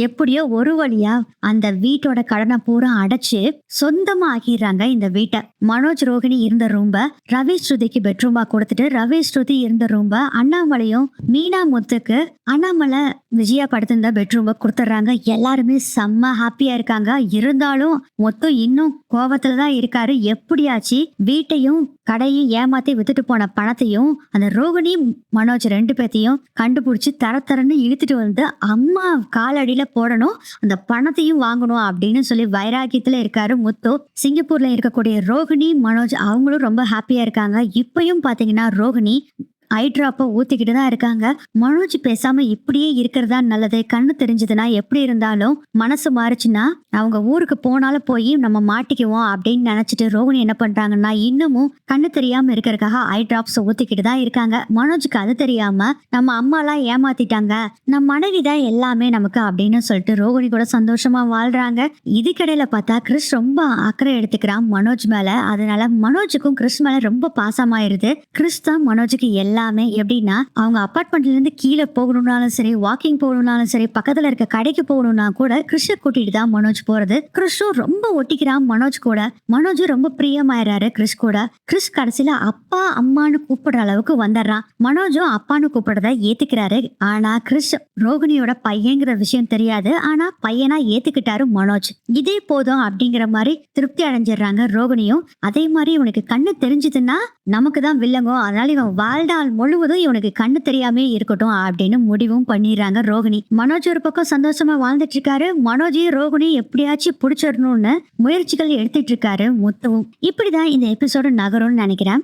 எப்படியோ ஒரு வழியா அந்த வீட்டோட கடனை பூரா அடைச்சு சொந்தமா ஆக்கிடுறாங்க இந்த வீட்டை. மனோஜ் ரோகிணி இருந்த ரூம்ப ரவி ஸ்ருதிக்கு பெட்ரூமா கொடுத்துட்டு, ரவி ஸ்ருதி இருந்த ரூம்ப அண்ணாமலையும் மீனா முத்துக்கு அண்ணாமலை விஜயா படுத்திருந்த பெட்ரூமை கொடுத்துட்றாங்க. எல்லாருமே செம்ம ஹாப்பியா இருக்காங்க. இருந்தாலும் மொத்தம் இன்னும் கோபத்துலதான் இருக்காரு. எப்படியாச்சு வீட்டையும் கடையும் ஏமாத்தி வித்துட்டு போன பணத்தையும் அந்த ரோகிணி மனோஜ் 2 பேத்தையும் கண்டுபிடிச்சு தரன்னு இழுத்துட்டு வந்து அம்மா காலடியில போடணும், அந்த பணத்தையும் வாங்கணும் அப்படின்னு சொல்லி வைராக்கியத்துல இருக்காரு முத்து. சிங்கப்பூர்ல இருக்கக்கூடிய ரோகிணி மனோஜ் அவங்களும் ரொம்ப ஹாப்பியா இருக்காங்க. இப்பயும் பாத்தீங்கன்னா ரோகிணி ஐ டிராப்பை ஊத்திக்கிட்டு தான் இருக்காங்க. மனோஜ் பேசாம இப்படியே இருக்கிறதா நல்லது, கண்ணு தெரிஞ்சதுன்னா எப்படி இருந்தாலும் மனசு மாறுச்சுன்னா அவங்க ஊருக்கு போனாலும் போய் நம்ம மாட்டிக்குவோம் அப்படின்னு நினைச்சிட்டு ரோகிணி என்ன பண்றாங்கன்னா இன்னமும் கண்ணு தெரியாம இருக்கிறதுக்காக ஐ டிராப்ஸ் ஊத்திக்கிட்டு தான் இருக்காங்க. மனோஜுக்கு அது தெரியாம நம்ம அம்மாலாம் ஏமாத்திட்டாங்க, நம்ம மனைவி தான் எல்லாமே நமக்கு அப்படின்னு சொல்லிட்டு ரோகிணி கூட சந்தோஷமா வாழ்றாங்க. இதுக்கிடையில பார்த்தா கிறிஸ் ரொம்ப அக்கறை எடுத்துக்கிறான் மனோஜ் மேல. அதனால மனோஜுக்கும் கிறிஸ் மேல ரொம்ப பாசமாயிருது. கிறிஸ் தான் மனோஜுக்கு எல்லாமே. எப்படின்னா அவங்க அபார்ட்மெண்ட்ல இருந்து கீழே போகணும்னாலும் சரி, வாக்கிங் போகணும்னாலும் சரி, பக்கத்துல இருக்க கடைக்கு போகணும்னா கூட கிறிஷ கூட்டிட்டு தான் மனோஜ் போறது. கிறிஷும் ரொம்ப ஒட்டிக்கிறான் மனோஜ் கூட. மனோஜும் ரொம்ப பிரியமாயிராரு கிறிஸ் கூட. கிறிஸ் கடைசியில அப்பா அம்மான்னு கூப்பிடுற அளவுக்கு வந்துடுறான். மனோஜும் அப்பான்னு கூப்பிடுறத ஏத்துக்கிறாரு. ஆனா கிறிஸ் ரோகிணியோட பையங்கிற விஷயம் தெரியாது. ஆனா பையனா ஏத்துக்கிட்டாரு மனோஜ். இதே போதும் அப்படிங்கிற மாதிரி திருப்தி அடைஞ்சிடுறாங்க ரோகிணியும். அதே மாதிரி இவனுக்கு கண்ணு தெரிஞ்சதுன்னா நமக்கு தான் வில்லங்கோ, அதனால இவன் வாழ்நாள் முழுவதும் இவனுக்கு கண்ணு தெரியாமே இருக்கட்டும் அப்படின்னு முடிவும் பண்ணிடுறாங்க ரோகிணி. மனோஜ் ஒரு பக்கம் சந்தோஷமா வாழ்ந்துட்டு இருக்காரு. மனோஜையும் ரோகிணியும் எப்படியாச்சும் பிடிச்சிடணும்னு முயற்சிகள் எடுத்துட்டு இருக்காரு முத்துவும். இப்படிதான் இந்த எபிசோடு நகரும்னு நினைக்கிறேன்.